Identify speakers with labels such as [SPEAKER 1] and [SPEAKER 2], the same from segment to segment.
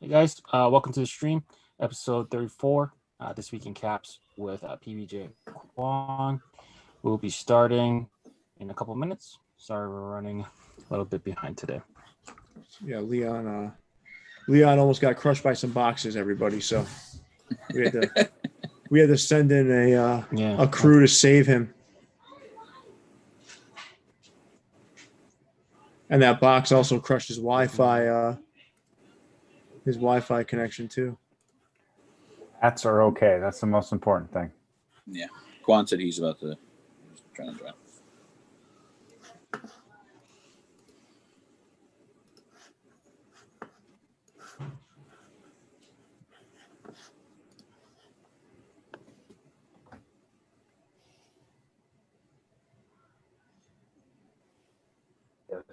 [SPEAKER 1] Hey guys, welcome to the stream, episode 34. This week in caps with PBJ Quan. We'll be starting in a couple minutes. Sorry, we're running a little bit behind today.
[SPEAKER 2] Yeah, Leon almost got crushed by some boxes, everybody. So we had to send in a crew to save him. And that box also crushed his Wi-Fi connection too.
[SPEAKER 3] Hats are okay. That's the most important thing.
[SPEAKER 4] Yeah. Quan said he's trying to drive.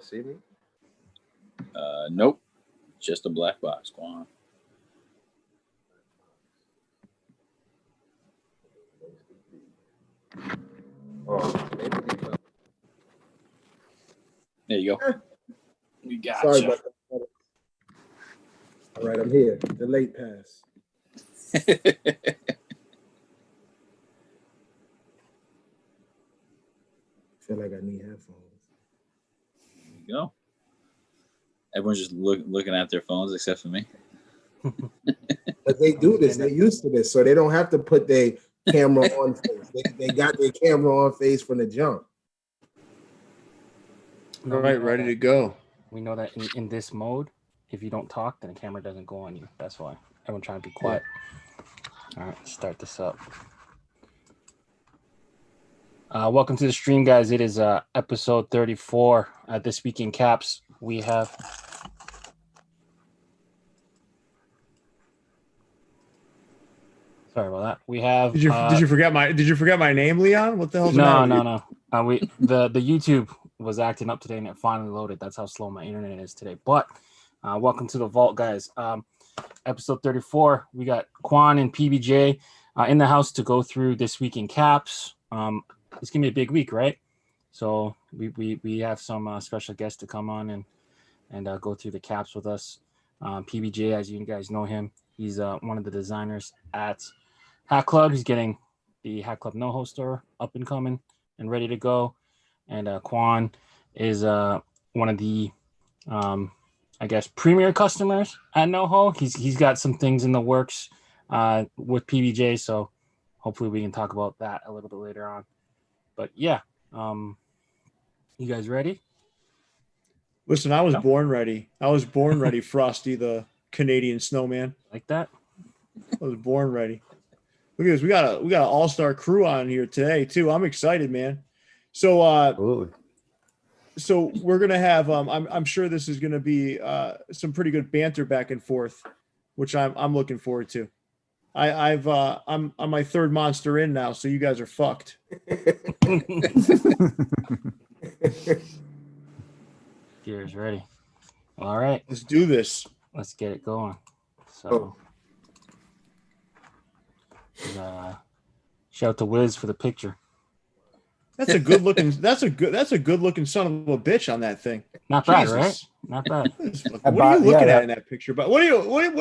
[SPEAKER 5] See me?
[SPEAKER 4] Nope. Just a black box, Quan.
[SPEAKER 5] Oh,
[SPEAKER 4] There you go. We got
[SPEAKER 5] sorry
[SPEAKER 4] you.
[SPEAKER 5] about that. All right, I'm here. The late pass. Feel like I need headphones.
[SPEAKER 4] There you go. Everyone's just looking at their phones except for me.
[SPEAKER 5] But they do this. They're used to this, so they don't have to put their camera on face. They got their camera on face from the jump.
[SPEAKER 2] All right, ready to go.
[SPEAKER 1] We know that in this mode, if you don't talk, then the camera doesn't go on you. That's why. Everyone trying to be quiet. All right, let's start this up. Welcome to the stream, guys. It is episode 34. This week in caps, we have... Sorry about that. We have...
[SPEAKER 2] Did you forget my name, Leon? What the hell's the matter with you?
[SPEAKER 1] No. The YouTube was acting up today and it finally loaded. That's how slow my internet is today. But welcome to the vault, guys. Episode 34. We got Quan and PBJ in the house to go through this week in caps. It's gonna be a big week, right? So we have some special guests to come on and go through the caps with us. PBJ, as you guys know him, he's one of the designers at Hat Club. He's getting the Hat Club NoHo store up and coming and ready to go. And Quan is one of the premier customers at NoHo. He's got some things in the works with PBJ, so hopefully we can talk about that a little bit later on. But yeah, you guys ready?
[SPEAKER 2] Listen, I was born ready. Frosty the Canadian snowman.
[SPEAKER 1] Like that?
[SPEAKER 2] I was born ready. Look at this. We got an all-star crew on here today too. I'm excited, man. So
[SPEAKER 3] Absolutely.
[SPEAKER 2] So we're gonna have I'm sure this is gonna be some pretty good banter back and forth, which I'm looking forward to. I'm on my third monster in now, so you guys are fucked.
[SPEAKER 1] Pierre's ready. All right.
[SPEAKER 2] Let's do this.
[SPEAKER 1] Let's get it going. So shout out to Wiz for the picture.
[SPEAKER 2] That's a good looking son of a bitch on that thing.
[SPEAKER 1] Not bad, right? Not bad.
[SPEAKER 2] What are you looking at in that picture? But what are you looking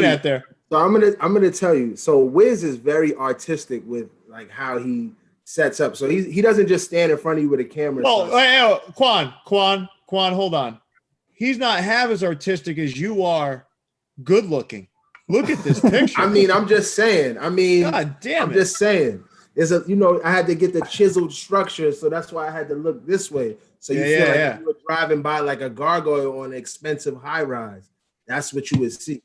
[SPEAKER 2] at there?
[SPEAKER 5] So I'm gonna tell you. So Wiz is very artistic with like how he sets up. So he doesn't just stand in front of you with a camera.
[SPEAKER 2] Well, Quan, hold on. He's not half as artistic as you are. Good looking. Look at this picture.
[SPEAKER 5] I'm just saying.
[SPEAKER 2] God damn it.
[SPEAKER 5] I'm just saying. I had to get the chiseled structure, so that's why I had to look this way. So you feel like you were driving by like a gargoyle on an expensive high rise. That's what you would see.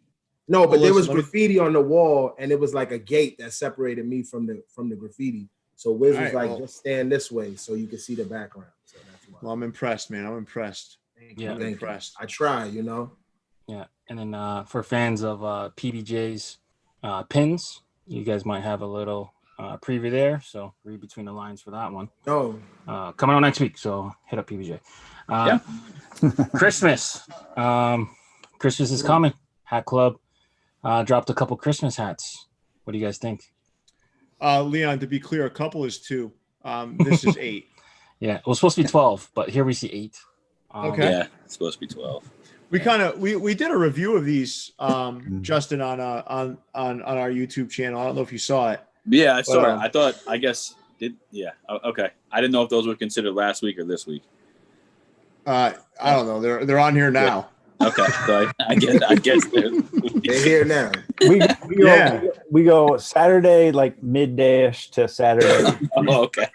[SPEAKER 5] No, but there was graffiti on the wall, and it was like a gate that separated me from the graffiti. So Wiz was just stand this way so you could see the background. So that's why.
[SPEAKER 2] Well, I'm impressed, man. I'm impressed.
[SPEAKER 5] Thank you. I try,
[SPEAKER 1] Yeah, and then for fans of PBJ's pins, you guys might have a little preview there, so read between the lines for that one. Coming on next week, so hit up PBJ. Christmas. Christmas is coming. Hat Club dropped a couple Christmas hats. What do you guys think?
[SPEAKER 2] Leon, to be clear, a couple is 2. This is 8.
[SPEAKER 1] Yeah, it was supposed to be 12, but here we see 8.
[SPEAKER 2] Okay.
[SPEAKER 4] Yeah, it's supposed to be 12.
[SPEAKER 2] We did a review of these, Justin, on our YouTube channel. I don't know if you saw it.
[SPEAKER 4] Yeah, I saw it. Okay. I didn't know if those were considered last week or this week.
[SPEAKER 2] I don't know. They're on here now.
[SPEAKER 4] Yeah. Okay, so I guess
[SPEAKER 5] they're here now.
[SPEAKER 3] We go Saturday like midday-ish to Saturday.
[SPEAKER 4] Oh, okay.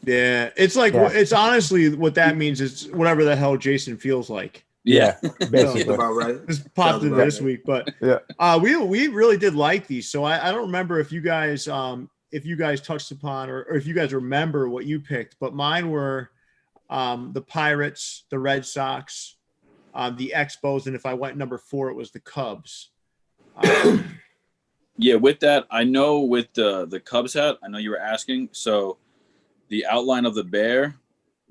[SPEAKER 2] Yeah, it's like it's honestly what that means is whatever the hell Jason feels like.
[SPEAKER 3] Yeah, basically
[SPEAKER 5] about right.
[SPEAKER 2] This popped into this week, but we really did like these. So I don't remember if you guys touched upon or if you guys remember what you picked, but mine were the Pirates, the Red Sox, the Expos, and if I went number 4, it was the Cubs.
[SPEAKER 4] Yeah, with that, I know with the Cubs hat, I know you were asking. So the outline of the bear,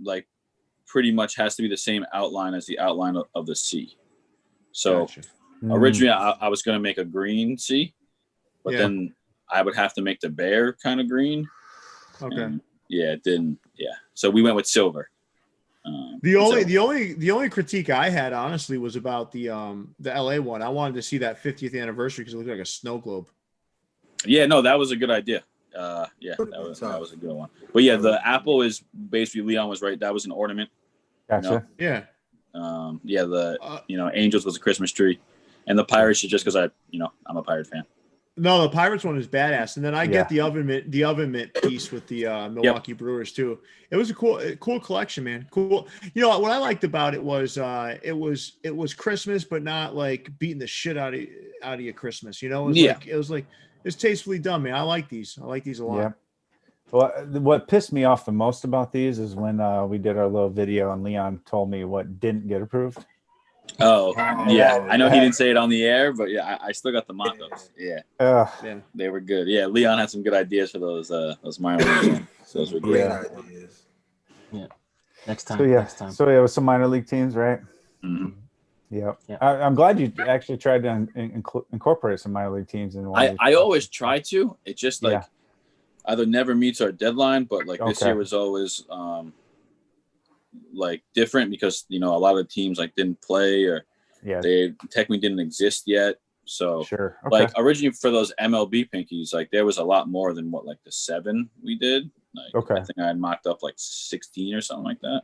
[SPEAKER 4] like, pretty much has to be the same outline as the outline of the C. So
[SPEAKER 2] Gotcha.
[SPEAKER 4] Originally, I was going to make a green C, but then I would have to make the bear kind of green.
[SPEAKER 2] Okay.
[SPEAKER 4] And it didn't. Yeah. So we went with silver.
[SPEAKER 2] The only critique I had honestly was about the LA one. I wanted to see that 50th anniversary because it looked like a snow globe.
[SPEAKER 4] Yeah, no, that was a good idea. That was a good one. But yeah, the apple is basically, Leon was right. That was an ornament.
[SPEAKER 3] Gotcha.
[SPEAKER 2] Yeah.
[SPEAKER 4] Angels was a Christmas tree, and the Pirates is just because I'm a Pirate fan.
[SPEAKER 2] No, the Pirates one is badass, and then I get the oven mitt piece with the Milwaukee Brewers too. It was a cool collection, man. Cool. You know what I liked about it was Christmas, but not like beating the shit out of you Christmas. You know, it's tastefully done, man. I like these. I like these a lot.
[SPEAKER 3] Yeah. Well, what pissed me off the most about these is when we did our little video and Leon told me what didn't get approved.
[SPEAKER 4] Oh, yeah. I know he didn't say it on the air, but yeah, I still got the mock-ups. Yeah. They were good. Yeah, Leon had some good ideas for those minor leagues. So those were great ideas.
[SPEAKER 1] Yeah. Next time.
[SPEAKER 3] So it was some minor league teams, right?
[SPEAKER 4] Mm-hmm.
[SPEAKER 3] Yeah. I'm glad you actually tried to incorporate some minor league teams in one.
[SPEAKER 4] I always try to. It just either never meets our deadline, but like this year was always like different because a lot of the teams like didn't play or they technically didn't exist yet. So like originally for those MLB pinkies, like there was a lot more than what like the 7 we did. Like I think I had mocked up like 16 or something like that.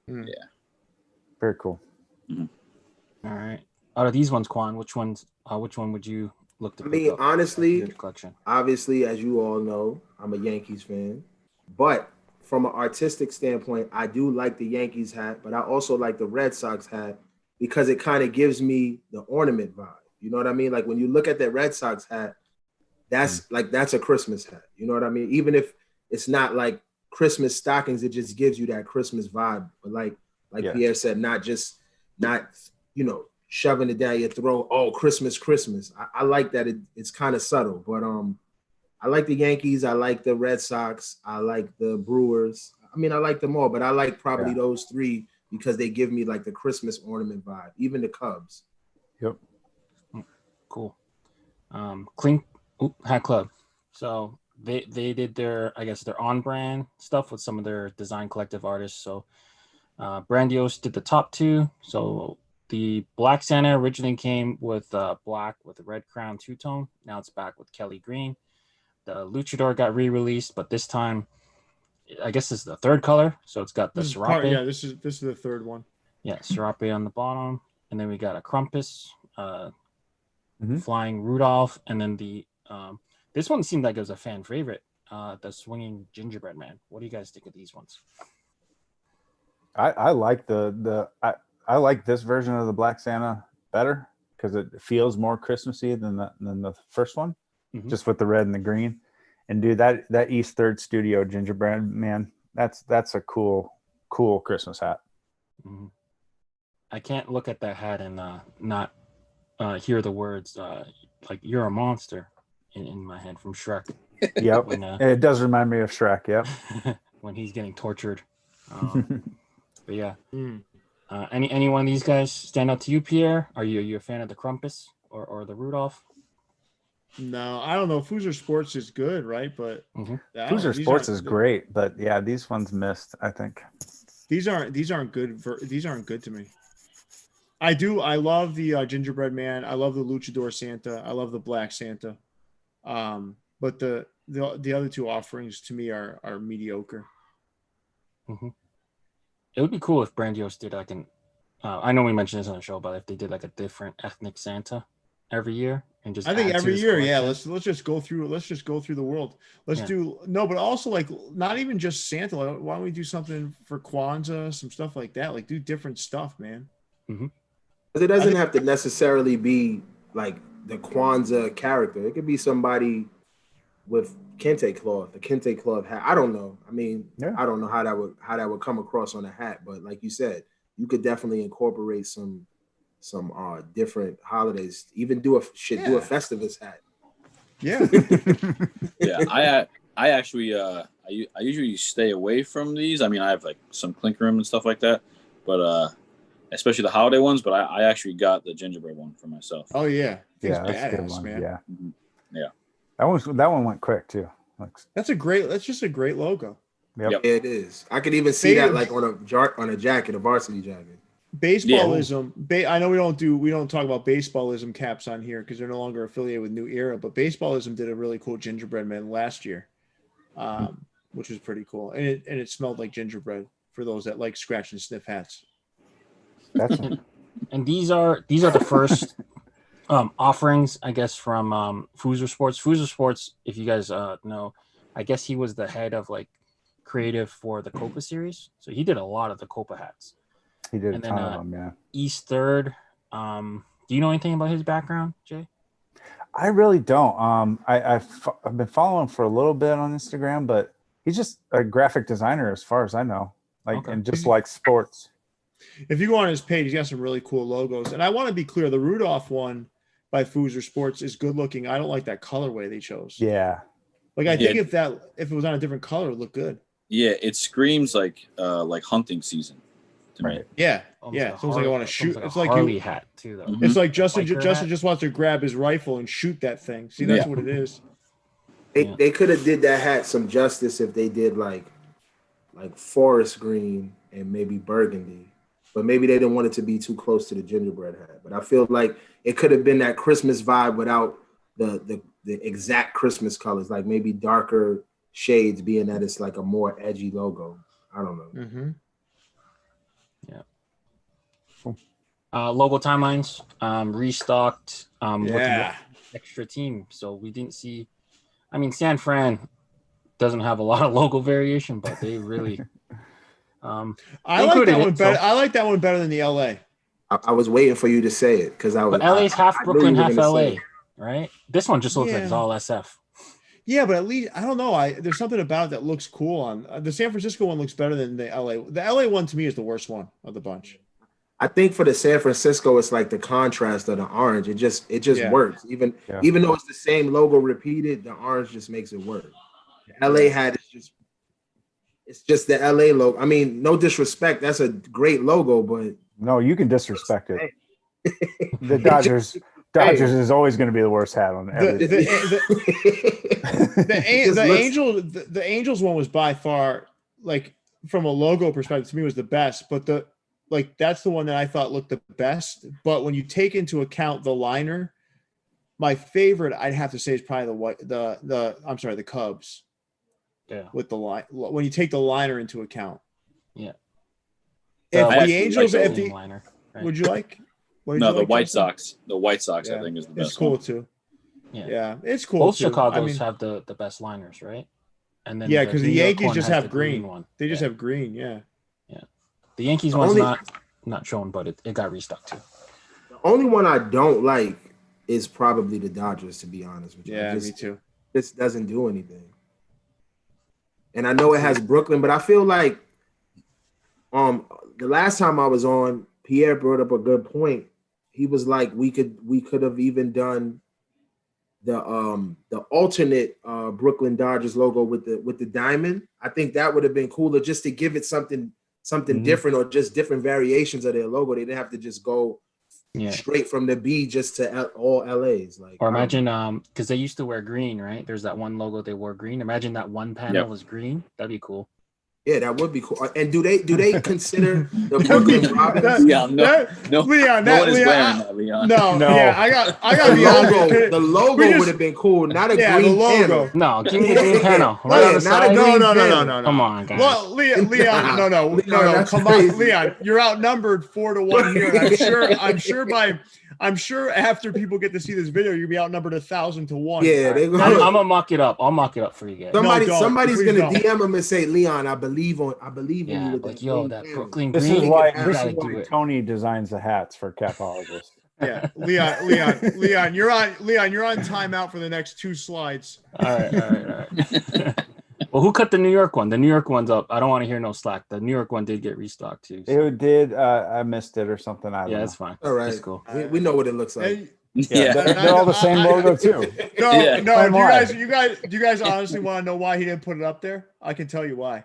[SPEAKER 4] Yeah.
[SPEAKER 3] Very cool.
[SPEAKER 4] Mm-hmm.
[SPEAKER 1] All right. Out of these ones, Quan, which one would you look to pick up?
[SPEAKER 5] Honestly,
[SPEAKER 1] collection?
[SPEAKER 5] Obviously, as you all know, I'm a Yankees fan. But from an artistic standpoint, I do like the Yankees hat, but I also like the Red Sox hat because it kind of gives me the ornament vibe. You know what I mean? Like when you look at that Red Sox hat, that's a Christmas hat. You know what I mean? Even if it's not like Christmas stockings, it just gives you that Christmas vibe. But like Pierre said, not shoving it down your throat. Oh, Christmas. I like that it's kind of subtle, but I like the Yankees. I like the Red Sox. I like the Brewers. I mean, I like them all, but I like probably those 3 because they give me like the Christmas ornament vibe. Even the Cubs.
[SPEAKER 3] Yep.
[SPEAKER 1] Cool. Clink Hat Club. So they did their on-brand stuff with some of their design collective artists. So Brandios did the top 2. So the Black Santa originally came with black with a red crown 2-tone. Now it's back with Kelly green. The Luchador got re-released, but this time, I guess this is the 3rd color. So it's got the Serape.
[SPEAKER 2] This is the 3rd one.
[SPEAKER 1] Yeah, Serape on the bottom, and then we got a Krampus, Flying Rudolph, and then the this one seemed like it was a fan favorite, the Swinging Gingerbread Man. What do you guys think of these ones?
[SPEAKER 3] I like I like this version of the Black Santa better because it feels more Christmassy than the first one. Just with the red and the green. And dude, that East 3rd Studio Gingerbread Man, that's a cool Christmas hat.
[SPEAKER 1] Mm-hmm. I can't look at that hat and not hear the words like "You're a monster" in my head from Shrek.
[SPEAKER 3] Yep. It does remind me of Shrek. Yep.
[SPEAKER 1] When he's getting tortured. But yeah. Any one of these guys stand out to you, Pierre? Are you a fan of the Krampus or the Rudolph?
[SPEAKER 2] No, I don't know. Foozer Sports is good, right? But
[SPEAKER 3] Foozer Sports is great, but yeah, these ones missed. I think
[SPEAKER 2] these aren't good. These aren't good to me. I do. I love the gingerbread man. I love the luchador Santa. I love the black Santa. But the other two offerings to me are mediocre.
[SPEAKER 1] Mm-hmm. It would be cool if Brandios did like an. I know we mentioned this on the show, but if they did like a different ethnic Santa every year and just.
[SPEAKER 2] I think every year, yeah. Let's just go through. Let's just go through the world. Let's do but also like not even just Santa. Like, why don't we do something for Kwanzaa, some stuff like that? Like do different stuff, man.
[SPEAKER 1] Mm-hmm.
[SPEAKER 5] It doesn't have to necessarily be like the Kwanzaa character. It could be somebody with kente cloth, the kente cloth hat. I don't know. I mean, I don't know how that would come across on a hat, but like you said, you could definitely incorporate some different holidays. Even do a Festivus hat.
[SPEAKER 2] Yeah.
[SPEAKER 4] Yeah. I actually I usually stay away from these. I mean, I have like some Clink Room and stuff like that, but especially the holiday ones. But I actually got the gingerbread one for myself.
[SPEAKER 2] Oh yeah,
[SPEAKER 3] that's a good one, man. Yeah, yeah. That one went quick too.
[SPEAKER 2] That's just a great logo.
[SPEAKER 5] Yep. Yeah, it is. I could even see that like on a jacket, a varsity jacket.
[SPEAKER 2] Baseballism. I know we don't talk about baseballism caps on here because they're no longer affiliated with New Era, but baseballism did a really cool gingerbread man last year, which was pretty cool, and it smelled like gingerbread for those that like scratch and sniff hats.
[SPEAKER 1] And these are the first offerings, I guess, from Foozer Sports. Foozer Sports, if you guys know, I guess he was the head of like creative for the Copa series, so he did a lot of the Copa hats.
[SPEAKER 3] He did a ton of them, yeah.
[SPEAKER 1] East Third. Do you know anything about his background, Jay?
[SPEAKER 3] I really don't. I've been following him for a little bit on Instagram, but he's just a graphic designer as far as I know. And just like sports.
[SPEAKER 2] If you go on his page, he's got some really cool logos. And I want to be clear, the Rudolph one by Foozer Sports is good looking. I don't like that colorway they chose.
[SPEAKER 3] Yeah.
[SPEAKER 2] Like I think if it was on a different color, it would look good.
[SPEAKER 4] Yeah, it screams like hunting season.
[SPEAKER 3] Right.
[SPEAKER 2] Yeah. Yeah. It's like I want to shoot.
[SPEAKER 1] It's like Harley hat too, though.
[SPEAKER 2] It's like Justin just wants to grab his rifle and shoot that thing. See, that's what it is.
[SPEAKER 5] They could have did that hat some justice if they did like forest green and maybe burgundy, but maybe they didn't want it to be too close to the gingerbread hat. But I feel like it could have been that Christmas vibe without the exact Christmas colors, like maybe darker shades, being that it's like a more edgy logo. I don't know.
[SPEAKER 2] Mm-hmm.
[SPEAKER 1] Yeah. Cool. Logo timelines, restocked with the extra team. So we didn't see. I mean, San Fran doesn't have a lot of logo variation, but they really.
[SPEAKER 2] I like that one better. I like that one better than the LA.
[SPEAKER 5] I was waiting for you to say it because I was.
[SPEAKER 1] But LA's half Brooklyn, half LA, right? This one just looks like it's all SF.
[SPEAKER 2] Yeah, but at least I don't know. There's something about it that looks cool. On the San Francisco one looks better than the LA. The LA one to me is the worst one of the bunch.
[SPEAKER 5] I think for the San Francisco, it's like the contrast of the orange. It just works. Even though it's the same logo repeated, the orange just makes it work. The LA hat is just the LA logo. I mean, no disrespect, that's a great logo, but
[SPEAKER 3] no, you can disrespect it. The Dodgers is always going to be the worst hat on everything.
[SPEAKER 2] The Angels one was by far, like from a logo perspective, to me was the best. But that's the one that I thought looked the best. But when you take into account the liner, my favorite I'd have to say is probably the Cubs. Yeah. With the line, when you take the liner into account.
[SPEAKER 1] Yeah.
[SPEAKER 2] If the Angels, liner, right? Would you like?
[SPEAKER 4] The White Sox. The White Sox, I think, is the best.
[SPEAKER 2] It's cool
[SPEAKER 4] one.
[SPEAKER 2] Too. Yeah, it's cool.
[SPEAKER 1] Both Chicago's have the best liners, right? And then
[SPEAKER 2] because the Yankees just have green one. They just have green. Yeah.
[SPEAKER 1] The Yankees one's not shown, but it got restocked too.
[SPEAKER 5] The only one I don't like is probably the Dodgers, to be honest with you.
[SPEAKER 2] Yeah, me too.
[SPEAKER 5] This doesn't do anything. And I know it has Brooklyn, but I feel like the last time I was on, Pierre brought up a good point. He was like, we could have even done the alternate Brooklyn Dodgers logo with the diamond. I think that would have been cooler, just to give it something different, or just different variations of their logo. They didn't have to just go straight from the B just to all LAs. Like,
[SPEAKER 1] or imagine because they used to wear green, right? There's that one logo they wore green. Imagine that one panel was green. That'd be cool.
[SPEAKER 5] Yeah, that would be cool. And do they consider the Brooklyn Robins?
[SPEAKER 4] Leon,
[SPEAKER 2] Leon,
[SPEAKER 4] no one is wearing that, Leon.
[SPEAKER 2] No, yeah, I got
[SPEAKER 5] the logo would have been cool, not a green
[SPEAKER 2] logo.
[SPEAKER 5] panel.
[SPEAKER 1] No, give me the green panel. Right on the side.
[SPEAKER 2] No.
[SPEAKER 1] Come on, guys.
[SPEAKER 2] Leon, no. Come
[SPEAKER 5] crazy.
[SPEAKER 2] on, Leon. You're outnumbered 4-1 here. I'm sure after people get to see this video, you'll be outnumbered 1,000-1.
[SPEAKER 5] Yeah,
[SPEAKER 1] I'm gonna mock it up. I'll mock it up for you guys.
[SPEAKER 5] Somebody's gonna DM him and say, Leon, I believe in you. With
[SPEAKER 1] like, yo, that Brooklyn
[SPEAKER 3] This
[SPEAKER 1] green.
[SPEAKER 3] is why Tony designs the hats for Capologist.
[SPEAKER 2] Yeah, Leon, you're on timeout for the next 2 slides.
[SPEAKER 1] All right. Well, who cut the New York one? The New York one's up. I don't want to hear no slack. The New York one did get restocked too. So.
[SPEAKER 3] It did. I missed it or something. I don't know.
[SPEAKER 1] It's fine.
[SPEAKER 5] All right,
[SPEAKER 1] it's cool.
[SPEAKER 5] We know what it looks like.
[SPEAKER 3] They're all the same logo too.
[SPEAKER 2] No. Do you guys honestly want to know why he didn't put it up there? I can tell you why.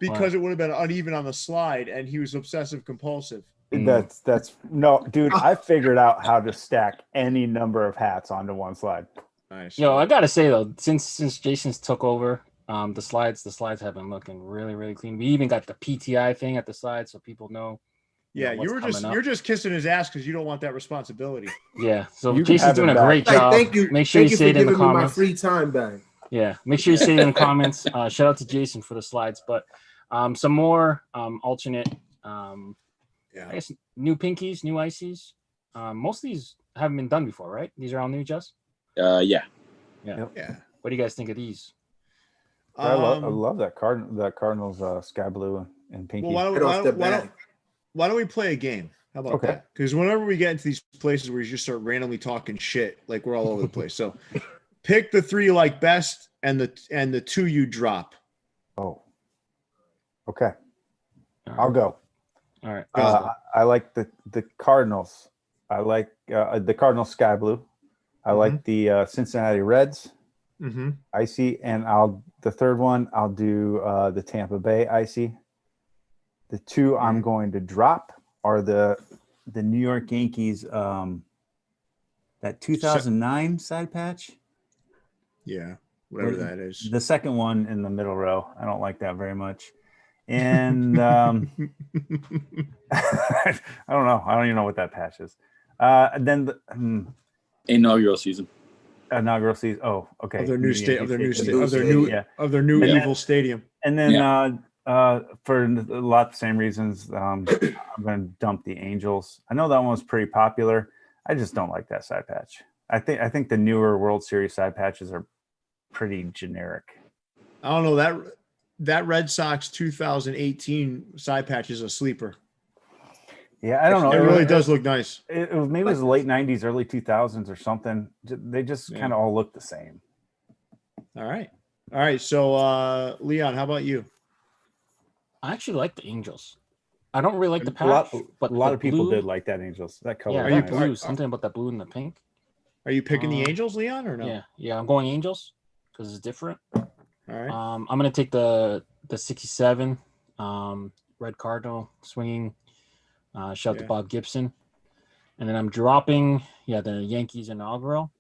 [SPEAKER 2] Because it would have been uneven on the slide, and he was obsessive compulsive.
[SPEAKER 3] That's no, dude. I figured out how to stack any number of hats onto one slide.
[SPEAKER 2] Nice.
[SPEAKER 1] Yo, I gotta say though, since Jason's took over. The slides have been looking really, really clean. We even got the PTI thing at the side so people know.
[SPEAKER 2] Yeah, you're just kissing his ass because you don't want that responsibility.
[SPEAKER 1] Yeah, so Jason's doing a great job.
[SPEAKER 5] Thank you.
[SPEAKER 1] Make sure you say it in the comments.
[SPEAKER 5] My free time back.
[SPEAKER 1] Yeah, make sure you say it in the comments. Shout out to Jason for the slides, but some more alternate. I guess new pinkies, new ices. Most of these haven't been done before, right? These are all new, Jess.
[SPEAKER 4] Yeah.
[SPEAKER 1] What do you guys think of these?
[SPEAKER 3] I love that Cardinals sky blue and pinky.
[SPEAKER 2] Well, why don't we play a game? How about that? Because whenever we get into these places where you just start randomly talking shit, like we're all over the place. So pick the 3 you like best and the 2 you drop.
[SPEAKER 3] Oh, okay. I'll go.
[SPEAKER 1] All right.
[SPEAKER 3] I like the Cardinals. I like the Cardinals sky blue. I like the Cincinnati Reds. Icy, and the third one I'll do the Tampa Bay icy. The 2 I'm going to drop are the New York Yankees that 2009 side patch.
[SPEAKER 2] Yeah, whatever that is.
[SPEAKER 3] The second one in the middle row. I don't like that very much. And I don't know. I don't even know what that patch is. Then
[SPEAKER 4] inaugural season.
[SPEAKER 3] Inaugural season. Oh, okay.
[SPEAKER 2] Of their new evil stadium.
[SPEAKER 3] And then for a lot of the same reasons, I'm going to dump the Angels. I know that one was pretty popular. I just don't like that side patch. I think the newer World Series side patches are pretty generic.
[SPEAKER 2] I don't know that Red Sox 2018 side patch is a sleeper.
[SPEAKER 3] Yeah, I don't know.
[SPEAKER 2] It really does look nice.
[SPEAKER 3] Maybe it was the late 90s, early 2000s or something. They just kind of all look the same.
[SPEAKER 2] All right. So, Leon, how about you?
[SPEAKER 1] I actually like the Angels. I don't really like the patch, but
[SPEAKER 3] a lot of people did like that Angels. That color.
[SPEAKER 1] Yeah, blue. Something about that blue and the pink.
[SPEAKER 2] Are you picking the Angels, Leon, or no?
[SPEAKER 1] Yeah. I'm going Angels because it's different.
[SPEAKER 2] All right.
[SPEAKER 1] I'm gonna take the 67 red Cardinal swinging. Shout out to Bob Gibson. And then I'm dropping, the Yankees inaugural.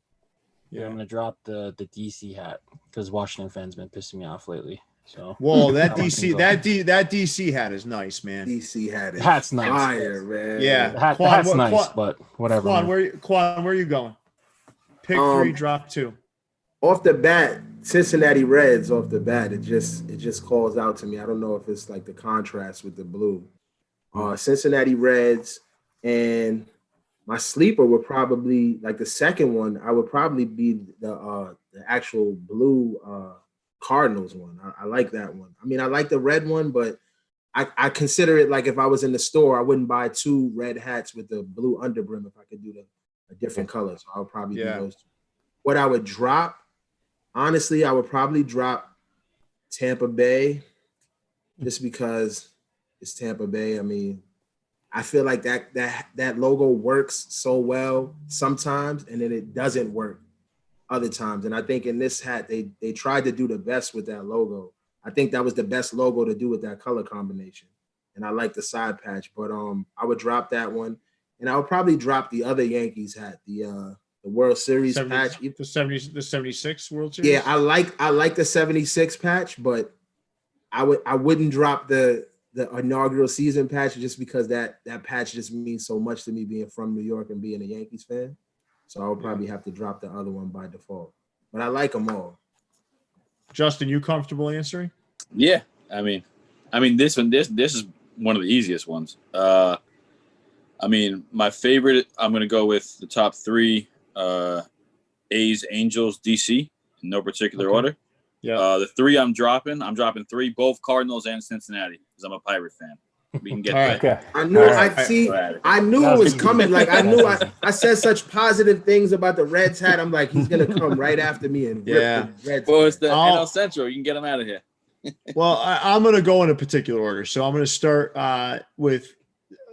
[SPEAKER 1] Yeah, I'm gonna drop the DC hat because Washington fans been pissing me off lately. So
[SPEAKER 2] whoa, that DC hat is nice, man.
[SPEAKER 5] DC hat is
[SPEAKER 1] hat's nice,
[SPEAKER 5] fire, man.
[SPEAKER 2] Yeah,
[SPEAKER 1] the hat's nice, but whatever.
[SPEAKER 2] Quan, where are you going? Pick 3, drop 2.
[SPEAKER 5] Off the bat, Cincinnati Reds. Off the bat, it just calls out to me. I don't know if it's like the contrast with the blue. Cincinnati Reds, and my sleeper would probably, like the second one, I would probably be the actual blue Cardinals one. I like that one. I mean, I like the red one, but I consider it like if I was in the store, I wouldn't buy 2 red hats with the blue underbrim if I could do a different color. So I would probably do those 2. What I would drop, honestly, I would probably drop Tampa Bay just because it's Tampa Bay. I mean, I feel like that logo works so well sometimes, and then it doesn't work other times. And I think in this hat, they tried to do the best with that logo. I think that was the best logo to do with that color combination. And I like the side patch, but I would drop that one, and I would probably drop the other Yankees hat, the World Series patch, the
[SPEAKER 2] 76 World Series.
[SPEAKER 5] Yeah, I like the 76 patch, but I wouldn't drop the inaugural season patch just because that patch just means so much to me being from New York and being a Yankees fan. So I would probably have to drop the other one by default. But I like them all.
[SPEAKER 2] Justin, you comfortable answering?
[SPEAKER 4] Yeah. I mean this is one of the easiest ones. I mean, my favorite, I'm going to go with the top three, A's, Angels, DC, in no particular order.
[SPEAKER 2] Yeah.
[SPEAKER 4] The three I'm dropping three, both Cardinals and Cincinnati, because I'm a Pirate fan. We can get
[SPEAKER 2] right.
[SPEAKER 4] that.
[SPEAKER 5] I knew I knew it was coming. Like I knew I said such positive things about the Reds hat. I'm like, he's gonna come right after me and rip the Reds.
[SPEAKER 4] Well, it's the NL Central. You can get him out of here.
[SPEAKER 2] Well, I'm gonna go in a particular order. So I'm gonna start with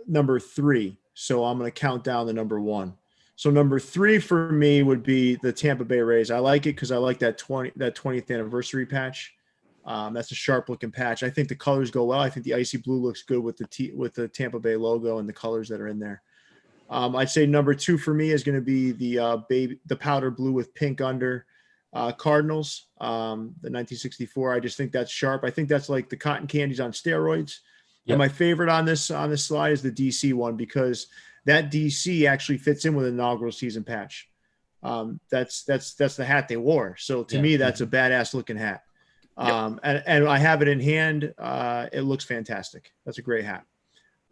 [SPEAKER 2] number 3. So I'm gonna count down the number 1. So number 3 for me would be the Tampa Bay Rays. I like it because I like that 20th anniversary patch. That's a sharp looking patch. I think the colors go well. I think the icy blue looks good with the Tampa Bay logo and the colors that are in there. I'd say number 2 for me is going to be the powder blue with pink under Cardinals, the 1964. I just think that's sharp. I think that's like the cotton candies on steroids. Yep. And my favorite on this slide is the DC one because that DC actually fits in with an inaugural season patch. That's the hat they wore. So to me, that's a badass looking hat. And I have it in hand. It looks fantastic. That's a great hat.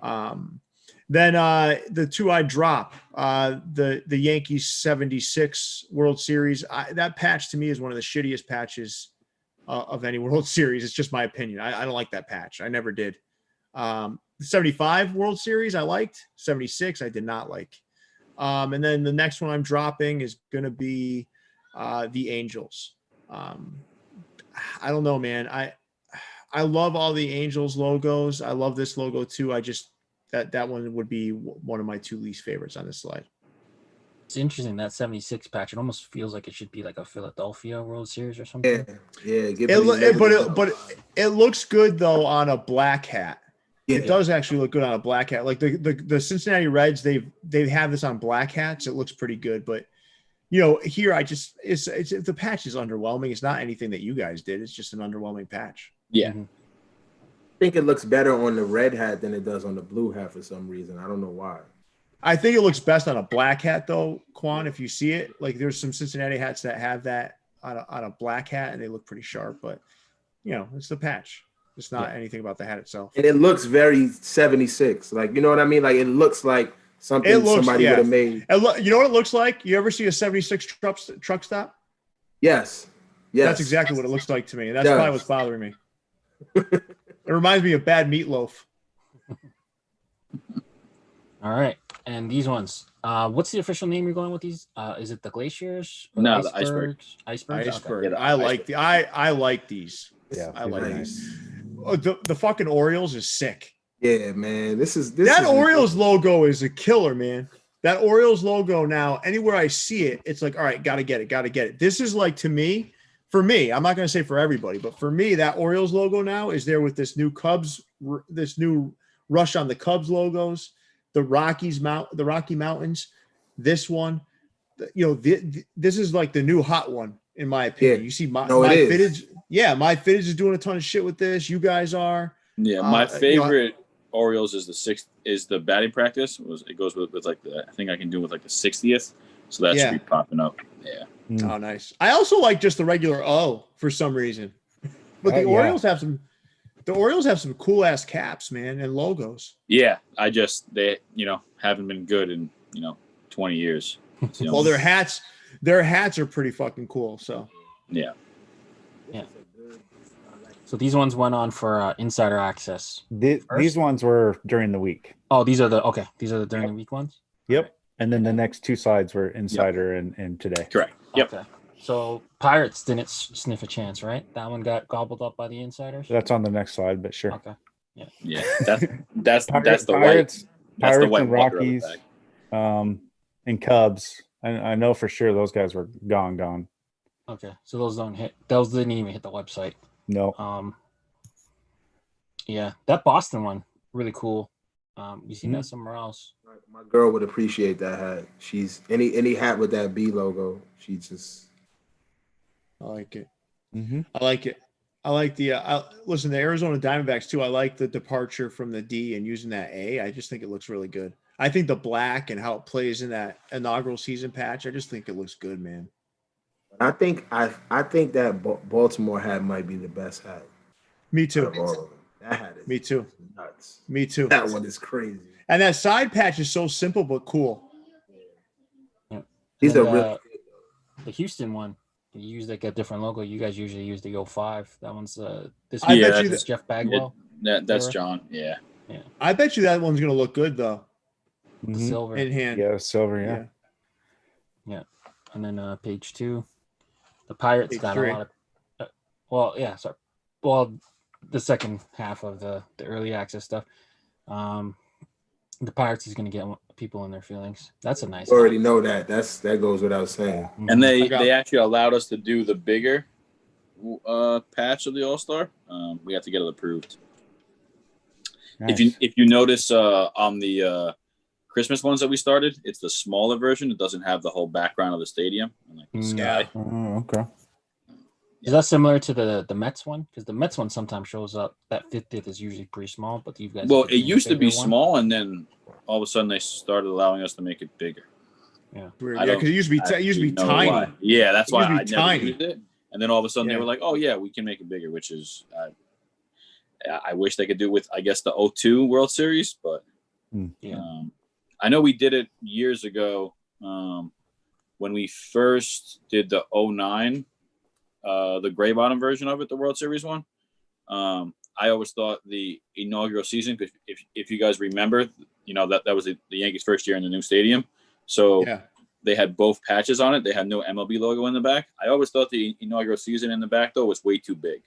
[SPEAKER 2] Then the 2 I drop, the Yankees 76 World Series. That patch to me is one of the shittiest patches of any World Series. It's just my opinion. I don't like that patch. I never did. The 75 World Series I liked. 76 I did not like. And then the next one I'm dropping is going to be the Angels. I don't know, man. I love all the Angels logos. I love this logo too. I just that one would be one of my 2 least favorites on this slide.
[SPEAKER 1] It's interesting, that 76 patch. It almost feels like it should be like a Philadelphia World Series or something.
[SPEAKER 5] Yeah.
[SPEAKER 2] But it looks good though on a black hat. Yeah. It does actually look good on a black hat. Like the Cincinnati Reds, they have this on black hats. It looks pretty good, but here it's the patch is underwhelming. It's not anything that you guys did. It's just an underwhelming patch.
[SPEAKER 4] Yeah.
[SPEAKER 1] Mm-hmm.
[SPEAKER 5] I think it looks better on the red hat than it does on the blue hat for some reason. I don't know why.
[SPEAKER 2] I think it looks best on a black hat though, Quan, if you see it. Like there's some Cincinnati hats that have that on a black hat and they look pretty sharp, but it's the patch. It's not anything about the hat itself.
[SPEAKER 5] And it looks very 76. Like, you know what I mean? Like it looks like something somebody would have made.
[SPEAKER 2] And you know what it looks like? You ever see a 76 truck stop?
[SPEAKER 5] Yes.
[SPEAKER 2] That's exactly what it looks like to me. And that's probably what's bothering me. It reminds me of Bad Meatloaf.
[SPEAKER 1] All right. And these ones. What's the official name you're going with these? Is it the Glaciers?
[SPEAKER 4] No, the Icebergs.
[SPEAKER 1] Icebergs?
[SPEAKER 2] Okay. Yeah, I like these.
[SPEAKER 3] Yeah,
[SPEAKER 2] I like these. Oh, the fucking Orioles is sick.
[SPEAKER 5] Yeah, man.
[SPEAKER 2] That Orioles logo is a killer, man. That Orioles logo now, anywhere I see it, it's like, all right, gotta get it. This is like, to me, for me, I'm not gonna say for everybody, but for me, that Orioles logo now is there with this new Cubs, this new rush on the Cubs logos, the Rocky Mountains, this one, this is like the new hot one in my opinion. You see my fitted. Yeah, my fitted is doing a ton of shit with this. You guys are.
[SPEAKER 4] Yeah, my favorite Orioles is the batting practice. It goes with like I think I can do with like the 60th. So that should be popping up. Yeah.
[SPEAKER 2] Oh, nice. I also like just the regular O for some reason. But the Orioles have some cool ass caps, man, and logos.
[SPEAKER 4] Yeah, they haven't been good in 20 years.
[SPEAKER 2] Well, their hats are pretty fucking cool. So
[SPEAKER 4] yeah.
[SPEAKER 1] So these ones went on for insider access.
[SPEAKER 3] These ones were during the week.
[SPEAKER 1] Oh, these are the during the week ones?
[SPEAKER 3] Yep. And then the next 2 slides were insider and today.
[SPEAKER 4] Correct. Yep.
[SPEAKER 1] Okay. So Pirates didn't sniff a chance, right? That one got gobbled up by the insiders?
[SPEAKER 3] That's on the next slide, but sure.
[SPEAKER 1] Okay. Yeah.
[SPEAKER 4] Yeah. That's the
[SPEAKER 3] Pirates,
[SPEAKER 4] white. That's the white
[SPEAKER 3] and Rockies, and Cubs. I know for sure those guys were gone.
[SPEAKER 1] Okay. So those don't hit. Those didn't even hit the website.
[SPEAKER 3] No.
[SPEAKER 1] Yeah, that Boston one, really cool. You seen that somewhere else?
[SPEAKER 5] My girl would appreciate that hat. She's any hat with that B logo. She just.
[SPEAKER 2] I like it.
[SPEAKER 3] Mm-hmm.
[SPEAKER 2] I like it. I like the listen, the Arizona Diamondbacks too. I like the departure from the D and using that A. I just think it looks really good. I think the black and how it plays in that inaugural season patch, I just think it looks good, man.
[SPEAKER 5] I think that Baltimore hat might be the best hat.
[SPEAKER 2] Me too.
[SPEAKER 5] That hat is
[SPEAKER 2] Me too.
[SPEAKER 5] Nuts.
[SPEAKER 2] Me too.
[SPEAKER 5] That one is crazy.
[SPEAKER 2] And that side patch is so simple but cool.
[SPEAKER 1] Yeah.
[SPEAKER 5] These are really
[SPEAKER 1] the Houston one. You use like a different logo. You guys usually use the 05. That one's this.
[SPEAKER 2] I bet you
[SPEAKER 1] that's Jeff Bagwell.
[SPEAKER 4] That's John. Yeah.
[SPEAKER 1] Yeah.
[SPEAKER 2] I bet you that one's gonna look good though.
[SPEAKER 1] The silver
[SPEAKER 2] in hand.
[SPEAKER 3] Yeah, silver.
[SPEAKER 1] Yeah. And then page 2, the Pirates
[SPEAKER 2] Page
[SPEAKER 1] got
[SPEAKER 2] 3.
[SPEAKER 1] a lot of. Well, the second half of the early access stuff. The Pirates is going to get people in their feelings. That's a nice.
[SPEAKER 5] You already know that. That goes without saying.
[SPEAKER 4] And they actually allowed us to do the bigger patch of the All-Star. We have to get it approved. Nice. If you notice on the Christmas ones that we started, it's the smaller version. It doesn't have the whole background of the stadium and like the sky.
[SPEAKER 3] Oh, okay.
[SPEAKER 1] Is that similar to the Mets one? Because the Mets one sometimes shows up that 50th is usually pretty small, but you guys.
[SPEAKER 4] Well, it used to be small, and then all of a sudden they started allowing us to make it bigger.
[SPEAKER 2] Yeah, because it used to be tiny.
[SPEAKER 4] Why. Yeah, that's why I
[SPEAKER 2] never
[SPEAKER 4] used it. And then all of a sudden they were like, "Oh yeah, we can make it bigger," which is I wish they could do with I guess the 02 World Series, but I know we did it years ago when we first did the 09. The gray bottom version of it, the World Series one. I always thought the inaugural season, because if you guys remember, that was the Yankees' first year in the new stadium. So they had both patches on it. They had no MLB logo in the back. I always thought the inaugural season in the back, though, was way too big.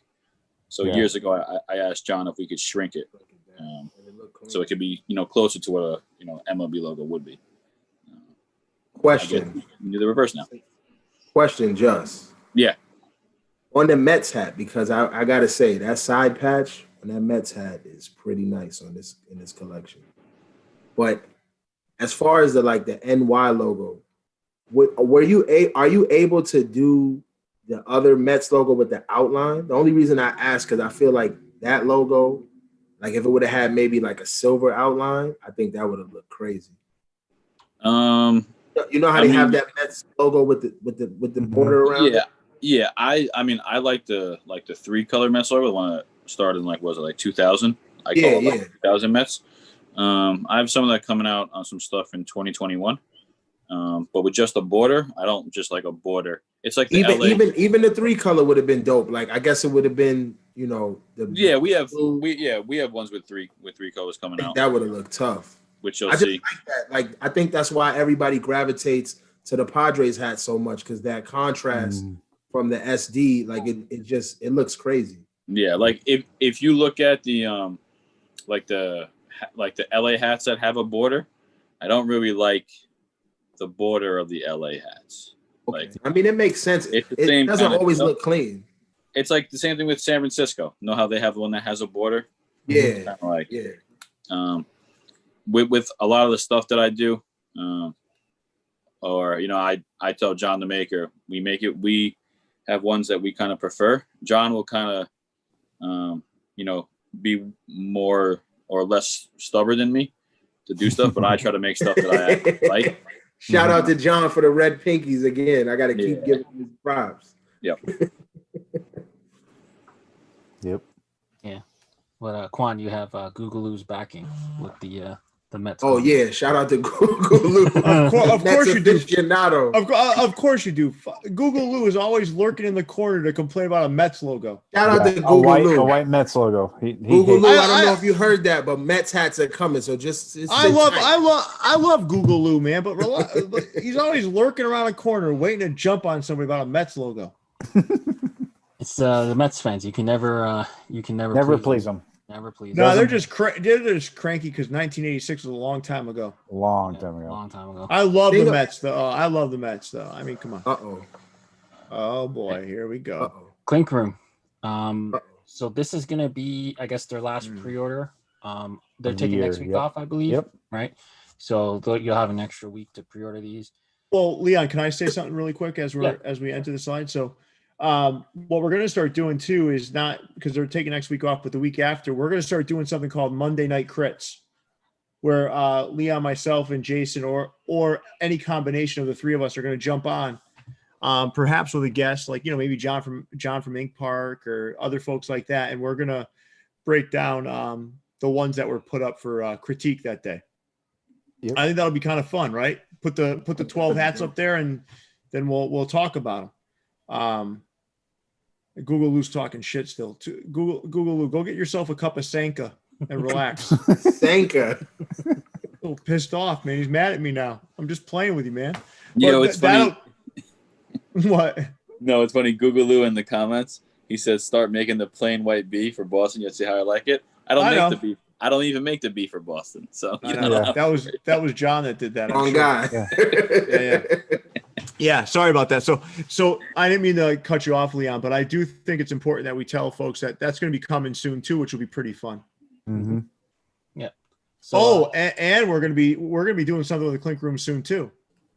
[SPEAKER 4] So years ago, I asked John if we could shrink it so it could be, closer to what a, MLB logo would be.
[SPEAKER 5] Question.
[SPEAKER 4] We do the reverse now.
[SPEAKER 5] Question, Just.
[SPEAKER 4] Yeah.
[SPEAKER 5] On the Mets hat, because I gotta say that side patch on that Mets hat is pretty nice in this collection. But as far as the NY logo, are you able to do the other Mets logo with the outline? The only reason I ask because I feel like that logo, like if it would have had maybe like a silver outline, I think that would have looked crazy. You know how they have that Mets logo with the border around it?
[SPEAKER 4] Yeah, I mean, I like the 3-color Mets logo, the one that started in 2000. I call it 2000 Mets. I have some of that coming out on some stuff in 2021. But with just a border, I don't just like a border. It's like the
[SPEAKER 5] even the 3-color would have been dope. Like I guess it would have been, we have ones with three colors coming out. That would have looked tough.
[SPEAKER 4] Which you'll see.
[SPEAKER 5] Like I think that's why everybody gravitates to the Padres hat so much, because that contrast from the SD, it looks crazy.
[SPEAKER 4] Yeah, like if you look at the the LA hats that have a border, I don't really like the border of the LA hats.
[SPEAKER 5] Okay. I mean, it makes sense. It doesn't always look clean.
[SPEAKER 4] It's like the same thing with San Francisco. Know how they have one that has a border?
[SPEAKER 5] Yeah.
[SPEAKER 4] With a lot of the stuff that I do, or I tell John the maker, we have ones that we kind of prefer. John will kind of be more or less stubborn than me to do stuff, but I try to make stuff that I like.
[SPEAKER 5] Shout out to John for the red pinkies again. I got to keep giving him props.
[SPEAKER 4] Yep.
[SPEAKER 3] Yep.
[SPEAKER 1] Yeah. But Quan, you have Googleoo's backing with the Mets.
[SPEAKER 5] Oh yeah, shout out to Googaloo.
[SPEAKER 2] Of course you do.
[SPEAKER 5] Of
[SPEAKER 2] course you do. Googaloo is always lurking in the corner to complain about a Mets logo.
[SPEAKER 5] Shout out to Googaloo.
[SPEAKER 3] A white Mets logo.
[SPEAKER 5] Googaloo. I don't know if you heard that, but Mets hats are coming. So I
[SPEAKER 2] love Googaloo, man. But he's always lurking around a corner, waiting to jump on somebody about a Mets logo.
[SPEAKER 1] It's the Mets fans. You can never
[SPEAKER 3] please them.
[SPEAKER 1] Never please.
[SPEAKER 2] No, they're just cranky because 1986 was a long time ago.
[SPEAKER 3] Long time ago.
[SPEAKER 2] I love the Mets though. I mean, come on. Oh boy, here we go.
[SPEAKER 1] Clink Room. So this is gonna be, I guess, their last pre-order. They're taking next week off, I believe.
[SPEAKER 3] Yep.
[SPEAKER 1] Right. So you'll have an extra week to pre-order these.
[SPEAKER 2] Well, Leon, can I say something really quick as we enter the slide? So What we're going to start doing too is not because they're taking next week off, but the week after, we're going to start doing something called Monday Night Crits, where Leon, myself, and Jason, or any combination of the three of us are going to jump on, perhaps with a guest, like, maybe John from Ink Park or other folks like that, and we're going to break down the ones that were put up for critique that day. Yep. I think that'll be kind of fun, right? Put the 12 hats up there, and then we'll talk about them. Google Lou's talking shit still. Google Lou, go get yourself a cup of Sanka and relax.
[SPEAKER 5] Sanka.
[SPEAKER 2] A little pissed off, man. He's mad at me now. I'm just playing with you, man.
[SPEAKER 4] It's funny.
[SPEAKER 2] What?
[SPEAKER 4] No, it's funny. Google Lou in the comments, he says, "Start making the plain white beef for Boston. You'll see how I like it." I don't make the beef. I don't even make the beef for Boston. So
[SPEAKER 2] that was John that did that.
[SPEAKER 5] Wrong guy.
[SPEAKER 2] Yeah. Sorry about that. So I didn't mean to cut you off, Leon, but I do think it's important that we tell folks that that's going to be coming soon too, which will be pretty fun.
[SPEAKER 3] Mm-hmm.
[SPEAKER 1] Yeah. So,
[SPEAKER 2] and we're going to be doing something with the Clink Room soon too.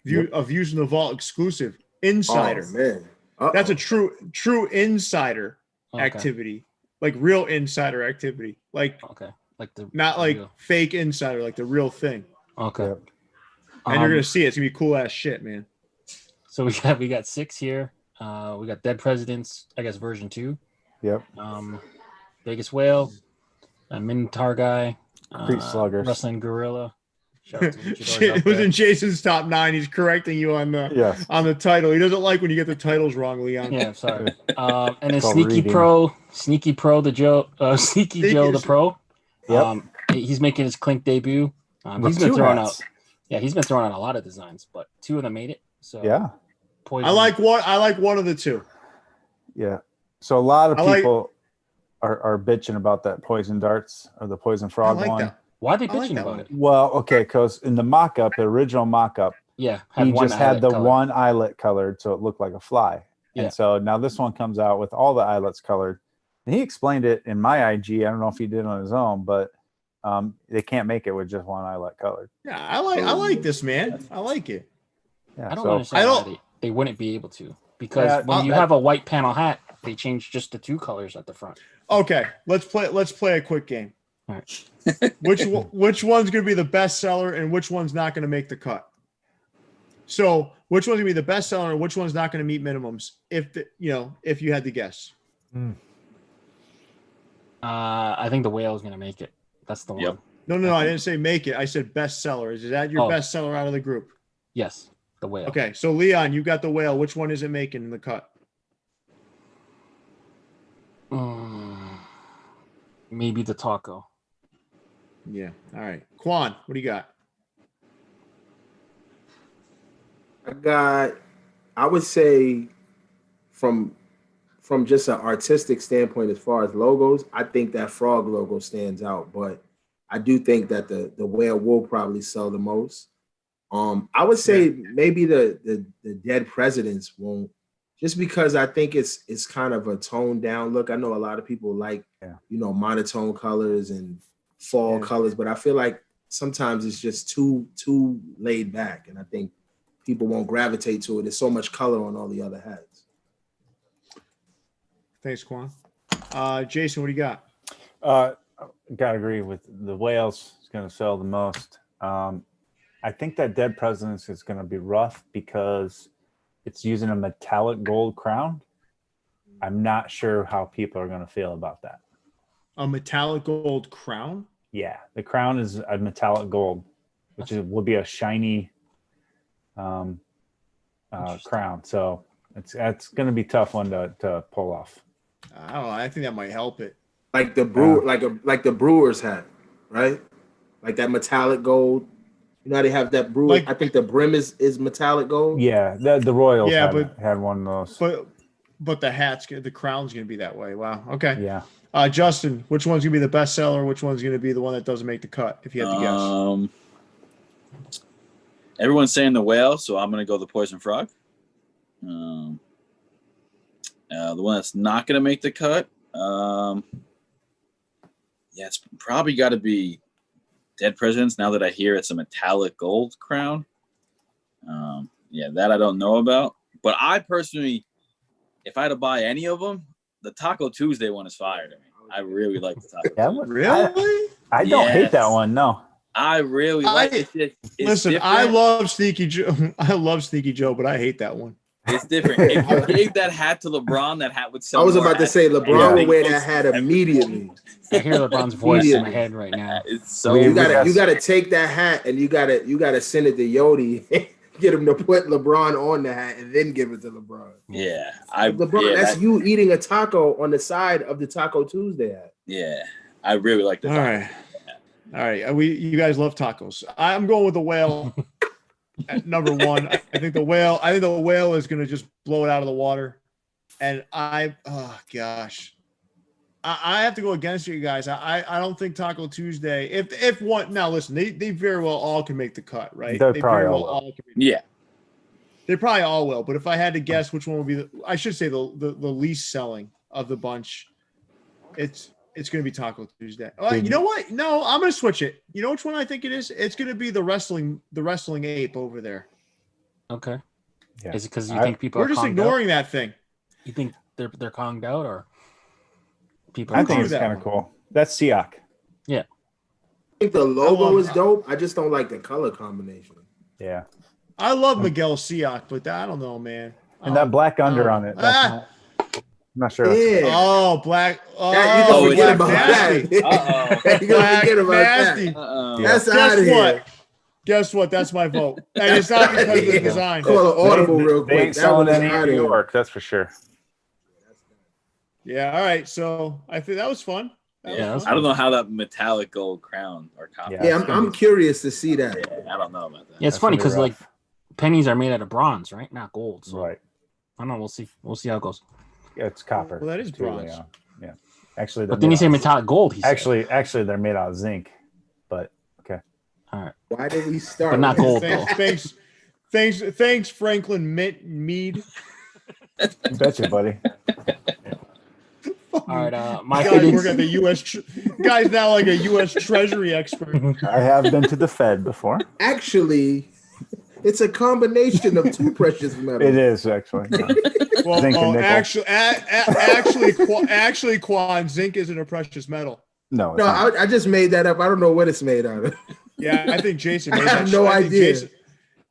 [SPEAKER 2] Views in the Vault exclusive insider.
[SPEAKER 5] Oh, man.
[SPEAKER 2] That's a true insider activity, like real insider activity, like not like real. Fake insider, like the real thing.
[SPEAKER 1] Okay.
[SPEAKER 2] And you're gonna see it. It's gonna be cool ass shit, man.
[SPEAKER 1] So we got 6 here. We got Dead Presidents, I guess version 2.
[SPEAKER 3] Yep.
[SPEAKER 1] Vegas Whale, Minotaur Guy,
[SPEAKER 3] Creep Sluggers,
[SPEAKER 1] Wrestling Gorilla.
[SPEAKER 2] It was in Jason's top 9. He's correcting you on the title. He doesn't like when you get the titles wrong, Leon.
[SPEAKER 1] Yeah, sorry. And then Sneaky Pro the Joe, Sneaky Joe the Pro.
[SPEAKER 3] Yep.
[SPEAKER 1] He's making his Clink debut. He's been throwing out a lot of designs, but 2 of them made it. So
[SPEAKER 3] yeah,
[SPEAKER 2] I like one of the 2.
[SPEAKER 3] Yeah. So a lot of people are bitching about that poison darts or the poison frog one.
[SPEAKER 2] That.
[SPEAKER 1] Why are they bitching about it?
[SPEAKER 3] Well, okay, because in the mock-up, the original mock-up, he just had the one eyelet colored, so it looked like a fly. Yeah. And so now this one comes out with all the eyelets colored. And he explained it in my IG. I don't know if he did on his own, but they can't make it with just one eyelet colored.
[SPEAKER 2] Yeah, I like this, man. I like it.
[SPEAKER 1] Yeah, I don't understand why they wouldn't be able to. Because when you have a white panel hat, they change just the 2 colors at the front.
[SPEAKER 2] Okay, let's play a quick game.
[SPEAKER 1] All right.
[SPEAKER 2] Which one's going to be the best seller and which one's not going to make the cut? So which one's going to be the best seller and which one's not going to meet minimums? If you had to guess.
[SPEAKER 1] I think the Whale is going to make it. That's the one.
[SPEAKER 4] Yep.
[SPEAKER 2] No, I didn't say make it. I said best seller. Is that your best seller out of the group?
[SPEAKER 1] Yes, the Whale.
[SPEAKER 2] Okay, so Leon, you got the Whale. Which one is it making in the cut?
[SPEAKER 1] Maybe the Taco.
[SPEAKER 2] Yeah. All right. Quan, what do you got?
[SPEAKER 5] I would say from just an artistic standpoint, as far as logos, I think that frog logo stands out, but I do think that the Whale will probably sell the most. I would say maybe the Dead Presidents won't, just because I think it's kind of a toned down look. I know a lot of people like monotone colors and fall colors, but I feel like sometimes it's just too laid back, and I think people won't gravitate to it. There's so much color on all the other hats.
[SPEAKER 2] Thanks, Quan. Jason, what do you got?
[SPEAKER 3] Gotta agree with the Whales is going to sell the most. I think that Dead Presidents is going to be rough because it's using a metallic gold crown. I'm not sure how people are going to feel about that.
[SPEAKER 2] A metallic gold crown?
[SPEAKER 3] Yeah, the crown is a metallic gold, which will be a shiny crown. So it's going to be a tough one to pull off.
[SPEAKER 2] I don't know. I think that might help it.
[SPEAKER 5] Like the like the Brewers hat, right? Like that metallic gold. You know how they have that brewer. I think the brim is metallic gold.
[SPEAKER 3] Yeah, the Royals had one of those.
[SPEAKER 2] But the crown's gonna be that way. Wow. Okay.
[SPEAKER 3] Yeah.
[SPEAKER 2] Justin, which one's gonna be the best seller? Which one's gonna be the one that doesn't make the cut? If you had to
[SPEAKER 4] guess. Everyone's saying the Whale, so I'm gonna go the Poison Frog. The one that's not gonna make the cut. It's probably got to be Dead Presidents. Now that I hear it's a metallic gold crown. That I don't know about. But I personally if I had to buy any of them, the Taco Tuesday one is fire to me. I really like the Taco Tuesday.
[SPEAKER 2] Really?
[SPEAKER 3] I don't hate that one. No.
[SPEAKER 4] I really like it.
[SPEAKER 2] Listen,
[SPEAKER 4] different.
[SPEAKER 2] I love Sneaky Joe. I love Sneaky Joe, but I hate that one.
[SPEAKER 4] It's different. If you gave that hat to LeBron, that hat would sell.
[SPEAKER 5] I was about to say LeBron would wear that hat immediately.
[SPEAKER 1] I hear LeBron's voice in my head right now.
[SPEAKER 4] It's so
[SPEAKER 5] you gotta take that hat and you gotta send it to Yodi. Get him to put LeBron on the hat and then give it to LeBron.
[SPEAKER 4] Yeah,
[SPEAKER 5] that's you eating a taco on the side of the Taco Tuesday hat.
[SPEAKER 4] Yeah, I really like the taco.
[SPEAKER 2] All right. You guys love tacos. I'm going with the whale at number one. I think the whale is going to just blow it out of the water. And I have to go against you guys. I don't think Taco Tuesday. If one now listen, they very well all can make the cut, right?
[SPEAKER 3] They probably all
[SPEAKER 2] yeah. They probably all will. But if I had to guess which one would be I should say the least selling of the bunch, it's going to be Taco Tuesday. You know what? No, I'm going to switch it. You know which one I think it is? It's going to be the wrestling ape over there.
[SPEAKER 1] Okay. Yeah. Is it because you think people
[SPEAKER 2] we're just ignoring that thing?
[SPEAKER 1] You think they're conged out or people?
[SPEAKER 3] I think it's kind of cool. That's Siak.
[SPEAKER 1] Yeah.
[SPEAKER 5] I think the logo is dope. I just don't like the color combination.
[SPEAKER 3] Yeah.
[SPEAKER 2] I love Miguel Siak, but I don't know, man.
[SPEAKER 3] And that black under on it. I'm not sure.
[SPEAKER 2] Yeah. Black.
[SPEAKER 5] You don't forget about
[SPEAKER 2] nasty.
[SPEAKER 5] that. You don't forget about
[SPEAKER 2] nasty.
[SPEAKER 5] That. That's out of here.
[SPEAKER 2] Guess what? That's my vote. And it's not because of the design.
[SPEAKER 5] Call it Audible real quick.
[SPEAKER 3] They ain't selling any in New York, that's for sure.
[SPEAKER 2] Yeah. All right. So I think that was fun.
[SPEAKER 4] I don't know how that metallic gold crown or copper.
[SPEAKER 5] Yeah, I'm curious to see that.
[SPEAKER 4] Yeah, I don't know about that.
[SPEAKER 1] Yeah, it's funny because like pennies are made out of bronze, right? Not gold. So.
[SPEAKER 3] Right.
[SPEAKER 1] I don't know. We'll see. We'll see how it goes.
[SPEAKER 3] Yeah, it's copper.
[SPEAKER 2] Well, that is bronze.
[SPEAKER 3] Yeah. Actually,
[SPEAKER 1] but then you say metallic gold.
[SPEAKER 3] Actually, they're made out of zinc. But okay.
[SPEAKER 1] All right.
[SPEAKER 5] Why did we start?
[SPEAKER 1] But not gold.
[SPEAKER 2] Thanks, Franklin Mead.
[SPEAKER 3] Betcha, buddy.
[SPEAKER 1] All right, my
[SPEAKER 2] guys work at the U.S. Guy's now like a U.S. Treasury expert.
[SPEAKER 3] I have been to the Fed before.
[SPEAKER 5] Actually, it's a combination of two precious metals.
[SPEAKER 3] It is actually. Yeah.
[SPEAKER 2] Well, actually, Quan, zinc isn't a precious metal.
[SPEAKER 3] No,
[SPEAKER 5] I just made that up. I don't know what it's made out of.
[SPEAKER 2] Yeah, I think Jason made
[SPEAKER 5] that. I have no idea.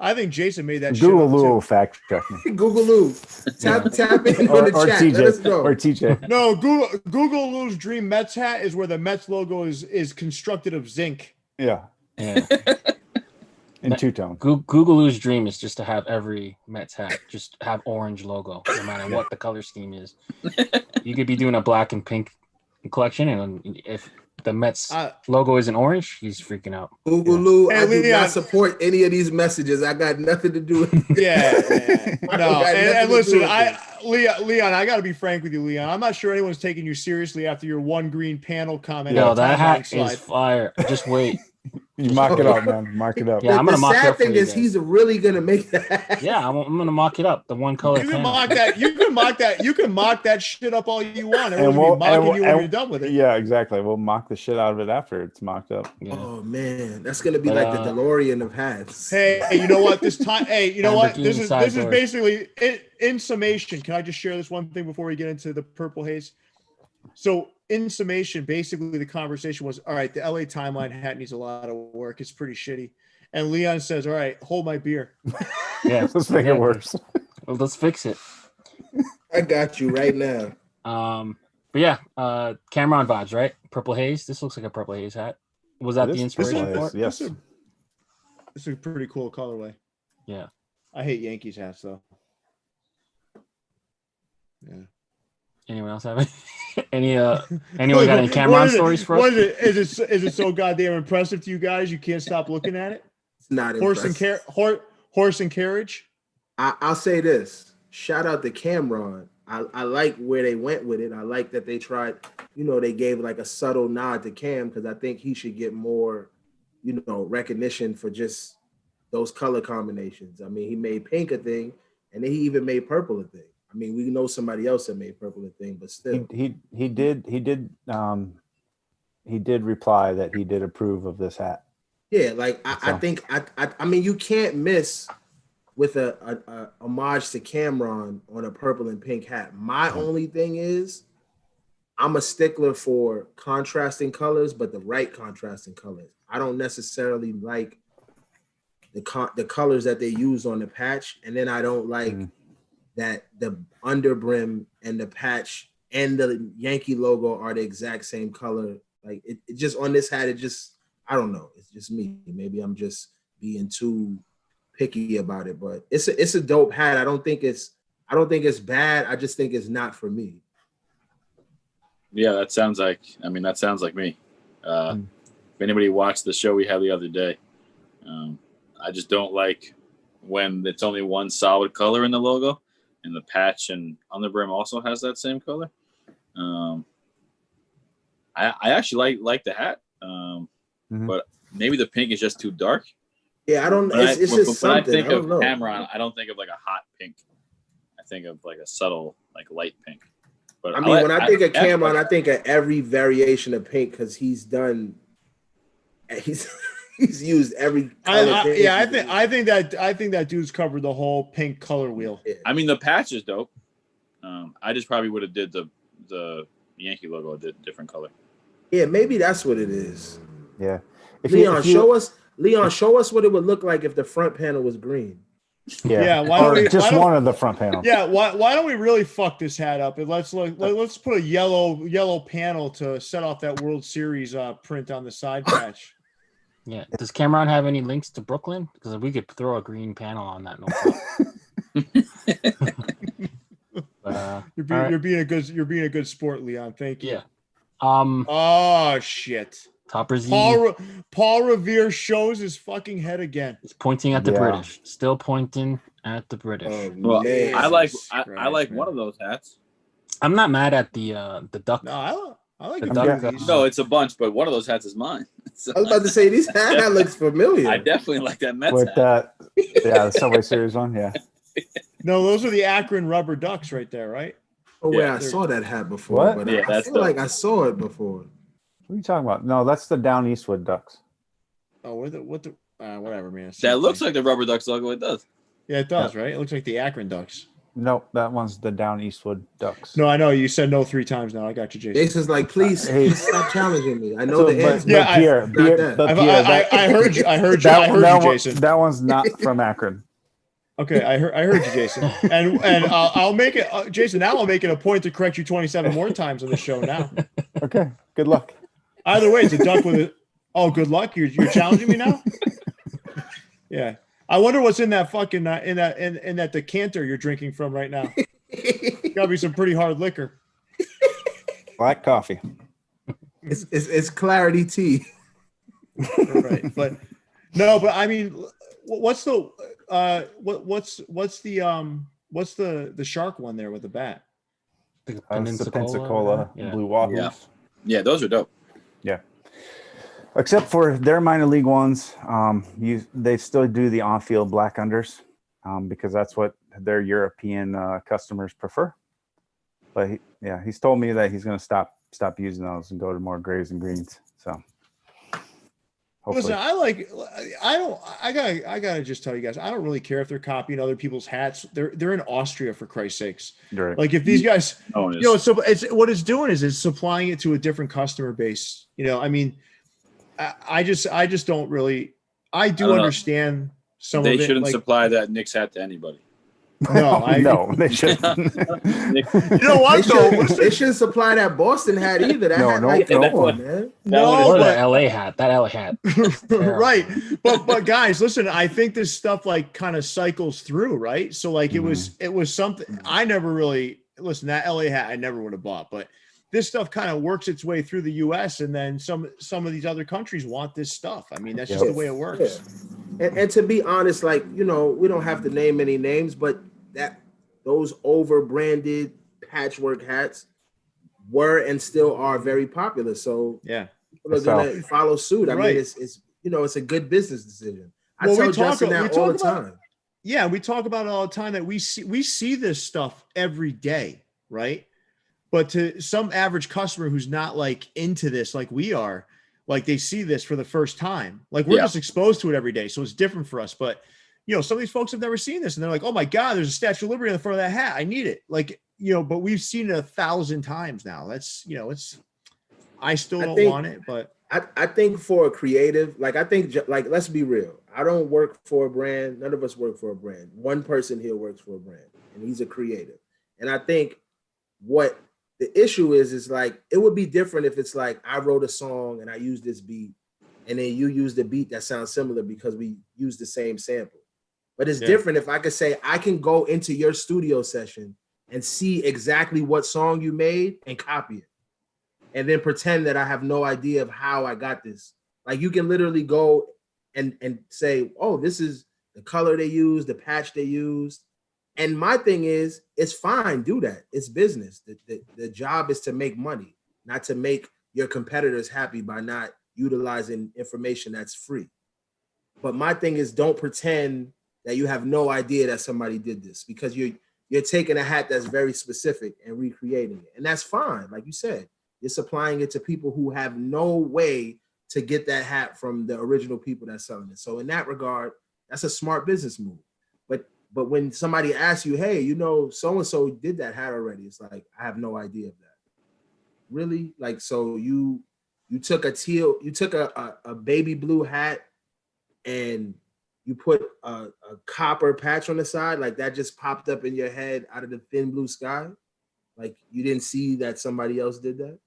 [SPEAKER 2] I think Jason made that.
[SPEAKER 3] Google Lou fact check me.
[SPEAKER 5] Google Lou. Tap in on the chat.
[SPEAKER 3] TJ,
[SPEAKER 5] let us know.
[SPEAKER 3] or TJ.
[SPEAKER 2] No, Google Lou's dream Mets hat is where the Mets logo is constructed of zinc.
[SPEAKER 3] Yeah. In two-tone.
[SPEAKER 1] Google Lou's dream is just to have every Mets hat just have orange logo, no matter what the color scheme is. You could be doing a black and pink collection, and if the Mets logo isn't orange, he's freaking out.
[SPEAKER 5] Google Lou, I do not support any of these messages. I got nothing to do with it.
[SPEAKER 2] Yeah. No, and listen, Leon, I got to be frank with you, Leon. I'm not sure anyone's taking you seriously after your one green panel comment.
[SPEAKER 1] Yo, that hat is fire. Just wait.
[SPEAKER 3] You mock it up, man. Mark it up.
[SPEAKER 1] Yeah, I'm gonna mock it up.
[SPEAKER 5] The sad thing is, he's really gonna make that.
[SPEAKER 1] Yeah, I'm gonna mock it up. The one color.
[SPEAKER 2] You can mock that. You can mock that shit up all you want. And we'll be mocking you when you're done with it.
[SPEAKER 3] Yeah, exactly. We'll mock the shit out of it after it's mocked up.
[SPEAKER 1] Yeah.
[SPEAKER 5] Oh man, that's gonna be like the DeLorean of hats.
[SPEAKER 2] Hey, you know what? This time, you know what? This is basically in summation. Can I just share this one thing before we get into the purple haze? So, in summation, basically the conversation was, all right, the LA timeline hat needs a lot of work. It's pretty shitty. And Leon says, all right, hold my beer.
[SPEAKER 1] Yeah,
[SPEAKER 3] let's make it worse.
[SPEAKER 1] Well, let's fix it.
[SPEAKER 5] I got you right now.
[SPEAKER 1] But yeah, Cameron vibes, right? Purple haze. This looks like a purple haze hat. Was that the inspiration for it?
[SPEAKER 3] Yes.
[SPEAKER 2] This is a pretty cool colorway.
[SPEAKER 1] Yeah.
[SPEAKER 2] I hate Yankees hats though. Yeah.
[SPEAKER 1] Anyone else have anyone got any Cameron stories for us?
[SPEAKER 2] What is it? Is it so goddamn impressive to you guys? You can't stop looking at it.
[SPEAKER 5] It's not
[SPEAKER 2] horse and carriage.
[SPEAKER 5] I'll say this. Shout out to Cameron. I like where they went with it. I like that they tried. They gave like a subtle nod to Cam because I think he should get more, recognition for just those color combinations. I mean, he made pink a thing, and then he even made purple a thing. I mean, we know somebody else that made purple a thing, but still,
[SPEAKER 3] he did reply that he did approve of this hat.
[SPEAKER 5] Yeah, like I think I mean, you can't miss with a homage to Cameron on a purple and pink hat. My only thing is, I'm a stickler for contrasting colors, but the right contrasting colors. I don't necessarily like the colors that they use on the patch, and then I don't like that the underbrim and the patch and the Yankee logo are the exact same color. Like it just on this hat, I don't know. It's just me. Maybe I'm just being too picky about it, but it's a dope hat. I don't think it's bad. I just think it's not for me.
[SPEAKER 4] Yeah, that sounds like me. If anybody watched the show we had the other day, I just don't like when it's only one solid color in the logo, and the patch and underbrim also has that same color. I actually like the hat, but maybe the pink is just too dark.
[SPEAKER 5] Yeah, I don't. It's just something.
[SPEAKER 4] When I think of Cameron, I don't think of like a hot pink. I think of like a subtle, like light pink. But
[SPEAKER 5] I mean, when I think of Cameron, I think of every variation of pink because he's used every color.
[SPEAKER 2] I think that dude's covered the whole pink color wheel.
[SPEAKER 5] Yeah.
[SPEAKER 4] I mean, the patch is dope. I just probably would have did the Yankee logo a different color.
[SPEAKER 5] Yeah, maybe that's what it is.
[SPEAKER 3] Yeah.
[SPEAKER 5] Show us what it would look like if the front panel was green.
[SPEAKER 2] Yeah.
[SPEAKER 3] One of the front panel.
[SPEAKER 2] Yeah. Why don't we really fuck this hat up and let's put a yellow panel to set off that World Series print on the side patch.
[SPEAKER 1] Yeah. Does Cameron have any links to Brooklyn? Because we could throw a green panel on that. No problem.
[SPEAKER 2] You're being a good sport, Leon. Thank you.
[SPEAKER 1] Yeah.
[SPEAKER 2] Oh shit.
[SPEAKER 1] Topper Z.
[SPEAKER 2] Paul Revere shows his fucking head again.
[SPEAKER 1] He's pointing at the British. Still pointing at the British.
[SPEAKER 4] Well, I like one of those hats.
[SPEAKER 1] I'm not mad at the duck.
[SPEAKER 2] No, I like
[SPEAKER 1] the
[SPEAKER 2] duck.
[SPEAKER 4] No, it's a bunch, but one of those hats is mine. So,
[SPEAKER 5] I was about to say this hat looks familiar.
[SPEAKER 4] I definitely like that Mets
[SPEAKER 3] with
[SPEAKER 4] hat.
[SPEAKER 3] The Subway Series one. Yeah.
[SPEAKER 2] No, those are the Akron rubber ducks right there, right?
[SPEAKER 5] Oh, I saw that hat before.
[SPEAKER 3] What?
[SPEAKER 5] But
[SPEAKER 4] yeah,
[SPEAKER 5] I feel like I saw it before.
[SPEAKER 3] What are you talking about? No, that's the Down Eastwood Ducks.
[SPEAKER 2] Oh, whatever, man.
[SPEAKER 4] That looks like the Rubber Ducks logo. It does.
[SPEAKER 2] Yeah, it does, right? It looks like the Akron Ducks.
[SPEAKER 3] No, that one's the Down Eastwood Ducks.
[SPEAKER 2] No, I know. You said no 3 times now. I got you, Jason.
[SPEAKER 5] Jason's like, please stop challenging me. I know the answer.
[SPEAKER 2] Yeah,
[SPEAKER 3] Pierre,
[SPEAKER 2] I heard you. I heard you, Jason.
[SPEAKER 3] That one's not from Akron.
[SPEAKER 2] Okay, I heard you, Jason. And I'll make it, Jason. Now I'll make it a point to correct you 27 more times on the show. Now.
[SPEAKER 3] Okay. Good luck.
[SPEAKER 2] Either way, it's a duck with a. Oh, good luck. You're challenging me now. Yeah. I wonder what's in that fucking in that decanter you're drinking from right now. Gotta be some pretty hard liquor.
[SPEAKER 3] Black coffee.
[SPEAKER 5] It's clarity tea.
[SPEAKER 2] Right, but I mean, what's the shark one there with the bat?
[SPEAKER 3] The Pensacola Blue Waffles.
[SPEAKER 4] Yeah, those are dope.
[SPEAKER 3] Yeah. Except for their minor league ones, they still do the on-field black unders because that's what their European customers prefer. But he's told me that he's going to stop using those and go to more grays and greens. So, hopefully.
[SPEAKER 2] Listen, I gotta just tell you guys, I don't really care if they're copying other people's hats. They're in Austria, for Christ's sakes.
[SPEAKER 3] Right.
[SPEAKER 2] Like if these guys, so what it's doing is it's supplying it to a different customer base. I mean. I just don't really. I do understand some of it.
[SPEAKER 4] They shouldn't supply that Knicks hat to anybody.
[SPEAKER 2] No,
[SPEAKER 3] they shouldn't.
[SPEAKER 2] You know what?
[SPEAKER 5] They shouldn't supply that Boston hat either. That hat man.
[SPEAKER 1] That LA hat. That LA hat.
[SPEAKER 2] Right, but guys, listen. I think this stuff like kind of cycles through, right? So like it was something I never really listen. That LA hat I never would have bought, but. This stuff kind of works its way through the U.S. and then some of these other countries want this stuff. I mean, that's just the way it works.
[SPEAKER 5] Yeah. And to be honest, like, we don't have to name any names, but those over-branded patchwork hats were and still are very popular. So people are going to follow suit. I mean, it's a good business decision. I tell Justin that all the time.
[SPEAKER 2] Yeah, we talk about it all the time that we see this stuff every day, right? But to some average customer who's not like into this, like we are, like they see this for the first time. Like we're just exposed to it every day. So it's different for us. But some of these folks have never seen this, and they're like, oh my God, there's a Statue of Liberty on the front of that hat. I need it. Like, but we've seen it 1,000 times now. That's, I still don't want it, but
[SPEAKER 5] I think for a creative, let's be real. I don't work for a brand. None of us work for a brand. One person here works for a brand, and he's a creative. And I think what the issue is like, it would be different if it's like, I wrote a song and I used this beat, and then you use the beat that sounds similar because we use the same sample. But it's different if I could say, I can go into your studio session and see exactly what song you made and copy it, and then pretend that I have no idea of how I got this. Like, you can literally go and say, oh, this is the color they used, the patch they used. And my thing is, it's fine, do that. It's business. The job is to make money, not to make your competitors happy by not utilizing information that's free. But my thing is, don't pretend that you have no idea that somebody did this, because you're taking a hat that's very specific and recreating it. And that's fine. Like you said, you're supplying it to people who have no way to get that hat from the original people that's selling it. So in that regard, that's a smart business move. But when somebody asks you, hey, so-and-so did that hat already, it's like, I have no idea of that. Really? Like, so you took a baby blue hat and you put a copper patch on the side, like that just popped up in your head out of the thin blue sky? Like, you didn't see that somebody else did that?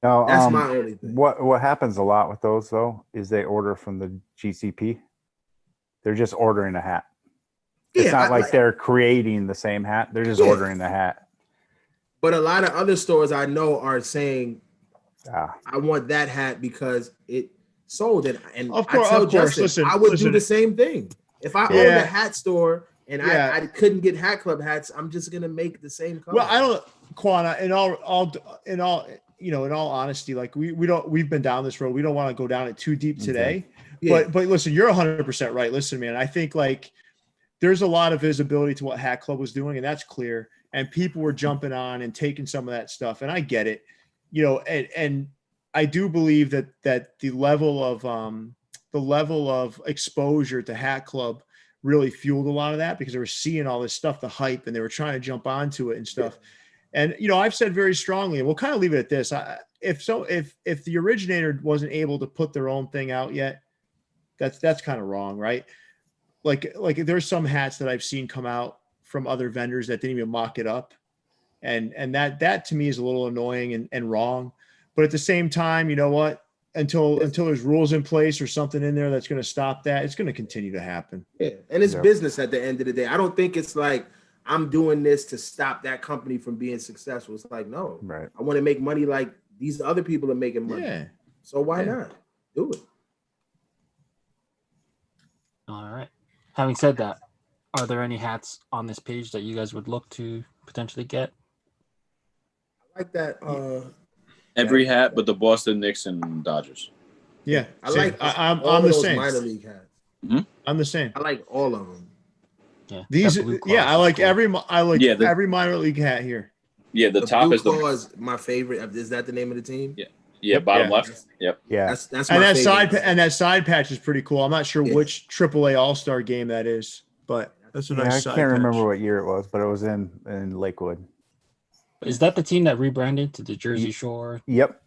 [SPEAKER 3] No,
[SPEAKER 5] that's my only thing.
[SPEAKER 3] What happens a lot with those, though, is they order from the GCP. They're just ordering a hat. It's not like they're creating the same hat. They're just ordering the hat.
[SPEAKER 5] But a lot of other stores I know are saying, I want that hat because it sold it. And
[SPEAKER 2] of course,
[SPEAKER 5] I tell Justin, I would do the same thing. If I owned a hat store and I couldn't get Hat Club hats, I'm just gonna make the same color.
[SPEAKER 2] Well, I don't, Quan, in all honesty, like we've been down this road. We don't want to go down it too deep today. Yeah. But listen, you're 100% right. Listen, man, I think like there's a lot of visibility to what Hat Club was doing, and that's clear. And people were jumping on and taking some of that stuff, and I get it. And I do believe that the level of exposure to Hat Club really fueled a lot of that, because they were seeing all this stuff, the hype, and they were trying to jump onto it and stuff. And I've said very strongly, and we'll kind of leave it at this: if the originator wasn't able to put their own thing out yet, that's kind of wrong, right? Like there's some hats that I've seen come out from other vendors that didn't even mock it up, and that to me is a little annoying and wrong. But at the same time, you know what? Until there's rules in place or something in there that's going to stop that, it's going to continue to happen.
[SPEAKER 5] Yeah, and it's business at the end of the day. I don't think it's like I'm doing this to stop that company from being successful. It's like, no,
[SPEAKER 3] right.
[SPEAKER 5] I want to make money like these other people are making money.
[SPEAKER 2] Yeah.
[SPEAKER 5] So why not do it?
[SPEAKER 1] All right. Having said that, are there any hats on this page that you guys would look to potentially get?
[SPEAKER 5] I like that.
[SPEAKER 4] Every hat but the Boston Knicks and Dodgers.
[SPEAKER 2] Yeah,
[SPEAKER 5] I'm
[SPEAKER 2] the same.
[SPEAKER 5] Minor league hats.
[SPEAKER 4] Mm-hmm.
[SPEAKER 2] I'm the same.
[SPEAKER 5] I like all of them.
[SPEAKER 2] Yeah, I like every minor league hat here.
[SPEAKER 4] Yeah, the top is
[SPEAKER 5] my favorite. Is that the name of the team?
[SPEAKER 4] Yeah, bottom left. Yep.
[SPEAKER 3] Yeah,
[SPEAKER 5] that's my
[SPEAKER 2] favorite. That side patch is pretty cool. I'm not sure which AAA All-Star game that is, but that's a nice.
[SPEAKER 3] I can't remember what year it was, but it was in Lakewood.
[SPEAKER 1] Is that the team that rebranded to the Jersey Shore?
[SPEAKER 3] Yep.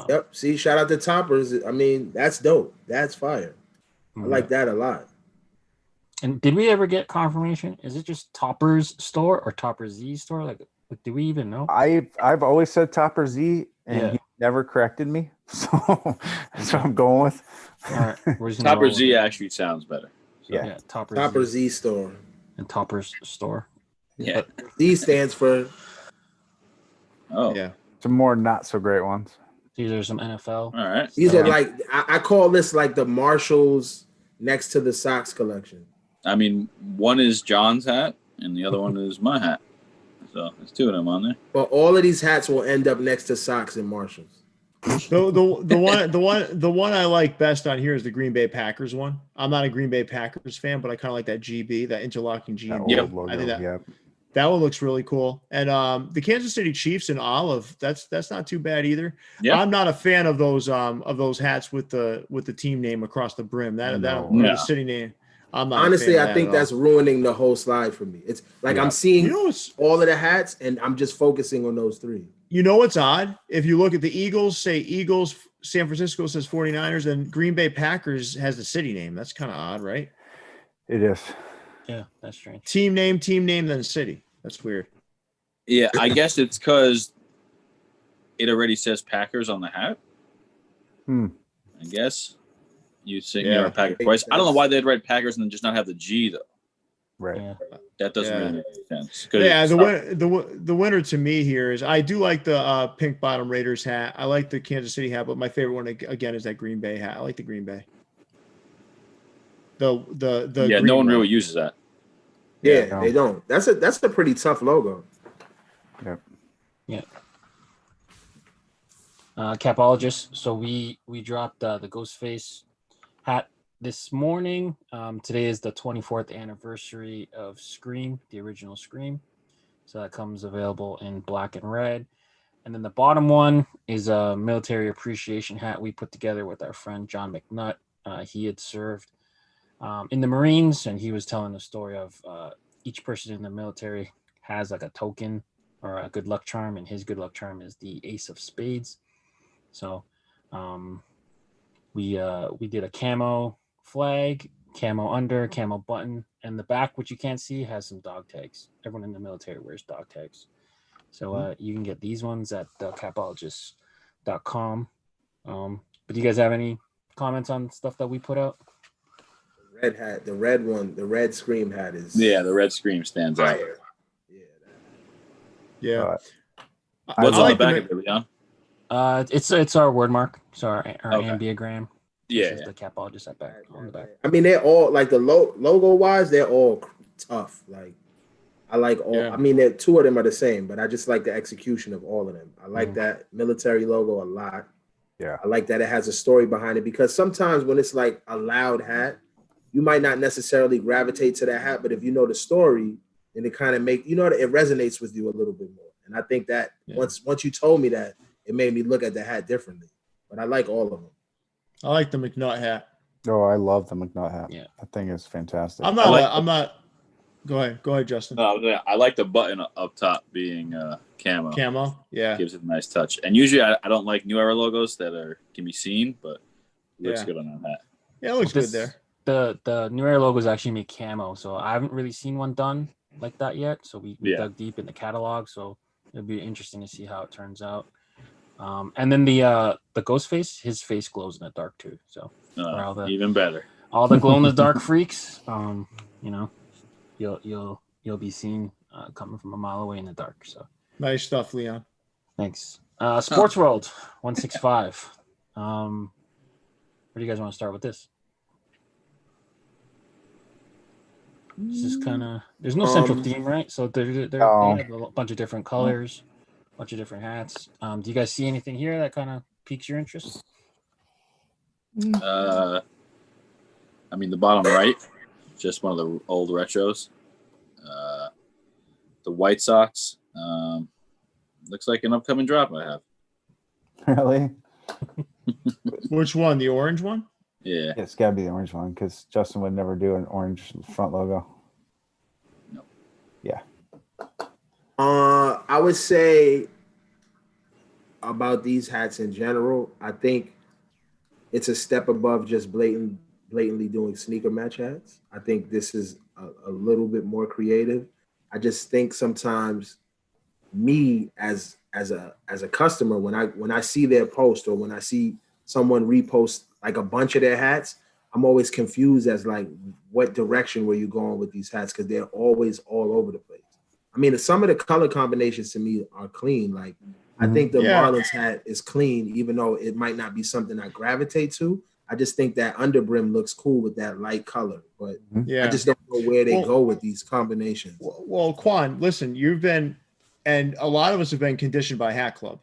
[SPEAKER 5] Yep. See, shout out to Toppers. I mean, that's dope. That's fire. I like that a lot.
[SPEAKER 1] And did we ever get confirmation? Is it just Topper's store or Topper Z store? Like, do we even know?
[SPEAKER 3] I've always said Topper Z, and he never corrected me, so that's what I'm going with.
[SPEAKER 1] All right,
[SPEAKER 4] Topper Z actually sounds better.
[SPEAKER 1] So, yeah,
[SPEAKER 5] Topper Z store
[SPEAKER 1] and Topper's store.
[SPEAKER 4] Yeah,
[SPEAKER 5] Z stands for.
[SPEAKER 4] Oh
[SPEAKER 2] yeah,
[SPEAKER 3] some more not so great ones.
[SPEAKER 1] These are some NFL.
[SPEAKER 4] All right,
[SPEAKER 5] these are like I call this like the Marshalls next to the Sox collection.
[SPEAKER 4] I mean, one is John's hat and the other one is my hat. So there's two of them on there.
[SPEAKER 5] But all of these hats will end up next to Sox and Marshalls.
[SPEAKER 2] The one I like best on here is the Green Bay Packers one. I'm not a Green Bay Packers fan, but I kind of like that GB, that interlocking GB.
[SPEAKER 3] Logo,
[SPEAKER 2] I think that one looks really cool. And the Kansas City Chiefs in olive, that's not too bad either. Yeah. I'm not a fan of those hats with the team name across the brim. The city name. I'm not
[SPEAKER 5] honestly, I think that's ruining the whole slide for me. It's like I'm seeing all of the hats, and I'm just focusing on those three.
[SPEAKER 2] You know what's odd? If you look at the Eagles, say Eagles, San Francisco says 49ers, and Green Bay Packers has the city name. That's kind of odd, right?
[SPEAKER 3] It is.
[SPEAKER 1] Yeah, that's strange.
[SPEAKER 2] Team name, then city. That's weird.
[SPEAKER 4] Yeah, I guess it's because it already says Packers on the hat. I guess you think you're a Packers twice. I don't know why they'd write Packers and then just not have the G though.
[SPEAKER 3] Right.
[SPEAKER 1] Yeah.
[SPEAKER 4] That doesn't really make sense.
[SPEAKER 2] Yeah, the winner to me here is I do like the pink bottom Raiders hat. I like the Kansas City hat, but my favorite one again is that Green Bay hat. I like the Green Bay. The green
[SPEAKER 4] no one really uses that.
[SPEAKER 5] Yeah, they don't. That's a pretty tough logo.
[SPEAKER 3] Yep.
[SPEAKER 1] Yeah. Capologist. So we dropped the Ghostface hat this morning. Today is the 24th anniversary of Scream, the original Scream. So that comes available in black and red. And then the bottom one is a military appreciation hat we put together with our friend John McNutt. He had served in the Marines, and he was telling the story of each person in the military has like a token or a good luck charm, and his good luck charm is the Ace of Spades. So we did a camo flag, camo under, camo button, and the back, which you can't see, has some dog tags. Everyone in the military wears dog tags. So you can get these ones at capologist.com. But do you guys have any comments on stuff that we put out?
[SPEAKER 5] Red hat, the red one, the red Scream hat is
[SPEAKER 4] the red Scream stands out.
[SPEAKER 2] Yeah.
[SPEAKER 4] What's on the back of it, Leon?
[SPEAKER 1] It's our word mark. So our ambiogram. Yeah. The Capologist at back on the back.
[SPEAKER 5] I mean, they're all like the logo wise, they're all tough. Like I like all. I mean, two of them are the same, but I just like the execution of all of them. I like that military logo a lot.
[SPEAKER 3] Yeah.
[SPEAKER 5] I like that it has a story behind it, because sometimes when it's like a loud hat, you might not necessarily gravitate to that hat, but if you know the story, then it kind of it resonates with you a little bit more. And I think that once you told me that, it made me look at the hat differently. But I like all of them.
[SPEAKER 2] I like the McNutt hat.
[SPEAKER 3] Oh, I love the McNutt hat.
[SPEAKER 1] Yeah,
[SPEAKER 3] that thing is fantastic.
[SPEAKER 2] I'm not. Go ahead, Justin.
[SPEAKER 4] I like the button up top being camo.
[SPEAKER 2] Camo, yeah,
[SPEAKER 4] gives it a nice touch. And usually, I don't like New Era logos that can be seen, but it looks good on that hat.
[SPEAKER 2] Yeah, it looks good there.
[SPEAKER 1] The New Era logos actually make camo, so I haven't really seen one done like that yet. So we dug deep in the catalog, so it'll be interesting to see how it turns out. And then the Ghostface, his face glows in the dark too. So
[SPEAKER 4] even better.
[SPEAKER 1] All the glow in the dark freaks, you'll be seen coming from a mile away in the dark. So
[SPEAKER 2] nice stuff, Leon.
[SPEAKER 1] Thanks. Sports World 165. Where do you guys want to start with this? This is kind of, there's no central theme, right? So they have a bunch of different colors, a bunch of different hats. Do you guys see anything here that kind of piques your interest?
[SPEAKER 4] I mean, the bottom right, just one of the old retros. The White Sox, looks like an upcoming drop I have.
[SPEAKER 3] Really?
[SPEAKER 2] Which one? The orange one?
[SPEAKER 4] Yeah.
[SPEAKER 3] It's got to be the orange one, because Justin would never do an orange front logo.
[SPEAKER 4] No.
[SPEAKER 3] Yeah.
[SPEAKER 5] I would say about these hats in general, I think it's a step above just blatantly doing sneaker match hats. I think this is a little bit more creative. I just think sometimes me as a customer, when I see their post, or when I see someone repost like a bunch of their hats, I'm always confused as like, what direction were you going with these hats? Because they're always all over the place. I mean, some of the color combinations to me are clean. Like, I think the Marlins hat is clean, even though it might not be something I gravitate to. I just think that underbrim looks cool with that light color, but I just don't know where they go with these combinations.
[SPEAKER 2] Well, Quan, listen, you've been, and a lot of us have been conditioned by Hat Club.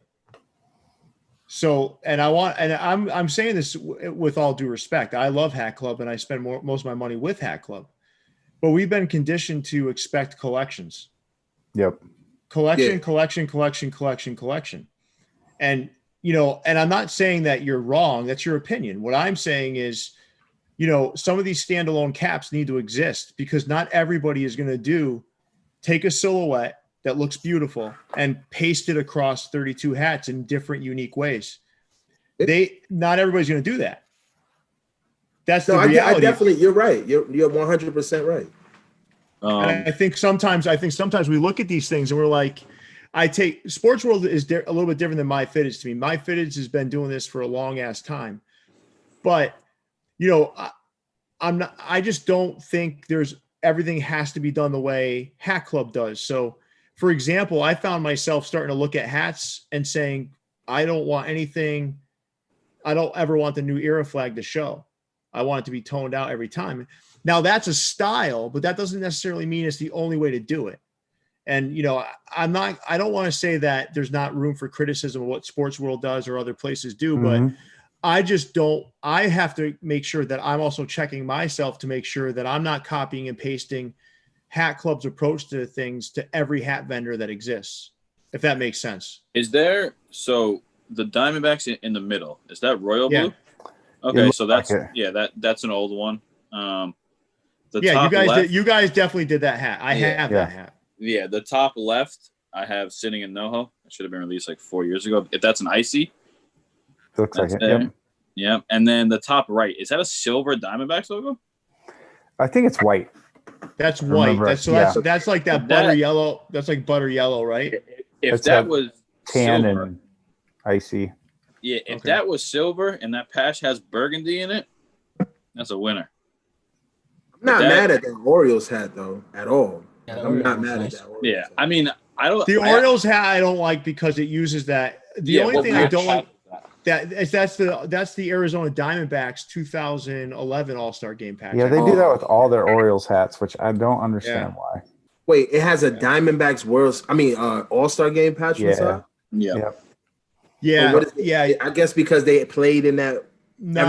[SPEAKER 2] So, I'm saying this with all due respect. I love Hat Club, and I spend most of my money with Hat Club, but we've been conditioned to expect collections.
[SPEAKER 3] Yep.
[SPEAKER 2] Collection. And, and I'm not saying that you're wrong. That's your opinion. What I'm saying is some of these standalone caps need to exist because not everybody is going to take a silhouette that looks beautiful and paste it across 32 hats in different unique ways. Not everybody's going to do that. That's the reality.
[SPEAKER 5] I definitely, you're right. You're 100% right.
[SPEAKER 2] And I think sometimes we look at these things and we're like, Sports World is a little bit different than My Fitteds to me. My Fitteds has been doing this for a long ass time, but I just don't think everything has to be done the way Hat Club does. So for example, I found myself starting to look at hats and saying, I don't ever want the new era flag to show. I want it to be toned out every time. Now that's a style, but that doesn't necessarily mean it's the only way to do it. And, I don't want to say that there's not room for criticism of what Sports World does or other places do, but I have to make sure that I'm also checking myself to make sure that I'm not copying and pasting Hat Club's approach to things to every hat vendor that exists, if that makes sense.
[SPEAKER 4] The Diamondbacks in the middle, is that royal blue? Okay, so that's that's an old one.
[SPEAKER 2] You guys definitely did that hat. I have that hat.
[SPEAKER 4] Yeah, the top left I have sitting in NoHo. It should have been released like 4 years ago. If that's an icy,
[SPEAKER 3] looks like it.
[SPEAKER 4] Yep. And then the top right, is that a silver Diamondbacks logo?
[SPEAKER 3] I think it's white.
[SPEAKER 2] That's white. That's like that butter yellow. That's like butter yellow, right?
[SPEAKER 4] If that was
[SPEAKER 3] tan
[SPEAKER 4] silver,
[SPEAKER 3] and icy.
[SPEAKER 4] Yeah, if that was silver and that patch has burgundy in it, that's a winner.
[SPEAKER 5] I'm not mad at the Orioles hat though at all.
[SPEAKER 1] Yeah,
[SPEAKER 5] I'm not mad at that.
[SPEAKER 4] Yeah, I mean, I don't.
[SPEAKER 2] The Orioles hat I don't like because it uses that. The only thing I don't like that's the Arizona Diamondbacks 2011 All-Star Game patch.
[SPEAKER 3] Yeah, they do that with all their Orioles hats, which I don't understand why.
[SPEAKER 5] Wait, it has a Diamondbacks All-Star Game patch inside?
[SPEAKER 4] Yeah.
[SPEAKER 2] Yeah.
[SPEAKER 5] I guess because they played in that.
[SPEAKER 2] No,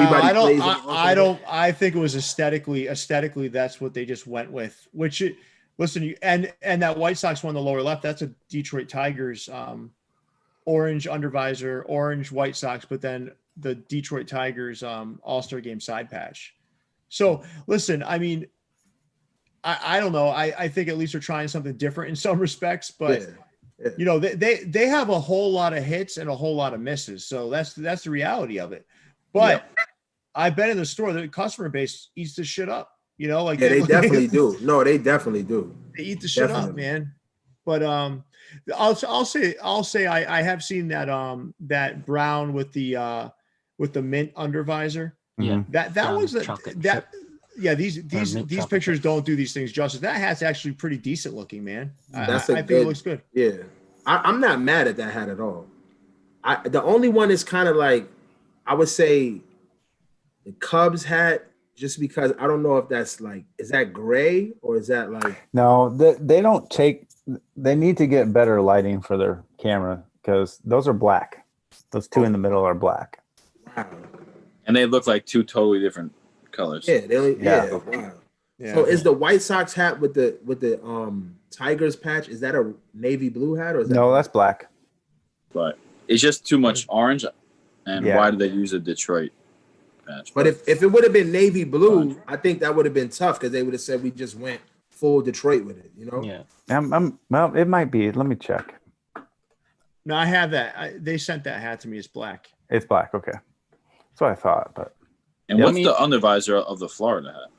[SPEAKER 2] I think it was aesthetically. That's what they just went with. And that White Sox one on the lower left. That's a Detroit Tigers orange undervisor, orange White Sox, but then the Detroit Tigers All-Star Game side patch. So listen, I mean, I don't know. I think at least they're trying something different in some respects, but. Yeah. They have a whole lot of hits and a whole lot of misses. So that's the reality of it. But I've been in the store, the customer base eats this shit up. They
[SPEAKER 5] definitely do. No, they definitely do.
[SPEAKER 2] They eat the shit up, man. But I'll say I have seen that brown with the mint undervisor.
[SPEAKER 1] Yeah.
[SPEAKER 2] That was that. Yeah, these pictures don't do these things justice. That hat's actually pretty decent looking, man. I think it looks good.
[SPEAKER 5] Yeah, I'm not mad at that hat at all. The only one is kind of like, I would say, the Cubs hat, just because I don't know if that's like, is that gray or is that like?
[SPEAKER 3] No, they don't take. They need to get better lighting for their camera because those are black. Those two in the middle are black.
[SPEAKER 5] Wow.
[SPEAKER 4] And they look like two totally different colors.
[SPEAKER 5] Yeah, wow. Yeah. So is the White Sox hat with the Tigers patch, is that a navy blue hat or is that
[SPEAKER 3] that's black?
[SPEAKER 4] But it's just too much orange. And why did they use a Detroit patch?
[SPEAKER 5] But if it would have been navy blue, I think that would have been tough because they would have said we just went full Detroit with it,
[SPEAKER 1] Yeah.
[SPEAKER 3] Well, it might be. Let me check.
[SPEAKER 2] No, I have that. They sent that hat to me. It's black.
[SPEAKER 3] It's black. Okay. That's what I thought, but.
[SPEAKER 4] And what's the undervisor of the Florida hat?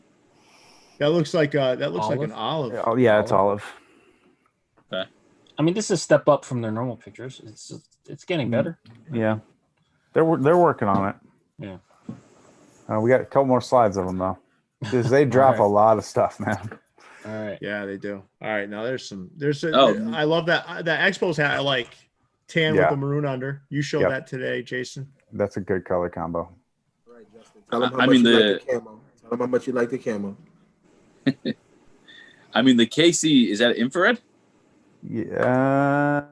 [SPEAKER 2] That looks like an olive.
[SPEAKER 3] Oh yeah, it's olive.
[SPEAKER 4] Okay.
[SPEAKER 1] I mean, this is a step up from their normal pictures. It's getting better.
[SPEAKER 3] Yeah, they're working on it.
[SPEAKER 1] Yeah.
[SPEAKER 3] We got a couple more slides of them though, because they drop a lot of stuff, man.
[SPEAKER 1] All right.
[SPEAKER 2] Yeah, they do. All right, now I love that Expos hat. I like tan with the maroon under. You showed that today, Jason.
[SPEAKER 3] That's a good color combo.
[SPEAKER 5] Tell them how much you like the camo. Tell them how much you like the camo.
[SPEAKER 4] I mean, the KC, is that infrared?
[SPEAKER 3] Yeah,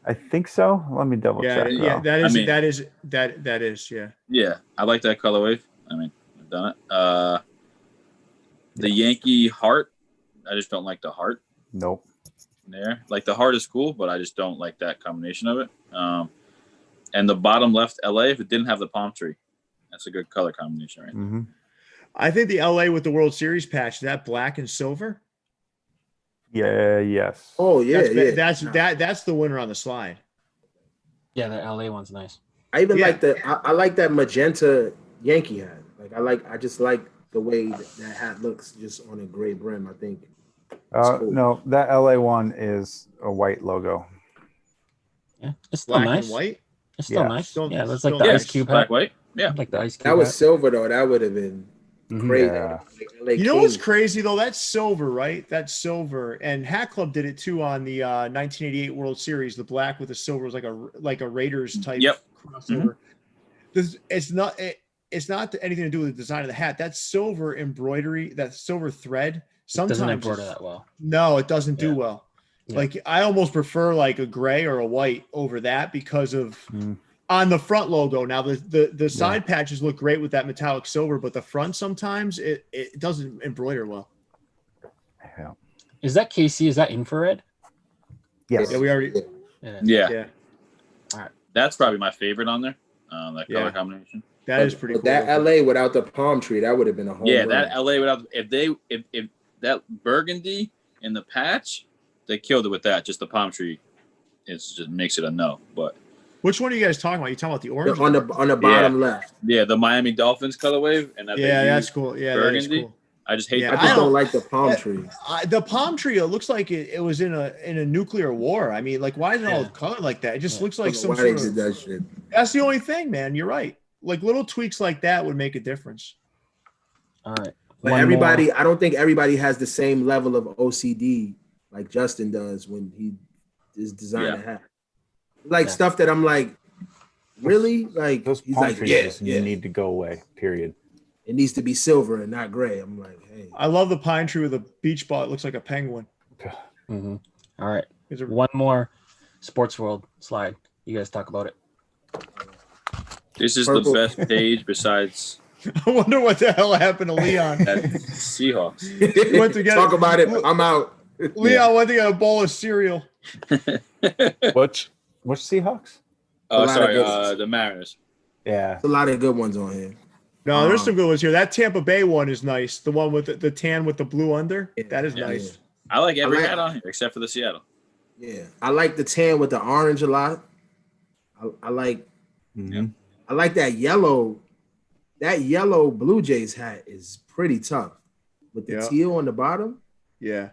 [SPEAKER 3] I think so. Let me double check.
[SPEAKER 2] Yeah, that is. Yeah.
[SPEAKER 4] Yeah, I like that colorway. I mean, I've done it. The Yankee heart, I just don't like the heart.
[SPEAKER 3] Nope.
[SPEAKER 4] There, like the heart is cool, but I just don't like that combination of it. And the bottom left, LA, if it didn't have the palm tree. That's a good color combination, right?
[SPEAKER 3] Mm-hmm.
[SPEAKER 2] I think the LA with the World Series patch, that black and silver.
[SPEAKER 3] Yeah. Yes.
[SPEAKER 5] Oh yeah,
[SPEAKER 2] That's the winner on the slide.
[SPEAKER 1] Yeah, the LA one's nice.
[SPEAKER 5] I even like I like that magenta Yankee hat. I just like the way that hat looks just on a gray brim. I think.
[SPEAKER 3] Cool. No, that LA one is a white logo.
[SPEAKER 1] Yeah, it's still
[SPEAKER 2] black
[SPEAKER 1] nice.
[SPEAKER 2] And white.
[SPEAKER 1] It's still nice. That's like the Ice Cube
[SPEAKER 4] black
[SPEAKER 1] hat.
[SPEAKER 4] white. Yeah,
[SPEAKER 1] like the Ice Cube.
[SPEAKER 5] That was silver though. That would have been crazy.
[SPEAKER 3] Yeah.
[SPEAKER 2] You know what's crazy though? That's silver, right? That's silver. And Hat Club did it too on the 1988 World Series. The black with the silver was like a Raiders type crossover. It's not anything to do with the design of the hat. That silver embroidery, that silver thread, sometimes
[SPEAKER 1] doesn't embroider that well.
[SPEAKER 2] No, it doesn't do well.
[SPEAKER 1] Yeah.
[SPEAKER 2] Like I almost prefer like a gray or a white over that because of on the front logo. Now the side patches look great with that metallic silver, but the front sometimes it doesn't embroider well.
[SPEAKER 3] Yeah.
[SPEAKER 1] Is that KC? Is that infrared?
[SPEAKER 3] Yes.
[SPEAKER 2] Yeah, we already.
[SPEAKER 4] Yeah. All right. That's probably my favorite on there. That color combination.
[SPEAKER 2] That is pretty cool.
[SPEAKER 5] That LA without the palm tree, that would have been a home run.
[SPEAKER 4] That LA without if that burgundy in the patch, they killed it with that. Just the palm tree, it just makes it a no. But
[SPEAKER 2] which one are you guys talking about? You talking about the orange
[SPEAKER 5] on the bottom left?
[SPEAKER 4] Yeah, the Miami Dolphins colorway and that
[SPEAKER 2] that's cool. Yeah, burgundy. That is cool.
[SPEAKER 4] I just hate.
[SPEAKER 5] I just don't like the palm tree.
[SPEAKER 2] The palm tree, it looks like it was in a nuclear war. I mean, like, why is it all colored like that? It just looks like some sort of.
[SPEAKER 5] That shit.
[SPEAKER 2] That's the only thing, man. You're right. Like little tweaks like that would make a difference.
[SPEAKER 1] All right.
[SPEAKER 5] But I don't think everybody has the same level of OCD like Justin does when he is designing a hat. Like stuff that I'm like, really? Like
[SPEAKER 3] those
[SPEAKER 5] he's
[SPEAKER 3] palm
[SPEAKER 5] like,
[SPEAKER 3] trees need to go away. Period.
[SPEAKER 5] It needs to be silver and not gray. I'm like, hey.
[SPEAKER 2] I love the pine tree with a beach ball. It looks like a penguin.
[SPEAKER 1] All right. One more sports world slide. You guys talk about it.
[SPEAKER 4] This is the best page besides.
[SPEAKER 2] I wonder what the hell happened to Leon.
[SPEAKER 4] Seahawks.
[SPEAKER 2] He went to
[SPEAKER 5] talk about it. I'm out.
[SPEAKER 2] Leon went to get a bowl of cereal.
[SPEAKER 3] Which Seahawks?
[SPEAKER 4] Oh, sorry. The Mariners.
[SPEAKER 3] Yeah.
[SPEAKER 5] There's a lot of good ones on here.
[SPEAKER 2] No, there's some good ones here. That Tampa Bay one is nice. The one with the tan with the blue under. That is nice.
[SPEAKER 5] Yeah.
[SPEAKER 4] I like every hat on here except for the Seattle.
[SPEAKER 5] Yeah. I like the tan with the orange a lot. I like I like that yellow. That yellow Blue Jays hat is pretty tough. With the teal on the bottom.
[SPEAKER 2] Yeah.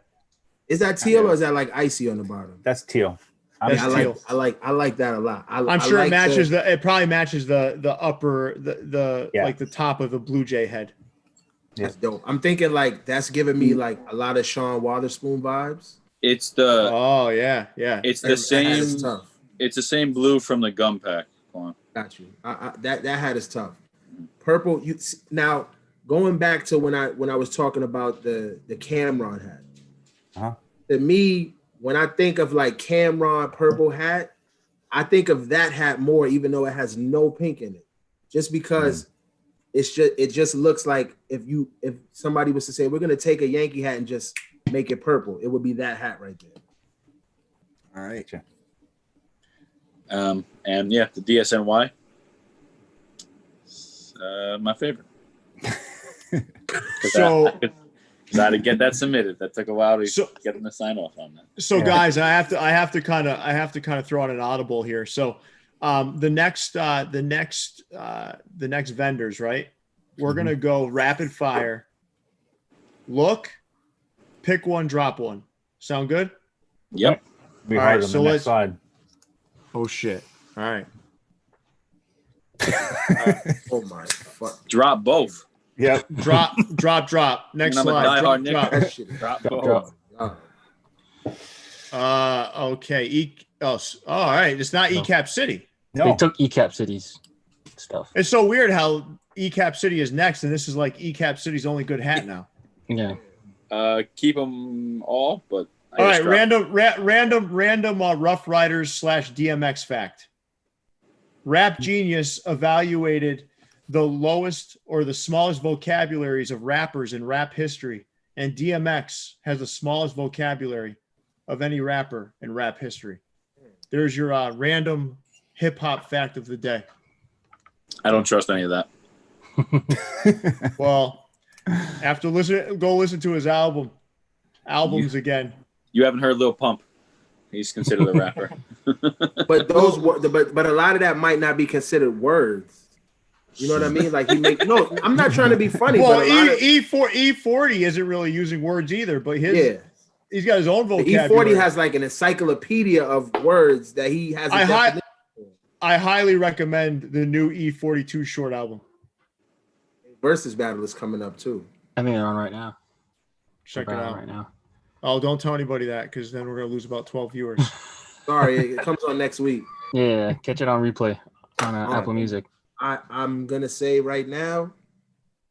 [SPEAKER 5] Is that teal or is that like icy on the bottom?
[SPEAKER 3] That's teal.
[SPEAKER 5] I like that a lot.
[SPEAKER 2] I'm sure it matches it probably matches the upper like the top of the Blue Jay head.
[SPEAKER 5] That's dope. I'm thinking like that's giving me like a lot of Sean Wotherspoon vibes.
[SPEAKER 4] It's the
[SPEAKER 5] It's
[SPEAKER 4] the same. It's the same blue from the gum pack.
[SPEAKER 5] Got you. That hat is tough. Purple. Now going back to when I was talking about the Cameron hat. To me, when I think of like Cameron purple hat, I think of that hat more, even though it has no pink in it. Just because it just looks like if somebody was to say we're gonna take a Yankee hat and just make it purple, it would be that hat right there.
[SPEAKER 2] All right.
[SPEAKER 4] And the DSNY, my favorite. So I had to get that submitted. That took a while to get them to sign off on that.
[SPEAKER 2] So guys, I have to kind of throw out an audible here. So the next vendors, right? We're gonna go rapid fire. Look, pick one, drop one. Sound good?
[SPEAKER 4] Yep.
[SPEAKER 3] Be hard on the next slide.
[SPEAKER 2] Oh shit! All right.
[SPEAKER 5] Oh my fuck!
[SPEAKER 4] Drop both.
[SPEAKER 3] Yep.
[SPEAKER 2] Drop. Next slide.
[SPEAKER 4] Drop both.
[SPEAKER 2] Okay. All right. It's not ecapcity.
[SPEAKER 1] No. They took ecapcity's stuff.
[SPEAKER 2] It's so weird how ecapcity is next, and this is like ecapcity's only good hat now.
[SPEAKER 1] Yeah.
[SPEAKER 4] Keep them all, but.
[SPEAKER 2] All right, random Rough Riders / DMX fact. Rap Genius evaluated the lowest or the smallest vocabularies of rappers in rap history, and DMX has the smallest vocabulary of any rapper in rap history. There's your random hip hop fact of the day.
[SPEAKER 4] I don't trust any of that.
[SPEAKER 2] Well, After go listen to his albums again.
[SPEAKER 4] You haven't heard Lil Pump. He's considered a rapper.
[SPEAKER 5] But but a lot of that might not be considered words. You know what I mean? Like I'm not trying to be funny.
[SPEAKER 2] Well,
[SPEAKER 5] but
[SPEAKER 2] E40 isn't really using words either, but he's got his own vocabulary.
[SPEAKER 5] E40 has like an encyclopedia of words that he has.
[SPEAKER 2] I highly recommend the new E42 short album.
[SPEAKER 5] Versus battle is coming up too.
[SPEAKER 1] I think they're on right now.
[SPEAKER 2] Check it out
[SPEAKER 1] right now.
[SPEAKER 2] Oh, don't tell anybody that because then we're gonna lose about 12 viewers.
[SPEAKER 5] Sorry, it comes on next week.
[SPEAKER 1] Yeah, catch it on replay on Apple Music.
[SPEAKER 5] I'm gonna say right now,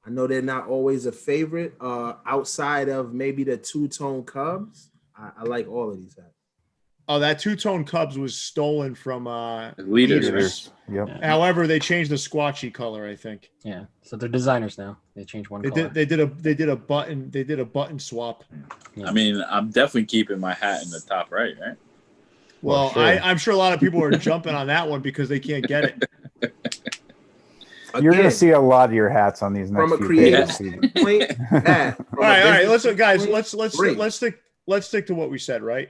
[SPEAKER 5] I know they're not always a favorite. Outside of maybe the two-tone Cubs, I like all of these hats.
[SPEAKER 2] Oh, that two-tone Cubs was stolen from
[SPEAKER 3] Leaders. Yep.
[SPEAKER 2] Yeah. However, they changed the squatchy color, I think.
[SPEAKER 1] Yeah, so they're designers now. They changed one color.
[SPEAKER 2] They did a button swap.
[SPEAKER 4] Yeah. I mean, I'm definitely keeping my hat in the top right?
[SPEAKER 2] Well, sure. I'm sure a lot of people are jumping on that one because they can't get it.
[SPEAKER 3] You're going to see a lot of your hats on these next
[SPEAKER 5] from a
[SPEAKER 3] few
[SPEAKER 5] creative
[SPEAKER 3] pages.
[SPEAKER 5] standpoint.
[SPEAKER 2] All right. Listen, guys. Let's stick to what we said. Right.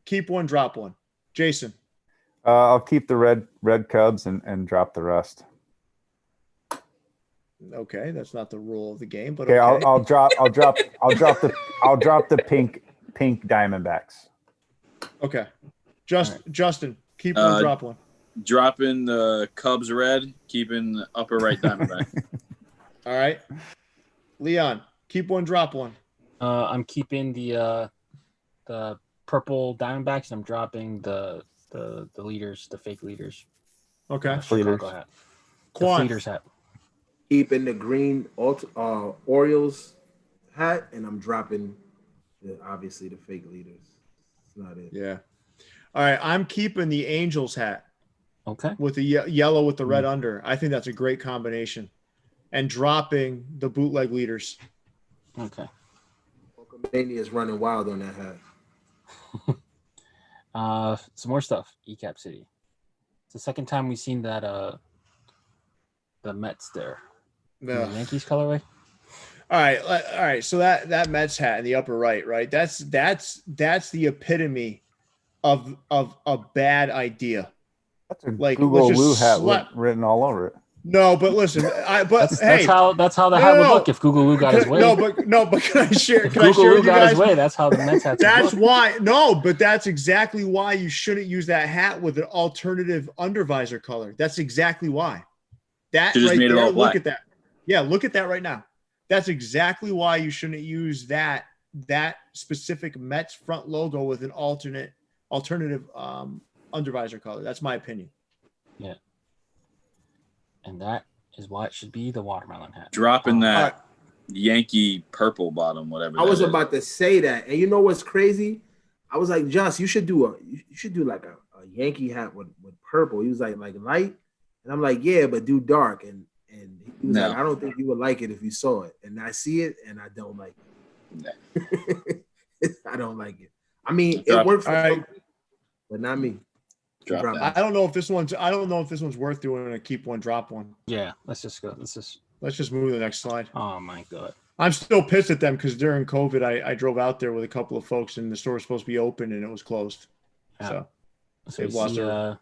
[SPEAKER 2] Keep one, drop one. Jason.
[SPEAKER 3] I'll keep the red Cubs and drop the rest.
[SPEAKER 2] Okay, that's not the rule of the game, but
[SPEAKER 3] okay. I'll drop the pink Diamondbacks.
[SPEAKER 2] Okay, Justin, keep one, drop one.
[SPEAKER 4] Dropping the Cubs red, keeping the upper right Diamondback.
[SPEAKER 2] All right, Leon, keep one, drop one.
[SPEAKER 1] I'm keeping the purple Diamondbacks. I'm dropping the leaders, the fake leaders.
[SPEAKER 2] Okay.
[SPEAKER 1] Chicago hat.
[SPEAKER 2] Quan.
[SPEAKER 1] The leaders hat.
[SPEAKER 5] Keeping the green Orioles hat, and I'm dropping obviously the fake leaders. It's not it.
[SPEAKER 2] Yeah. All right. I'm keeping the Angels hat.
[SPEAKER 1] Okay.
[SPEAKER 2] With the yellow with the red under. I think that's a great combination. And dropping the bootleg leaders.
[SPEAKER 1] Okay.
[SPEAKER 5] Mania is running wild on that hat.
[SPEAKER 1] Some more stuff. Ecapcity. It's the second time we've seen that the Mets there. The Yankees colorway.
[SPEAKER 2] All right. So that Mets hat in the upper right? That's the epitome of a bad idea.
[SPEAKER 3] That's a Google Woo hat written all over it.
[SPEAKER 2] No, but listen, that's
[SPEAKER 1] how the hat would look if Google Woo got his way.
[SPEAKER 2] But can I share? Can
[SPEAKER 1] Google
[SPEAKER 2] I share
[SPEAKER 1] Woo
[SPEAKER 2] with you
[SPEAKER 1] got
[SPEAKER 2] guys?
[SPEAKER 1] his way. That's how the Mets hats.
[SPEAKER 2] That's why. No, but that's exactly why you shouldn't use that hat with an alternative undervisor color. That's exactly why. That right there. Look at that. Yeah, look at that right now. That's exactly why you shouldn't use that specific Mets front logo with an alternative undervisor color. That's my opinion.
[SPEAKER 1] Yeah. And that is why it should be the watermelon hat.
[SPEAKER 4] Dropping that Yankee purple bottom, whatever.
[SPEAKER 5] I was about to say that, and you know what's crazy? I was like, Josh, you should do like a Yankee hat with purple. He was like light, and I'm like, yeah, but do dark. And he was like, I don't think you would like it if you saw it. And I see it, and I don't like it. I don't like it. I mean, it works for some people, but not me.
[SPEAKER 2] I don't know if this one's worth doing a keep one, drop one.
[SPEAKER 1] Yeah, let's just go. Let's
[SPEAKER 2] just move to the next slide.
[SPEAKER 1] Oh my God.
[SPEAKER 2] I'm still pissed at them because during COVID, I drove out there with a couple of folks and the store was supposed to be open and it was closed.
[SPEAKER 1] Yeah.
[SPEAKER 2] So they've lost their.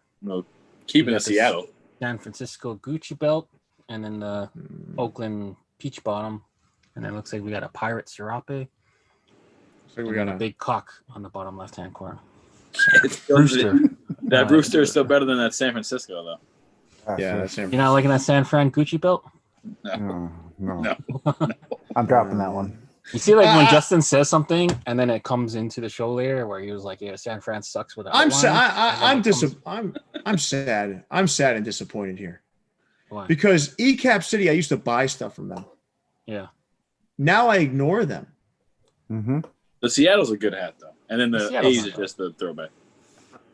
[SPEAKER 4] Keeping it Seattle.
[SPEAKER 1] San Francisco Gucci belt and then the Oakland peach bottom. And then it looks like we got a pirate serape.
[SPEAKER 2] So we got
[SPEAKER 1] a big cock on the bottom left-hand corner.
[SPEAKER 4] Rooster. That Rooster is still better than that San Francisco, though.
[SPEAKER 2] Yeah, that's San Francisco.
[SPEAKER 1] You're not liking that San Fran Gucci belt?
[SPEAKER 3] No. I'm dropping that one.
[SPEAKER 1] You see, like when Justin says something and then it comes into the show later where he was like, "Yeah, San Fran sucks without."
[SPEAKER 2] I'm sad. I'm sad and disappointed here.
[SPEAKER 1] Why?
[SPEAKER 2] Because ecapcity, I used to buy stuff from them.
[SPEAKER 1] Yeah.
[SPEAKER 2] Now I ignore them.
[SPEAKER 3] Mm-hmm.
[SPEAKER 4] The Seattle's a good hat, though, and then the Haze is just the throwback.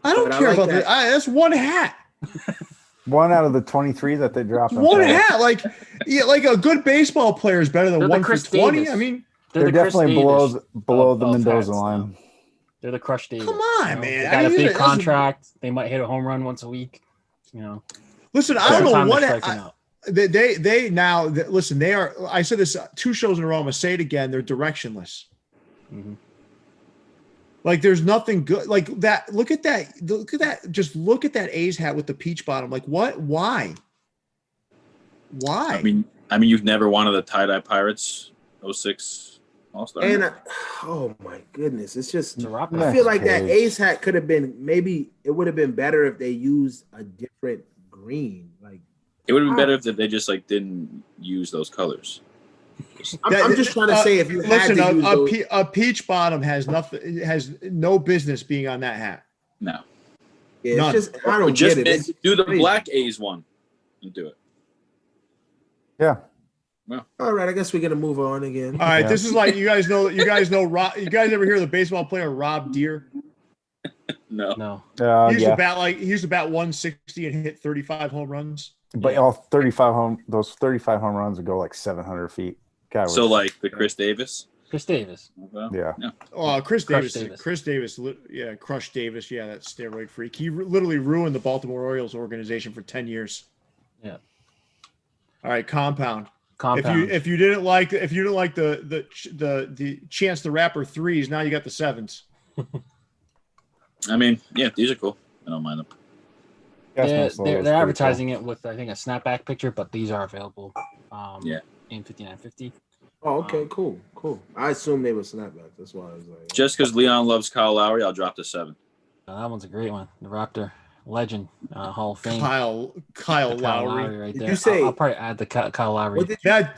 [SPEAKER 2] I don't care about that. That's one hat.
[SPEAKER 3] One out of the 23 that they dropped.
[SPEAKER 2] One hat, like a good baseball player is better than one for 20.
[SPEAKER 1] Davis.
[SPEAKER 2] I mean,
[SPEAKER 3] they're definitely below the Mendoza line.
[SPEAKER 1] They're the Crush Davis.
[SPEAKER 2] Come on, man.
[SPEAKER 1] They got a big contract. They might hit a home run once a week.
[SPEAKER 2] Listen, I don't know what. they now listen. They are. I said this 2 shows in a row. I'm gonna say it again. They're directionless.
[SPEAKER 1] Mm-hmm.
[SPEAKER 2] Like there's nothing good like that. Look at that. Look at that. Just look at that A's hat with the peach bottom. Like what? Why?
[SPEAKER 4] I mean, you've never wanted the tie-dye Pirates 06 All-Star.
[SPEAKER 5] And oh my goodness, it's just I feel like that A's hat could have been maybe it would have been better if they used a different green. Like
[SPEAKER 4] it would have been better if they just like didn't use those colors.
[SPEAKER 5] I'm just trying to say if you had to use
[SPEAKER 2] a peach bottom has nothing. It has no business being on that hat.
[SPEAKER 4] No.
[SPEAKER 5] Yeah, it's just I don't get it.
[SPEAKER 4] Do the black A's one and do it.
[SPEAKER 3] Yeah.
[SPEAKER 5] Well, all right. I guess we're gonna move on again.
[SPEAKER 2] All right. This is like you guys know. You guys ever hear of the baseball player Rob Deere?
[SPEAKER 4] No.
[SPEAKER 2] He used to bat 160 and hit 35 home runs.
[SPEAKER 3] But those 35 home runs would go like 700 feet.
[SPEAKER 4] So like the Chris Davis.
[SPEAKER 1] Chris Davis.
[SPEAKER 3] Yeah.
[SPEAKER 2] Oh, Chris Davis. Yeah, Crush Davis. Yeah, that steroid freak. He literally ruined the Baltimore Orioles organization for 10 years.
[SPEAKER 1] Yeah.
[SPEAKER 2] All right, compound. If you didn't like the Chance the Rapper 3s, now you got the 7s.
[SPEAKER 4] I mean, yeah, these are cool. I don't mind them.
[SPEAKER 1] They're advertising it with I think a snapback picture, but these are available. In 59.50.
[SPEAKER 5] Oh, okay, cool. I assume they were snapbacks. That's why I was like.
[SPEAKER 4] Just because Leon loves Kyle Lowry, I'll drop the 7.
[SPEAKER 1] That one's a great one. The Raptor legend, Hall of Fame.
[SPEAKER 2] Kyle Lowry
[SPEAKER 1] right
[SPEAKER 5] did
[SPEAKER 1] there.
[SPEAKER 5] You say,
[SPEAKER 1] I'll probably add the Kyle Lowry.
[SPEAKER 2] That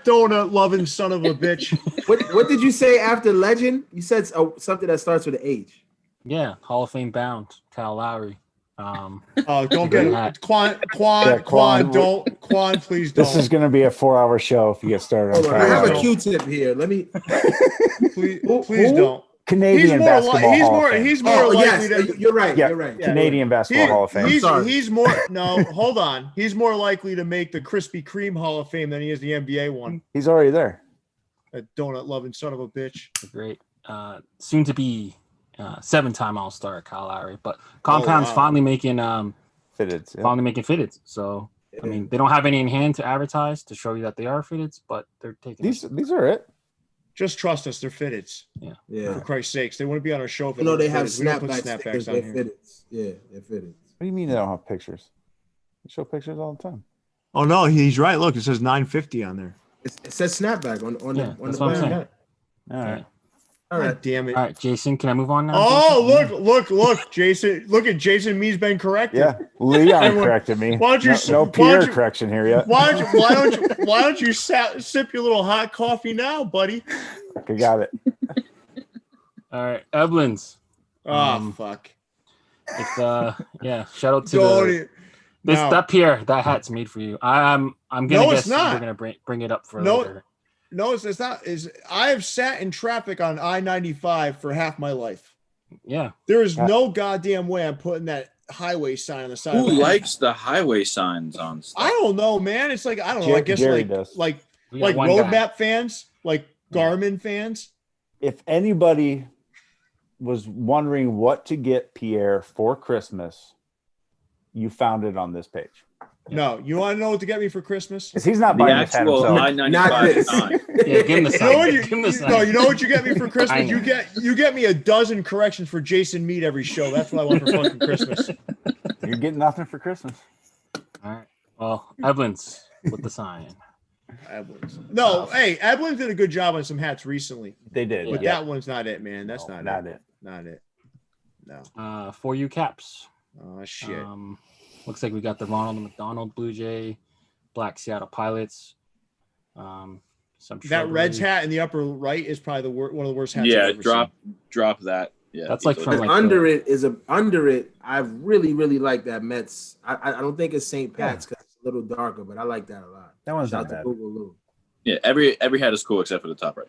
[SPEAKER 2] donut loving son of a bitch.
[SPEAKER 5] What did you say after legend? You said something that starts with an H.
[SPEAKER 1] Yeah, Hall of Fame bound Kyle Lowry.
[SPEAKER 2] Don't get it. Quan, please don't.
[SPEAKER 3] This is going to be a 4-hour show if you get started.
[SPEAKER 5] Hold on, I have a Q-tip here. Let me.
[SPEAKER 2] please don't.
[SPEAKER 3] Canadian basketball Hall of Fame.
[SPEAKER 2] He's more likely
[SPEAKER 5] to. You're right.
[SPEAKER 3] Yeah,
[SPEAKER 5] you're right.
[SPEAKER 3] Canadian basketball Hall of Fame.
[SPEAKER 2] He's more. No, hold on. He's more likely to make the Krispy Kreme Hall of Fame than he is the NBA one.
[SPEAKER 3] He's already there.
[SPEAKER 2] That donut loving son of a bitch.
[SPEAKER 1] Great. Soon to be 7-time All-Star Kyle Lowry, but Compound's finally making
[SPEAKER 3] fitteds.
[SPEAKER 1] Finally making fitteds. So I mean, they don't have any in hand to advertise to show you that they are fitteds, but they're taking
[SPEAKER 3] these are it.
[SPEAKER 2] Just trust us, they're fitteds.
[SPEAKER 5] Yeah.
[SPEAKER 2] For Christ's sakes, they wouldn't be on our show if
[SPEAKER 5] they have
[SPEAKER 2] snapbacks
[SPEAKER 5] on here. Fitteds. Yeah, they're fitteds.
[SPEAKER 3] What do you mean they don't have pictures? They show pictures all the time.
[SPEAKER 2] Oh no, he's right. Look, it says 950 on there.
[SPEAKER 5] It says snapback on the
[SPEAKER 1] back. All right.
[SPEAKER 2] All right, damn it.
[SPEAKER 1] All right, Jason, can I move on now?
[SPEAKER 2] Oh, look, Jason. Look at Jason. Me's been corrected.
[SPEAKER 3] Yeah, Leon corrected me.
[SPEAKER 2] Why don't you?
[SPEAKER 3] No Pierre correction here yet.
[SPEAKER 2] Why don't you sip your little hot coffee now, buddy?
[SPEAKER 3] I got it.
[SPEAKER 1] All right, Evelyn's.
[SPEAKER 2] Fuck.
[SPEAKER 1] It's shout out to that Pierre. That hat's made for you. I'm gonna guess you're gonna bring it up for later.
[SPEAKER 2] No, it's not. I have sat in traffic on I-95 for half my life.
[SPEAKER 1] Yeah.
[SPEAKER 2] There is no goddamn way I'm putting that highway sign on the side.
[SPEAKER 4] Who likes the highway signs on stuff?
[SPEAKER 2] I don't know, man. It's like, I don't know. I guess like roadmap fans, like Garmin fans.
[SPEAKER 3] If anybody was wondering what to get Pierre for Christmas, you found it on this page.
[SPEAKER 2] No, you want to know what to get me for Christmas?
[SPEAKER 3] Because he's not buying this hat himself.
[SPEAKER 5] Not this.
[SPEAKER 1] Yeah, give him the sign.
[SPEAKER 2] No, you know what you get me for Christmas? You get me a dozen corrections for Jason Mead every show. That's what I want for fucking Christmas.
[SPEAKER 3] You're getting nothing for Christmas.
[SPEAKER 1] All right. Well, Evelyn's with the sign.
[SPEAKER 2] Evelyn's. No, hey, Evelyn's did a good job on some hats recently.
[SPEAKER 3] They did.
[SPEAKER 2] But that one's not it, man. That's not it. Not it. No.
[SPEAKER 1] For you caps.
[SPEAKER 2] Oh shit.
[SPEAKER 1] Looks like we got the Ronald McDonald Blue Jay, Black Seattle Pilots. Some
[SPEAKER 2] that Reds hat in the upper right is probably one of the worst hats.
[SPEAKER 4] Yeah, drop that. Yeah,
[SPEAKER 1] that's like from
[SPEAKER 5] under it. I really like that Mets. I don't think it's St. Pat's because it's a little darker, but I like that a lot.
[SPEAKER 3] That one's not bad.
[SPEAKER 4] Yeah, every hat is cool except for the top right.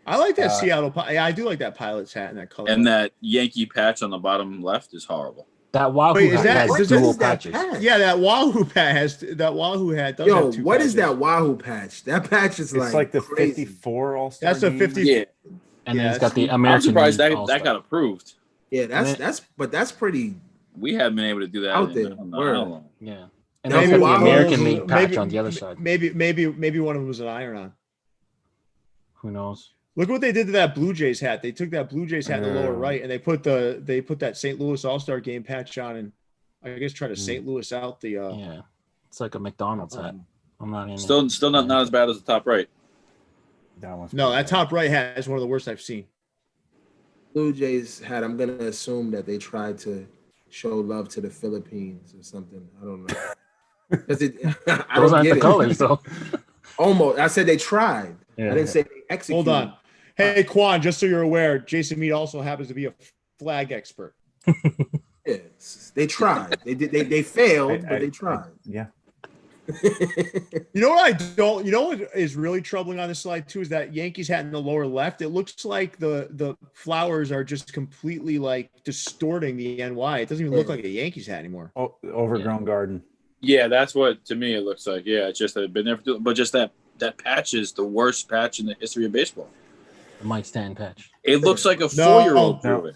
[SPEAKER 2] I like that Seattle. Yeah, I do like that Pilot's hat in that color.
[SPEAKER 4] And that Yankee patch on the bottom left is horrible.
[SPEAKER 1] That Wahoo hat has dual patches.
[SPEAKER 2] Yeah, that Wahoo hat has that Wahoo hat. Does have two
[SPEAKER 5] what
[SPEAKER 2] patches.
[SPEAKER 5] Is that Wahoo patch? That patch is
[SPEAKER 3] it's like the crazy. 54 All-Star.
[SPEAKER 2] That's a 50.
[SPEAKER 4] Yeah.
[SPEAKER 1] And then it's got the American.
[SPEAKER 4] I'm surprised that got approved.
[SPEAKER 5] Yeah, that's pretty.
[SPEAKER 4] We haven't been able to do that
[SPEAKER 5] out there.
[SPEAKER 4] How long?
[SPEAKER 1] Yeah. And then the American League patch on the other side.
[SPEAKER 2] Maybe one of them was an iron-on.
[SPEAKER 1] Who knows?
[SPEAKER 2] Look what they did to that Blue Jays hat. They took that Blue Jays hat in the lower right, and they put that St. Louis All-Star Game patch on, and I guess try to St. Louis out the.
[SPEAKER 1] Yeah, it's like a McDonald's hat. I'm not in.
[SPEAKER 4] Still not as bad as the top right.
[SPEAKER 2] That top right hat is one of the worst I've seen.
[SPEAKER 5] Blue Jays hat. I'm gonna assume that they tried to show love to the Philippines or something. I don't know.
[SPEAKER 1] Those aren't the colors, though.
[SPEAKER 5] Almost. I said they tried. Yeah. I didn't say they executed.
[SPEAKER 2] Hold on. Hey, Quan, just so you're aware, Jason Mead also happens to be a flag expert.
[SPEAKER 5] Yes, they tried. They failed, but they tried.
[SPEAKER 3] Yeah.
[SPEAKER 2] You know what is really troubling on this slide too is that Yankees hat in the lower left. It looks like the flowers are just completely like distorting the NY. It doesn't even look like a Yankees hat anymore.
[SPEAKER 3] Oh, overgrown garden.
[SPEAKER 4] Yeah, that's what to me it looks like. Yeah, it's just that it's been there but just that patch is the worst patch in the history of baseball.
[SPEAKER 1] The Mike Stanton patch.
[SPEAKER 4] It looks like a 4-year-old drew it.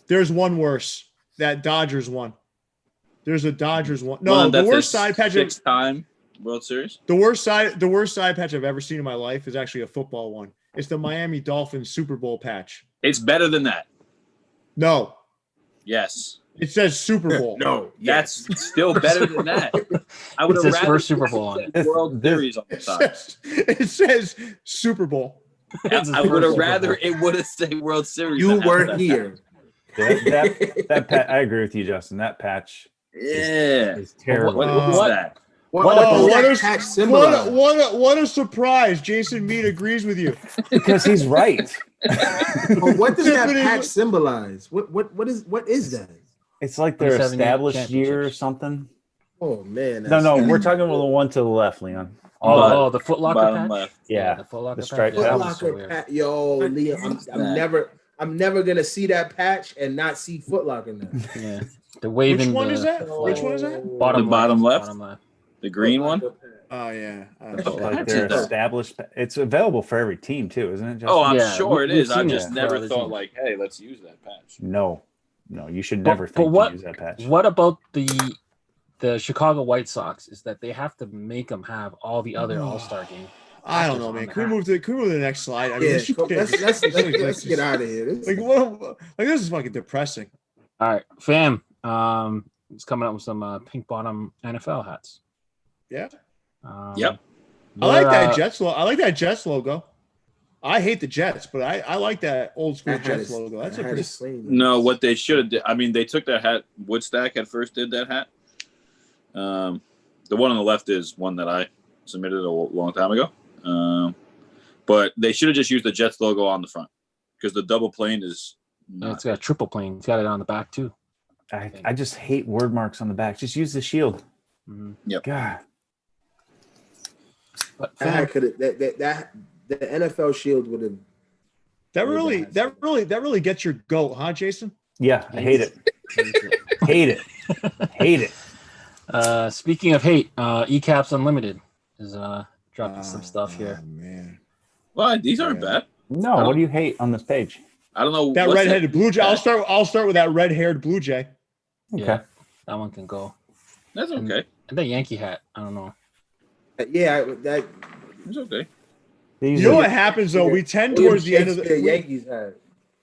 [SPEAKER 2] There's one worse. That Dodgers one. There's a Dodgers one. No, the worst side patch.
[SPEAKER 4] 6-time World Series.
[SPEAKER 2] The worst side patch I've ever seen in my life is actually a football one. It's the Miami Dolphins Super Bowl patch.
[SPEAKER 4] It's better than that.
[SPEAKER 2] No.
[SPEAKER 4] Yes.
[SPEAKER 2] It says Super Bowl.
[SPEAKER 5] No.
[SPEAKER 4] That's still better than that. I would have rather
[SPEAKER 1] first Super Bowl on it.
[SPEAKER 4] World Series on the side.
[SPEAKER 2] It says Super Bowl.
[SPEAKER 4] I would have rather it would have said World Series.
[SPEAKER 5] You were here.
[SPEAKER 3] That patch, I agree with you, Justin. That patch is terrible.
[SPEAKER 4] What was that?
[SPEAKER 5] What does that patch symbolize?
[SPEAKER 2] What a surprise. Jason Mead agrees with you.
[SPEAKER 3] Because he's right.
[SPEAKER 5] What does that patch symbolize? What is that?
[SPEAKER 3] It's like their established year or something.
[SPEAKER 5] Oh, man.
[SPEAKER 3] No, we're talking about the one to the left, Leon.
[SPEAKER 1] The Foot Locker patch?
[SPEAKER 3] Left. Yeah,
[SPEAKER 1] the Foot Locker
[SPEAKER 3] stripe
[SPEAKER 1] patch.
[SPEAKER 5] Yo, Leon, I'm never gonna see that patch and not see Foot Locker now.
[SPEAKER 1] Yeah, the waving.
[SPEAKER 2] Which one is that? Which one is that?
[SPEAKER 4] Bottom left. The green one.
[SPEAKER 2] Oh yeah.
[SPEAKER 3] Like they're established. It's available for every team too, isn't it? Justin?
[SPEAKER 4] Oh, I'm sure it is. I just never thought like, hey, let's use that patch.
[SPEAKER 3] No, you should never think to use that patch.
[SPEAKER 1] What about the Chicago White Sox? Is that they have to make them have all the other All-Star games.
[SPEAKER 2] I don't know, man. Can we move to the next slide? I mean,
[SPEAKER 5] let's get out of here.
[SPEAKER 2] This is fucking depressing.
[SPEAKER 1] All right, fam. It's coming up with some pink bottom NFL hats.
[SPEAKER 2] Yeah.
[SPEAKER 4] Yep.
[SPEAKER 2] I like that Jets logo. I like that Jets logo. I hate the Jets, but I like that old school Jets logo. That's a pretty.
[SPEAKER 4] No, what they should have did. I mean, they took that hat. Woodstack at first did that hat. The one on the left is one that I submitted a long time ago. But they should have just used the Jets logo on the front because the double plane is.
[SPEAKER 1] It's got a triple plane. It's got it on the back too.
[SPEAKER 3] I just hate word marks on the back. Just use the shield.
[SPEAKER 1] Mm-hmm.
[SPEAKER 4] Yep.
[SPEAKER 3] God.
[SPEAKER 5] But the NFL shield would have.
[SPEAKER 2] That really gets your goat, huh, Jason?
[SPEAKER 3] Yeah, I hate it. Hate it.
[SPEAKER 1] Speaking of hate, eCaps Unlimited is dropping some stuff here.
[SPEAKER 2] Man.
[SPEAKER 4] Well, these aren't bad.
[SPEAKER 3] No, what do you hate on this page?
[SPEAKER 4] I don't know.
[SPEAKER 2] That red-headed Blue Jay. I'll start with that red-haired Blue Jay.
[SPEAKER 3] Okay.
[SPEAKER 1] Yeah, that one can go.
[SPEAKER 4] That's okay.
[SPEAKER 1] And that Yankee hat, I don't know.
[SPEAKER 5] Yeah,
[SPEAKER 4] it's okay.
[SPEAKER 2] You know what happens though? We tend towards the end of the
[SPEAKER 5] Yankees hat.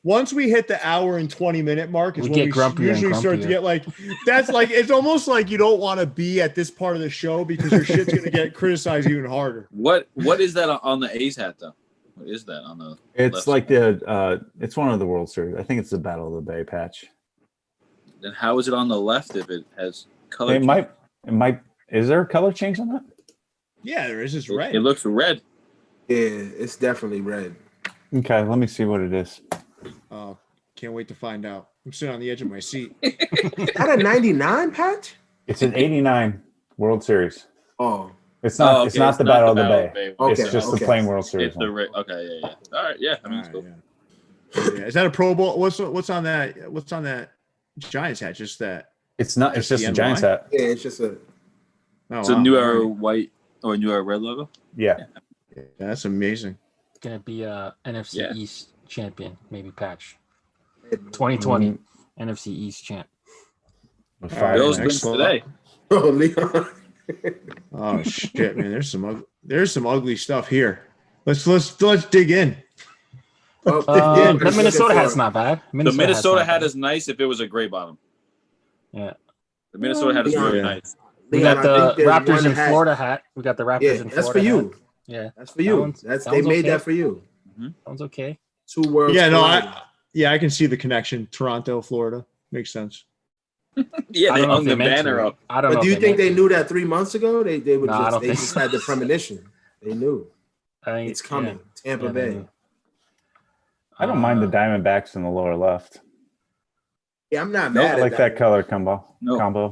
[SPEAKER 2] Once we hit the hour and 20 minute mark is when we usually start to get like that's like it's almost like you don't want to be at this part of the show because your shit's gonna get criticized even harder.
[SPEAKER 4] What is that on the A's hat though? What is that on the?
[SPEAKER 3] It's like it's one of the World Series. I think it's the Battle of the Bay patch.
[SPEAKER 4] Then how is it on the left if it has color?
[SPEAKER 3] It might. Is there a color change on that?
[SPEAKER 2] Yeah, there is. It's red.
[SPEAKER 4] It looks red.
[SPEAKER 5] Yeah, it's definitely red.
[SPEAKER 3] Okay, let me see what it is.
[SPEAKER 2] Oh, can't wait to find out. I'm sitting on the edge of my seat.
[SPEAKER 5] Is that a 99 patch?
[SPEAKER 3] It's an 89 World Series.
[SPEAKER 5] Oh.
[SPEAKER 3] It's not. Okay. It's not the Battle of the Bay.
[SPEAKER 5] Okay,
[SPEAKER 3] it's just the plain World Series.
[SPEAKER 4] It's okay, yeah. All right, yeah. I mean, it's cool.
[SPEAKER 2] Yeah. Is that a Pro Bowl? What's on that? What's on that Giants hat? Just that.
[SPEAKER 3] It's not. It's just a Giants hat.
[SPEAKER 5] Yeah, it's just a.
[SPEAKER 4] It's a New Era white or New Era red logo.
[SPEAKER 3] Yeah.
[SPEAKER 2] That's amazing.
[SPEAKER 1] It's gonna be a NFC East champion, maybe patch. 2020 NFC East champ.
[SPEAKER 4] Bills win today.
[SPEAKER 5] Oh, Leon.
[SPEAKER 2] Oh shit, man! There's some ugly stuff here. Let's dig in.
[SPEAKER 1] The Minnesota hat's not bad.
[SPEAKER 4] The Minnesota hat is nice if it was a gray bottom.
[SPEAKER 1] Yeah.
[SPEAKER 4] The Minnesota hat is really nice.
[SPEAKER 1] We got the Raptors in Florida hat. We got the Raptors in Florida.
[SPEAKER 5] That's for you.
[SPEAKER 1] Hat. Yeah,
[SPEAKER 5] that's for you. They made that for you.
[SPEAKER 1] Sounds okay.
[SPEAKER 5] 2 worlds.
[SPEAKER 2] Yeah, no, I can see the connection. Toronto, Florida, makes sense.
[SPEAKER 4] Yeah, they hung the banner up.
[SPEAKER 5] I don't know. But do you think they knew that 3 months ago? They would just had the premonition. They knew. It's coming. Tampa Bay.
[SPEAKER 3] I don't mind the Diamondbacks in the lower left.
[SPEAKER 5] Yeah, I'm not mad.
[SPEAKER 3] I like that color combo.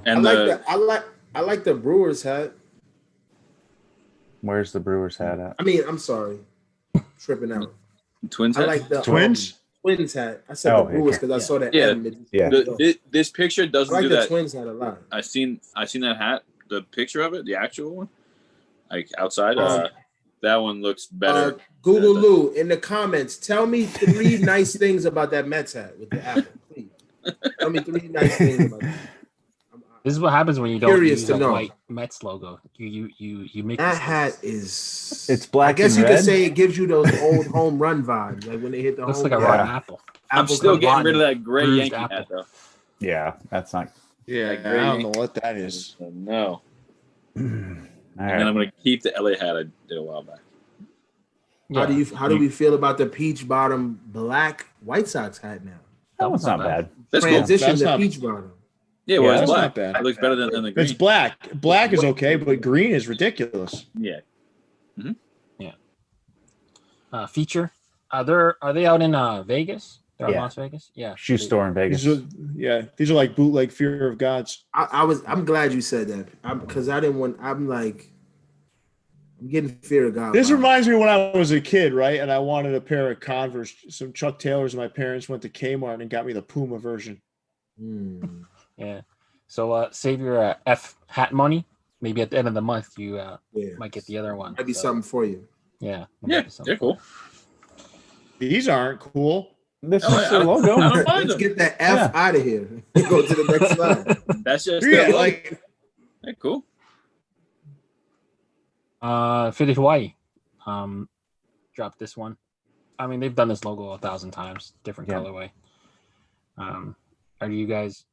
[SPEAKER 4] And
[SPEAKER 5] I like the Brewers hat.
[SPEAKER 3] Where's the Brewers hat at?
[SPEAKER 5] I mean, I'm sorry, tripping out.
[SPEAKER 4] Twins hat?
[SPEAKER 5] I like the
[SPEAKER 2] Twins.
[SPEAKER 5] Twins hat. I said the Brewers because I saw that.
[SPEAKER 4] This picture doesn't do that.
[SPEAKER 5] I like the Twins hat a lot.
[SPEAKER 4] I seen that hat. The picture of it, the actual one, like outside. That one looks better.
[SPEAKER 5] Google Lou in the comments. Tell me 3 nice things about that Mets hat with the apple. Please tell me 3 nice things about that.
[SPEAKER 1] This is what happens when you don't use a white Mets logo. You make
[SPEAKER 5] that hat is.
[SPEAKER 3] It's black.
[SPEAKER 5] I guess
[SPEAKER 3] and
[SPEAKER 5] you
[SPEAKER 3] red.
[SPEAKER 5] could say it gives you those old home run vibes, like when they hit the.
[SPEAKER 1] Looks
[SPEAKER 5] home
[SPEAKER 1] like a rotten apple.
[SPEAKER 4] I'm still getting rid of that gray Yankee hat though.
[SPEAKER 3] Yeah, that's not.
[SPEAKER 2] Yeah, I don't know what that is.
[SPEAKER 4] No.
[SPEAKER 3] All right.
[SPEAKER 4] And I'm going to keep the LA hat I did a while back.
[SPEAKER 5] Yeah. How do we feel about the peach bottom black White Sox hat now?
[SPEAKER 3] That one's not bad.
[SPEAKER 4] That's
[SPEAKER 5] transition to peach bottom.
[SPEAKER 4] Yeah, well, it's black.
[SPEAKER 2] Not bad.
[SPEAKER 4] It looks better than the green.
[SPEAKER 2] It's black. Black is okay, but green is ridiculous.
[SPEAKER 4] Yeah.
[SPEAKER 1] Mm-hmm. Yeah. Feature. Are they out in Vegas? They're in Las Vegas. Yeah.
[SPEAKER 3] Shoe store in Vegas.
[SPEAKER 2] These are like bootleg Fear of Gods.
[SPEAKER 5] I'm glad you said that because I didn't want. I'm getting Fear of God.
[SPEAKER 2] This reminds me when I was a kid, right? And I wanted a pair of Converse, some Chuck Taylors, and my parents went to Kmart and got me the Puma version.
[SPEAKER 1] Yeah. So save your F hat money. Maybe at the end of the month you might get the other one.
[SPEAKER 5] Might be something for you.
[SPEAKER 1] Yeah.
[SPEAKER 4] Yeah, they're cool.
[SPEAKER 2] These aren't cool.
[SPEAKER 3] This is the logo.
[SPEAKER 5] Let's get that F out of here. Go to the next slide.
[SPEAKER 4] That's just they're cool.
[SPEAKER 1] Fitted Hawaii. Dropped this one. I mean, they've done this logo 1,000 times, different colorway. Do you guys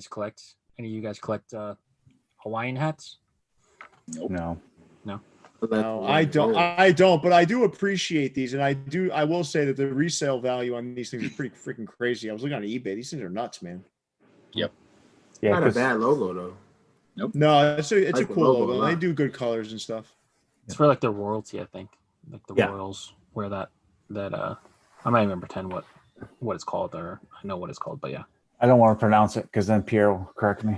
[SPEAKER 1] collect? Any of you guys collect Hawaiian hats?
[SPEAKER 4] Nope.
[SPEAKER 3] No,
[SPEAKER 2] I don't, but I do appreciate these, and I will say that the resale value on these things is pretty freaking crazy. I was looking on eBay; these things are nuts, man.
[SPEAKER 4] Yep.
[SPEAKER 3] Yeah,
[SPEAKER 5] not a bad logo though.
[SPEAKER 4] Nope.
[SPEAKER 2] No, it's a cool logo. They do good colors and stuff.
[SPEAKER 1] It's for like the royalty, I think. Like the Royals wear that. I'm not even pretend what it's called, or I know what it's called, but yeah.
[SPEAKER 3] I don't want to pronounce it because then Pierre will correct me.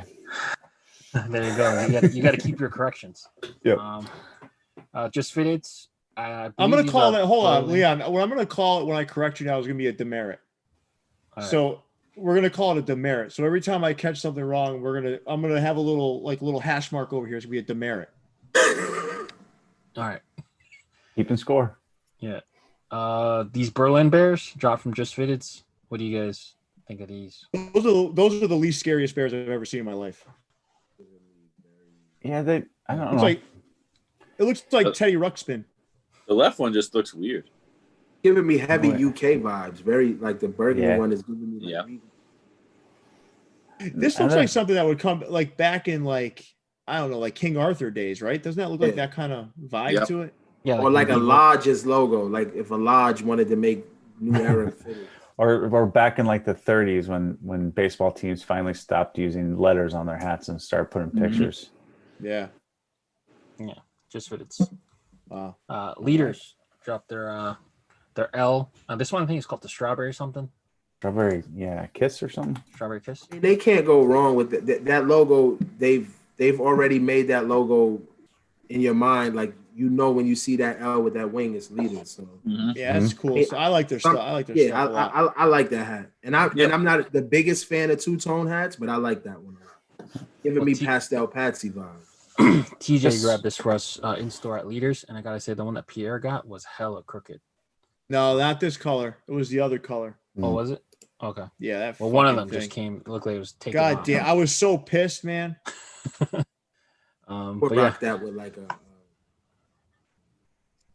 [SPEAKER 1] There you go. You got to keep your corrections.
[SPEAKER 3] Yep.
[SPEAKER 1] Just fitted.
[SPEAKER 2] I'm going to call it. Hold on, Leon. What I'm going to call it when I correct you now is going to be a demerit. Right. So we're going to call it a demerit. So every time I catch something wrong, I'm going to have a little hash mark over here. It's going to be a demerit.
[SPEAKER 1] All right.
[SPEAKER 3] Keeping score.
[SPEAKER 1] Yeah. These Berlin Bears dropped from Just Fitted. What do you guys think of these?
[SPEAKER 2] Those are the least scariest bears I've ever seen in my life.
[SPEAKER 3] Yeah, I don't know.
[SPEAKER 2] It looks like Teddy Ruxpin.
[SPEAKER 4] The left one just looks weird.
[SPEAKER 5] Giving me heavy UK vibes. Very like the burgundy one is giving me.
[SPEAKER 2] This looks like something that would come like back in like King Arthur days, right? Doesn't that look like that kind of vibe to it?
[SPEAKER 1] Yeah,
[SPEAKER 5] or like a Lodge's logo. Like if a Lodge wanted to make new era fitted.
[SPEAKER 3] Or back in like the 30s when baseball teams finally stopped using letters on their hats and started putting pictures.
[SPEAKER 2] Yeah.
[SPEAKER 1] Yeah. Just Fitted.
[SPEAKER 2] Wow.
[SPEAKER 1] Leaders dropped their L. This one I think is called the Strawberry something.
[SPEAKER 3] Strawberry, Kiss or something.
[SPEAKER 1] Strawberry Kiss.
[SPEAKER 5] They can't go wrong with that logo. They've already made that logo in your mind, like when you see that L with that wing, it's Leaders. So
[SPEAKER 2] yeah, that's cool. So I like their stuff. I like their stuff a lot.
[SPEAKER 5] I like that hat, and I'm not the biggest fan of two-tone hats, but I like that one. Giving me pastel Patsy vibes.
[SPEAKER 1] TJ grabbed this for us in store at Leaders, and I gotta say the one that Pierre got was hella crooked.
[SPEAKER 2] No, not this color. It was the other color.
[SPEAKER 1] Oh, was it? Okay.
[SPEAKER 2] Yeah.
[SPEAKER 1] One of them just came. It looked like it was taken.
[SPEAKER 2] God damn! I was so pissed, man.
[SPEAKER 5] But rock that with like a.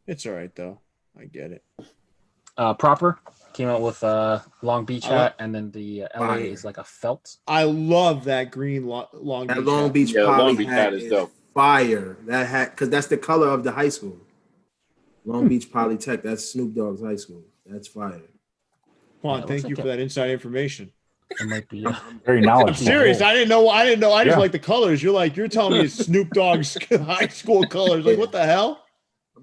[SPEAKER 2] It's all right though. I get it.
[SPEAKER 1] Proper came out with a Long Beach hat, and then the LA is like a felt.
[SPEAKER 2] I love that green Long Beach.
[SPEAKER 5] Long Beach poly hat is dope. Fire. That hat, because that's the color of the high school. Long Beach Polytech. That's Snoop Dogg's high school. That's fire.
[SPEAKER 2] Quan, thank you for that inside information.
[SPEAKER 1] It might be
[SPEAKER 3] very knowledgeable.
[SPEAKER 2] I'm serious. I didn't know. I just like the colors. You're telling me it's Snoop Dogg's high school colors. Like, what the hell?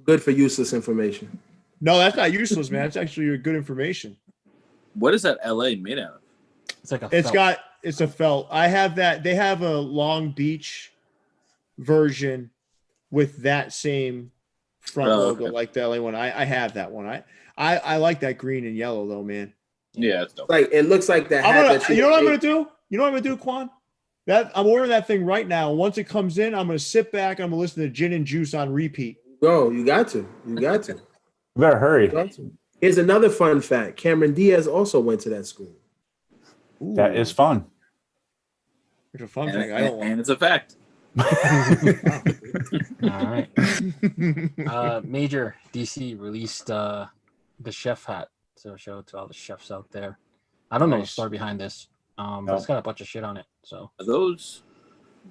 [SPEAKER 5] Good for useless information.
[SPEAKER 2] No, that's not useless, man. It's actually good information.
[SPEAKER 4] What is that LA made out of?
[SPEAKER 1] It's like
[SPEAKER 2] it's a felt. I have that. They have a Long Beach version with that same front logo, like the LA one. I have that one. I like that green and yellow though, man.
[SPEAKER 4] Yeah, it's dope.
[SPEAKER 5] Like it looks like that.
[SPEAKER 2] You know what I'm gonna do? You know what I'm gonna do, Quan? That I'm ordering that thing right now. Once it comes in, I'm gonna sit back. I'm gonna listen to Gin and Juice on repeat.
[SPEAKER 5] Go, you got to. You
[SPEAKER 3] better hurry.
[SPEAKER 5] Here's another fun fact. Cameron Diaz also went to that school.
[SPEAKER 3] Ooh. That is fun.
[SPEAKER 2] It's a fun thing.
[SPEAKER 4] And it's a fact.
[SPEAKER 1] All right. Major DC released the chef hat. So shout out to all the chefs out there. I don't know the story behind this. But it's got a bunch of shit on it. So
[SPEAKER 4] are those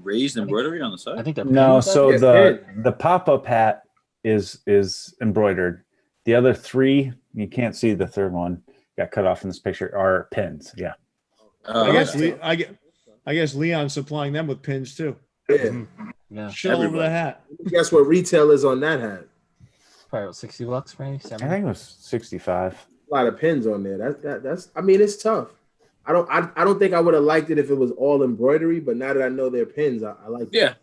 [SPEAKER 4] raised embroidery on the side?
[SPEAKER 1] I think they're
[SPEAKER 3] so the pop-up hat is embroidered. The other three, you can't see the third one, got cut off in this picture, are pins. Yeah.
[SPEAKER 2] I guess Leon's supplying them with pins too.
[SPEAKER 1] Yeah.
[SPEAKER 2] Shit all over the hat.
[SPEAKER 5] Guess what retail is on that hat?
[SPEAKER 1] Probably $60, maybe. 70?
[SPEAKER 3] I think it was 65.
[SPEAKER 5] A lot of pins on there. That's. I mean, it's tough. I don't think I would have liked it if it was all embroidery, but now that I know they're pins, I like it.
[SPEAKER 4] Yeah,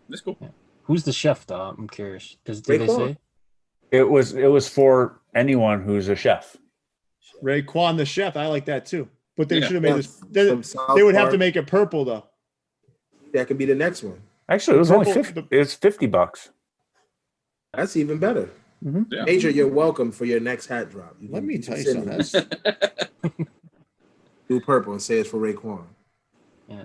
[SPEAKER 4] that's cool.
[SPEAKER 1] Yeah. Who's the chef, though? I'm curious. Did they say?
[SPEAKER 3] It was for anyone who's a chef.
[SPEAKER 2] Ray Quan, the chef. I like that too. But they should have made this. They would have to make it purple though.
[SPEAKER 5] That could be the next one.
[SPEAKER 3] Actually, it was only $50. It's $50.
[SPEAKER 5] That's even better.
[SPEAKER 3] Mm-hmm.
[SPEAKER 4] Yeah.
[SPEAKER 5] Major, you're welcome for your next hat drop.
[SPEAKER 2] Let me tell you something.
[SPEAKER 5] Do purple and say it's for Raekwon.
[SPEAKER 1] Yeah.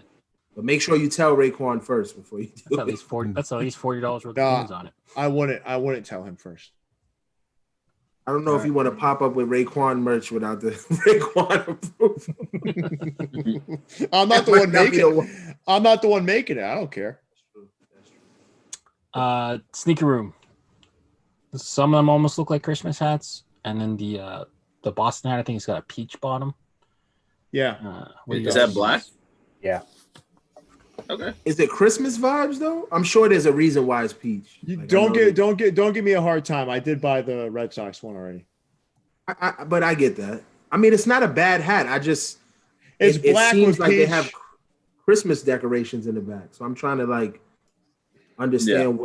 [SPEAKER 5] But make sure you tell Raekwon first before you do
[SPEAKER 1] that's at least $40. That's at least $40 worth of pins on it.
[SPEAKER 2] I wouldn't tell him first.
[SPEAKER 5] I don't know if you want to pop up with Raekwon merch without the Raekwon approval.
[SPEAKER 2] I'm not the one making it. I'm not the one making it. I don't care.
[SPEAKER 1] Sneaker Room. Some of them almost look like Christmas hats, and then the Boston hat, I think it's got a peach bottom.
[SPEAKER 2] Yeah.
[SPEAKER 4] Is that black?
[SPEAKER 3] Yeah.
[SPEAKER 4] Okay.
[SPEAKER 5] Is it Christmas vibes though? I'm sure there's a reason why it's peach.
[SPEAKER 2] Don't give me a hard time. I did buy the Red Sox one already.
[SPEAKER 5] But I get that. I mean, it's not a bad hat. It's
[SPEAKER 2] black.
[SPEAKER 5] It seems
[SPEAKER 2] with
[SPEAKER 5] like
[SPEAKER 2] peach.
[SPEAKER 5] they have Christmas decorations in the back. So I'm trying to understand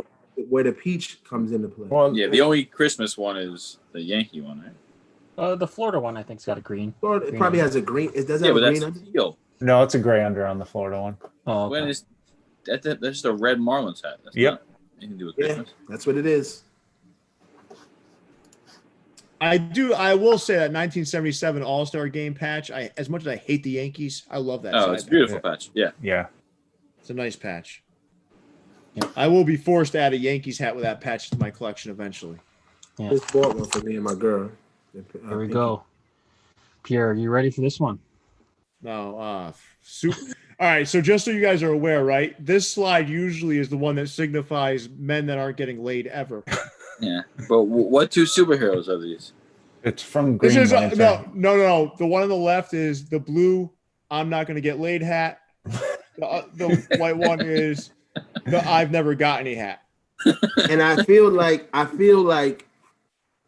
[SPEAKER 5] where the peach comes into play.
[SPEAKER 4] Well, yeah, the only Christmas one is the Yankee one, right?
[SPEAKER 1] The Florida one, I think, has got a green.
[SPEAKER 5] Florida, it probably has a green. It does have a green under.
[SPEAKER 4] Teal.
[SPEAKER 3] No, it's a gray under on the Florida one.
[SPEAKER 1] Oh, okay.
[SPEAKER 4] When is that's just a red Marlins hat. That's
[SPEAKER 3] yep.
[SPEAKER 4] Not anything to do with Christmas.
[SPEAKER 5] That's what it is.
[SPEAKER 2] I will say that 1977 All-Star Game patch. As much as I hate the Yankees, I love that.
[SPEAKER 4] Oh, it's a beautiful patch. Yeah.
[SPEAKER 3] Yeah.
[SPEAKER 2] It's a nice patch. Yeah. I will be forced to add a Yankees hat with that patch to my collection eventually.
[SPEAKER 1] Yeah.
[SPEAKER 5] Just bought one for me and my girl.
[SPEAKER 1] There we go. Pierre, are you ready for this one?
[SPEAKER 2] No. Super. All right. So just so you guys are aware, right? This slide usually is the one that signifies men that aren't getting laid ever.
[SPEAKER 4] Yeah. But what two superheroes are these?
[SPEAKER 3] It's from Green
[SPEAKER 2] Lantern. No. The one on the left is the blue I'm not going to get laid hat. The white one is the I've never got any hat.
[SPEAKER 5] And I feel like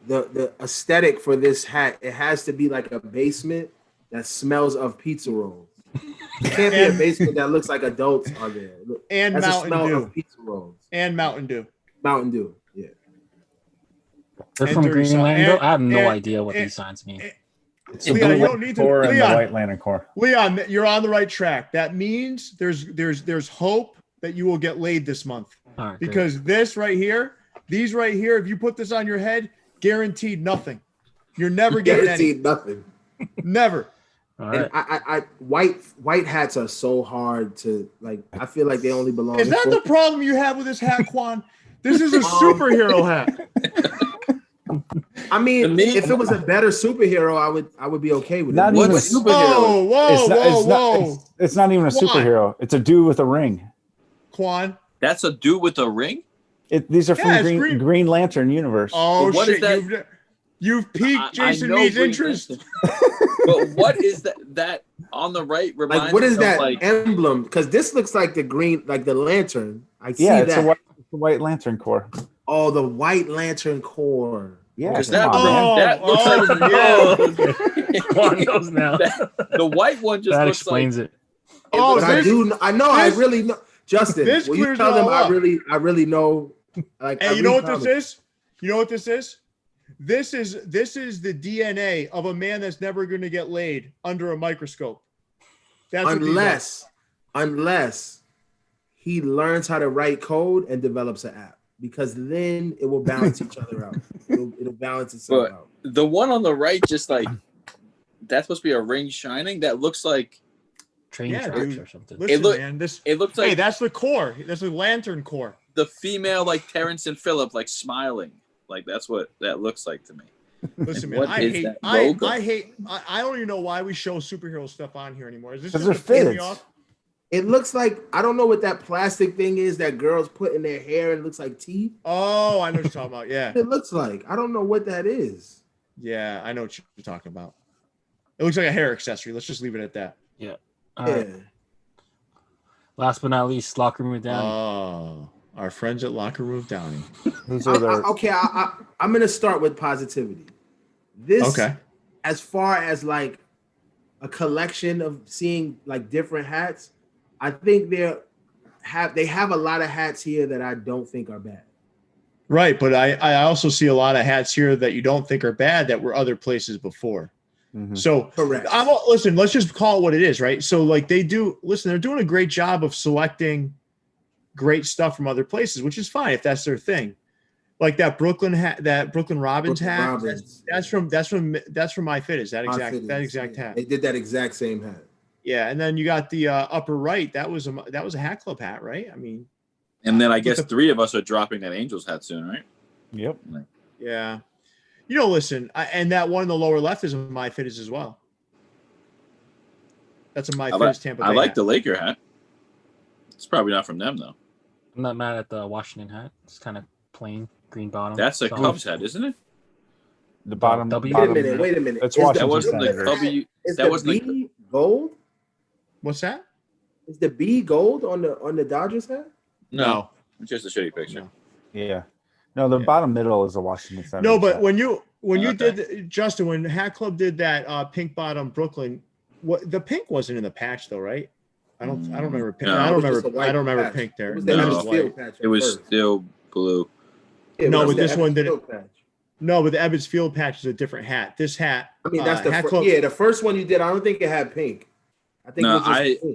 [SPEAKER 5] the aesthetic for this hat, it has to be like a basement that smells of pizza rolls. It can't be a basement that looks like adults are there.
[SPEAKER 2] And
[SPEAKER 5] that's
[SPEAKER 2] Mountain Dew.
[SPEAKER 5] of pizza rolls.
[SPEAKER 2] And Mountain Dew.
[SPEAKER 5] Mountain Dew, yeah.
[SPEAKER 1] They're from Green Lantern. I have no idea what these signs mean.
[SPEAKER 2] Leon, you don't need to.
[SPEAKER 3] Leon, the White Lantern Corps.
[SPEAKER 2] Leon, you're on the right track. That means there's hope that you will get laid this month.
[SPEAKER 1] Right,
[SPEAKER 2] because
[SPEAKER 1] great.
[SPEAKER 2] these right here, if you put this on your head, guaranteed nothing. You're never getting
[SPEAKER 5] guaranteed nothing.
[SPEAKER 2] Never.
[SPEAKER 1] All right.
[SPEAKER 5] And I white hats are so hard to like. I feel like they only belong.
[SPEAKER 2] Is that the problem you have with this hat, Quan? This is a superhero hat.
[SPEAKER 5] I mean, if it was a better superhero, I would be okay with it.
[SPEAKER 3] Not even a superhero.
[SPEAKER 2] Whoa.
[SPEAKER 3] It's not even a superhero. It's a dude with a ring.
[SPEAKER 2] Quan.
[SPEAKER 4] That's a dude with a ring?
[SPEAKER 3] These are from Green Lantern universe.
[SPEAKER 2] Oh, what shit. Is that? You've piqued Jason Mead's interest.
[SPEAKER 4] But what is that on the right?
[SPEAKER 5] Like, what is that emblem? Because this looks like the green, like the lantern. I see
[SPEAKER 3] it's
[SPEAKER 5] that.
[SPEAKER 3] It's the White Lantern Corps.
[SPEAKER 5] Oh, the White Lantern Corps.
[SPEAKER 3] Yeah,
[SPEAKER 4] that looks like
[SPEAKER 1] Quan knows now.
[SPEAKER 4] The white one just
[SPEAKER 1] that
[SPEAKER 4] looks
[SPEAKER 1] explains
[SPEAKER 4] like,
[SPEAKER 1] it.
[SPEAKER 5] I know. I really know. Justin, will you tell them I really know? Like,
[SPEAKER 2] hey, you know what this is? You know what this is? This is the DNA of a man that's never going to get laid under a microscope.
[SPEAKER 5] That's unless he learns how to write code and develops an app, because then it will balance each other out. It'll balance itself out.
[SPEAKER 4] The one on the right, just like that's supposed to be a ring shining. That looks like
[SPEAKER 1] train tracks or something.
[SPEAKER 2] Listen, man, it looks like that's the core. That's the lantern core.
[SPEAKER 4] The female, like Terrence and Phillip, like smiling. Like that's what that looks like to me.
[SPEAKER 2] Listen, man, I don't even know why we show superhero stuff on here anymore. Is this just a piss me off?
[SPEAKER 5] It looks like, I don't know what that plastic thing is that girls put in their hair and it looks like teeth.
[SPEAKER 2] Oh, I know what you're talking about. Yeah.
[SPEAKER 5] It looks like. I don't know what that is.
[SPEAKER 2] Yeah, I know what you're talking about. It looks like a hair accessory. Let's just leave it at that.
[SPEAKER 1] Yeah. Right. Last but not least, Locker Room with Downey.
[SPEAKER 2] Oh, our friends at Locker Room with Downey.
[SPEAKER 5] I'm going to start with positivity. As far as like a collection of seeing like different hats, I think they have a lot of hats here that I don't think are bad.
[SPEAKER 2] Right, but I also see a lot of hats here that you don't think are bad that were other places before. Mm-hmm. So
[SPEAKER 5] correct.
[SPEAKER 2] Listen, let's just call it what it is, right? So like they're doing a great job of selecting great stuff from other places, which is fine if that's their thing. Like that Brooklyn hat, that Brooklyn Robbins hat. That's from My Fit. Is that exact hat?
[SPEAKER 5] They did that exact same hat.
[SPEAKER 2] Yeah, and then you got the upper right. That was a Hat Club hat, right? I mean,
[SPEAKER 4] and then I guess three of us are dropping that Angels hat soon, right?
[SPEAKER 3] Yep.
[SPEAKER 2] Yeah. Listen, and that one in the lower left is a My Fit as well. That's a My Fit Tampa Bay.
[SPEAKER 4] I like the Laker hat. It's probably not from them though.
[SPEAKER 1] I'm not mad at the Washington hat. It's kind of plain. Green bottom.
[SPEAKER 4] That's a Cubs hat, isn't it?
[SPEAKER 3] The bottom.
[SPEAKER 5] Wait a minute.
[SPEAKER 3] That's Washington.
[SPEAKER 4] That wasn't the W. That was
[SPEAKER 5] the gold.
[SPEAKER 2] What's that?
[SPEAKER 5] Is the B gold on the Dodgers hat?
[SPEAKER 4] No, it's just a shitty picture.
[SPEAKER 3] No. Yeah. No, the bottom middle is a Washington Senators.
[SPEAKER 2] No, but when you did Justin, when Hat Club did that pink bottom Brooklyn, the pink wasn't in the patch though, right? I don't remember pink.
[SPEAKER 4] No,
[SPEAKER 2] I don't remember pink there.
[SPEAKER 4] It was still blue.
[SPEAKER 2] No, but this one didn't. No, but the Ebbets Field patch is a different hat. This hat.
[SPEAKER 5] I mean, that's the first one you did. I don't think it had pink. I think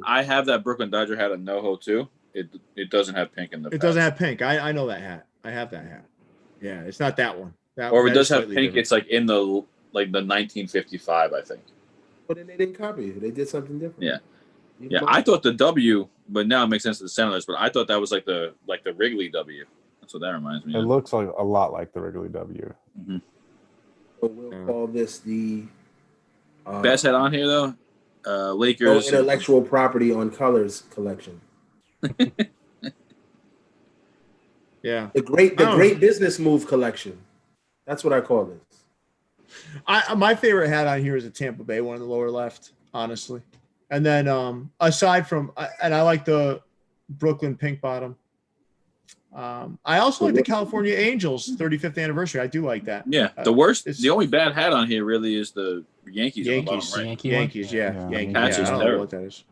[SPEAKER 4] I have that Brooklyn Dodger hat in NoHo too. It doesn't have pink in the.
[SPEAKER 2] It doesn't have pink. I know that hat. I have that hat. Yeah, it's not that one.
[SPEAKER 4] Or if it does have pink, different. It's like in the 1955, I think.
[SPEAKER 5] But then they didn't copy it. They did something different.
[SPEAKER 4] Yeah. Yeah, I thought the W, but now it makes sense to the Senators. But I thought that was like the Wrigley W. That's what that reminds me of.
[SPEAKER 3] It looks like a lot like the Wrigley W.
[SPEAKER 4] Mm-hmm.
[SPEAKER 5] So we'll call this the
[SPEAKER 4] best hat on here though. Lakers
[SPEAKER 5] intellectual property on colors collection.
[SPEAKER 2] Yeah,
[SPEAKER 5] the great business move collection. That's what I call this.
[SPEAKER 2] My favorite hat on here is a Tampa Bay one in the lower left, honestly. And then aside from, and I like the Brooklyn pink bottom. I also like the California Angels 35th anniversary. I do like that.
[SPEAKER 4] Yeah, the only bad hat on here really is the Yankees. On the bottom, right?
[SPEAKER 2] Yankees, yeah. Yankees.
[SPEAKER 4] That's
[SPEAKER 2] I don't know what that is.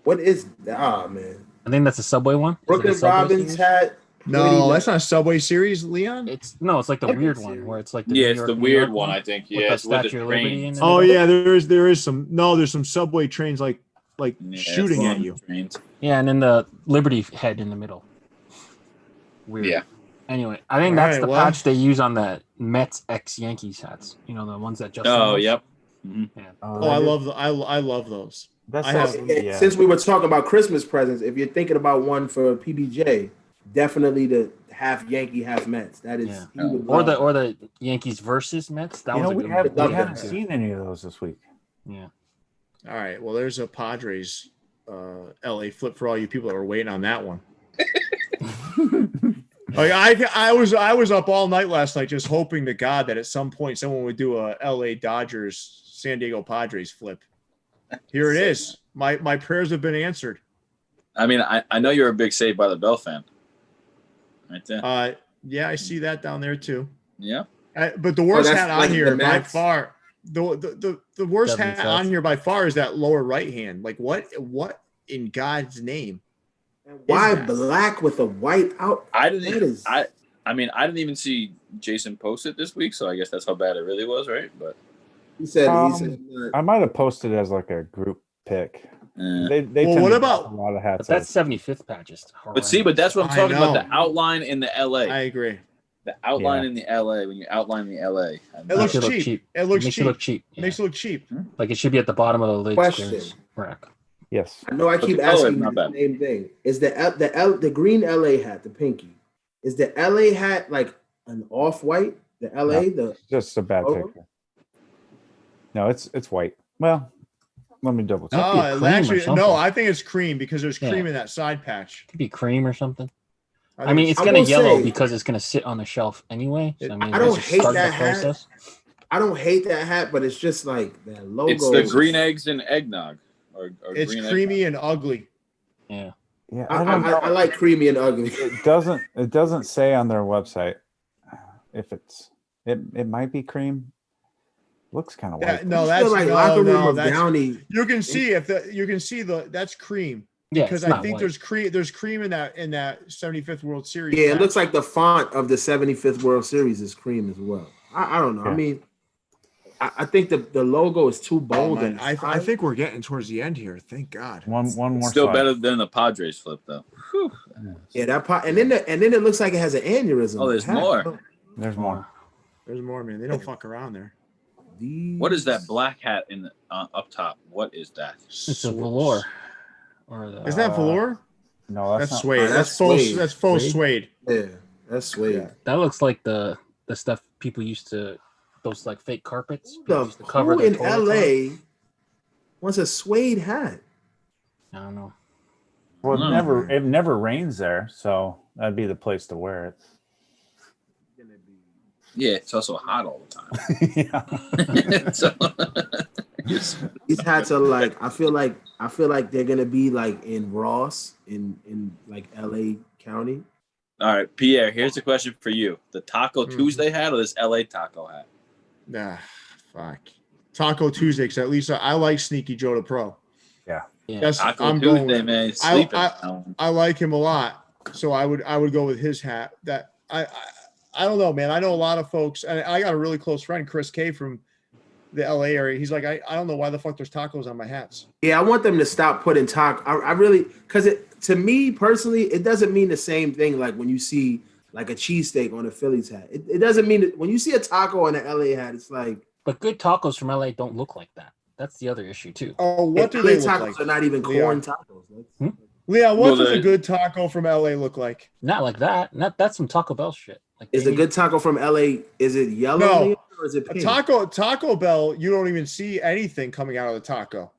[SPEAKER 5] What is that? Oh, man.
[SPEAKER 1] I think that's a Subway one.
[SPEAKER 5] Brooklyn Robbins hat.
[SPEAKER 2] No, that's not a Subway series, Leon.
[SPEAKER 1] It's like the weird one where it's like the
[SPEAKER 4] it's the weird one, I think. Yeah,
[SPEAKER 1] it's with the Statue of Liberty in it.
[SPEAKER 2] Oh yeah, there is some. No, there's some Subway trains like shooting at you.
[SPEAKER 4] Trains.
[SPEAKER 1] Yeah, and then the Liberty head in the middle. Weird.
[SPEAKER 4] Yeah.
[SPEAKER 1] Anyway, I think that's the patch they use on the Mets ex Yankees hats. You know, the ones that Justin.
[SPEAKER 4] Oh, yep. Mm-hmm.
[SPEAKER 1] Yeah.
[SPEAKER 2] I love those.
[SPEAKER 5] Since we were talking about Christmas presents, if you're thinking about one for PBJ, definitely the half Yankee, half Mets. That is,
[SPEAKER 1] or the Yankees versus Mets. That was
[SPEAKER 3] we haven't seen any of those this week.
[SPEAKER 1] Yeah.
[SPEAKER 2] All right. Well, there's a Padres LA flip for all you people that were waiting on that one. Like I was up all night last night just hoping to God that at some point someone would do a LA Dodgers San Diego Padres flip. Here it is. My prayers have been answered.
[SPEAKER 4] I mean, I know you're a big Saved by the Bell fan. Right there.
[SPEAKER 2] Yeah, I see that down there too.
[SPEAKER 4] Yeah.
[SPEAKER 2] But the worst hat on here by far, the worst hat on here by far is that lower right hand. Like what in God's name?
[SPEAKER 5] Why black with a white out?
[SPEAKER 4] I didn't even see Jason post it this week, so I guess that's how bad it really was, right? But
[SPEAKER 5] he said
[SPEAKER 3] I might have posted it as like a group pick. They
[SPEAKER 2] what about
[SPEAKER 3] a lot of hats?
[SPEAKER 1] But that's 75th patches.
[SPEAKER 4] But that's what I'm talking about. The outline in the LA.
[SPEAKER 2] I agree.
[SPEAKER 4] The outline in the LA, when you outline the LA,
[SPEAKER 2] it looks cheap. It looks cheap.
[SPEAKER 1] It look cheap.
[SPEAKER 2] Yeah. Makes it look cheap.
[SPEAKER 1] Like it should be at the bottom of the lid.
[SPEAKER 5] Question.
[SPEAKER 1] Rack.
[SPEAKER 3] Yes.
[SPEAKER 5] I know I keep asking you the same thing. Is the green LA hat, the pinky, is the LA hat like an off-white? The LA,
[SPEAKER 3] just a bad picture. No, it's white. Well, let me double check.
[SPEAKER 2] No, I think it's cream because there's cream in that side patch.
[SPEAKER 1] Could be cream or something. I mean, it's gonna yellow because it's gonna sit on the shelf anyway. So, I
[SPEAKER 5] don't hate that hat. I don't hate that hat, but it's just like that logo.
[SPEAKER 4] It's the green eggs and eggnog. Or
[SPEAKER 2] it's creamy and ugly.
[SPEAKER 1] Yeah.
[SPEAKER 3] Yeah.
[SPEAKER 5] I like creamy and ugly.
[SPEAKER 3] It doesn't say on their website if it might be cream. Looks kind of white.
[SPEAKER 2] No, that's
[SPEAKER 5] like locker room of Downey.
[SPEAKER 2] You can see that's cream.
[SPEAKER 1] Yeah,
[SPEAKER 2] because I think there's cream in that 75th World Series.
[SPEAKER 5] Yeah, it looks like the font of the 75th World Series is cream as well. I don't know. Yeah. I mean, I think the logo is too bold.
[SPEAKER 2] I think we're getting towards the end here. Thank God.
[SPEAKER 3] One more.
[SPEAKER 4] Still better than the Padres flip though. Whew.
[SPEAKER 5] Yeah, and then it looks like it has an aneurysm.
[SPEAKER 4] Oh, there's more.
[SPEAKER 3] There's more.
[SPEAKER 2] There's more, man. They don't fuck around there.
[SPEAKER 4] What is that black hat in the up top? What is that?
[SPEAKER 1] It's a velour.
[SPEAKER 2] Is that velour?
[SPEAKER 3] No,
[SPEAKER 2] that's suede. That's faux suede.
[SPEAKER 5] Yeah, that's suede. Yeah.
[SPEAKER 1] That looks like the stuff people used to. Those like fake carpets.
[SPEAKER 5] Who in LA wants a suede hat?
[SPEAKER 1] I don't know.
[SPEAKER 3] Well, it never rains there, so that'd be the place to wear it.
[SPEAKER 4] Yeah, it's also hot all the time.
[SPEAKER 5] These hats are like I feel like they're gonna be like in Ross in like LA County.
[SPEAKER 4] All right, Pierre, here's a question for you: the Taco Tuesday hat or this LA Taco hat?
[SPEAKER 2] Nah, fuck. Taco Tuesday, because at least I like Sneaky Joe the Pro.
[SPEAKER 3] Yeah.
[SPEAKER 4] Taco Tuesday, man.
[SPEAKER 2] I like him a lot, so I would go with his hat. That I don't know, man. I know a lot of folks, and I got a really close friend, Chris K from the LA area. He's like, I don't know why the fuck there's tacos on my hats.
[SPEAKER 5] Yeah, I want them to stop putting taco. I really, because to me personally, it doesn't mean the same thing like when you see like a cheesesteak on a Phillies hat. It doesn't mean that when you see a taco on an LA hat, it's like.
[SPEAKER 1] But good tacos from LA don't look like that. That's the other issue too.
[SPEAKER 2] Oh, what do they look
[SPEAKER 5] tacos
[SPEAKER 2] like?
[SPEAKER 5] Are not even corn tacos.
[SPEAKER 2] Leon, what does a good taco from LA look like?
[SPEAKER 1] Not like that. That's some Taco Bell shit. Like
[SPEAKER 5] is a good taco from LA? Is it yellow or is it pink?
[SPEAKER 2] Taco Bell? You don't even see anything coming out of the taco.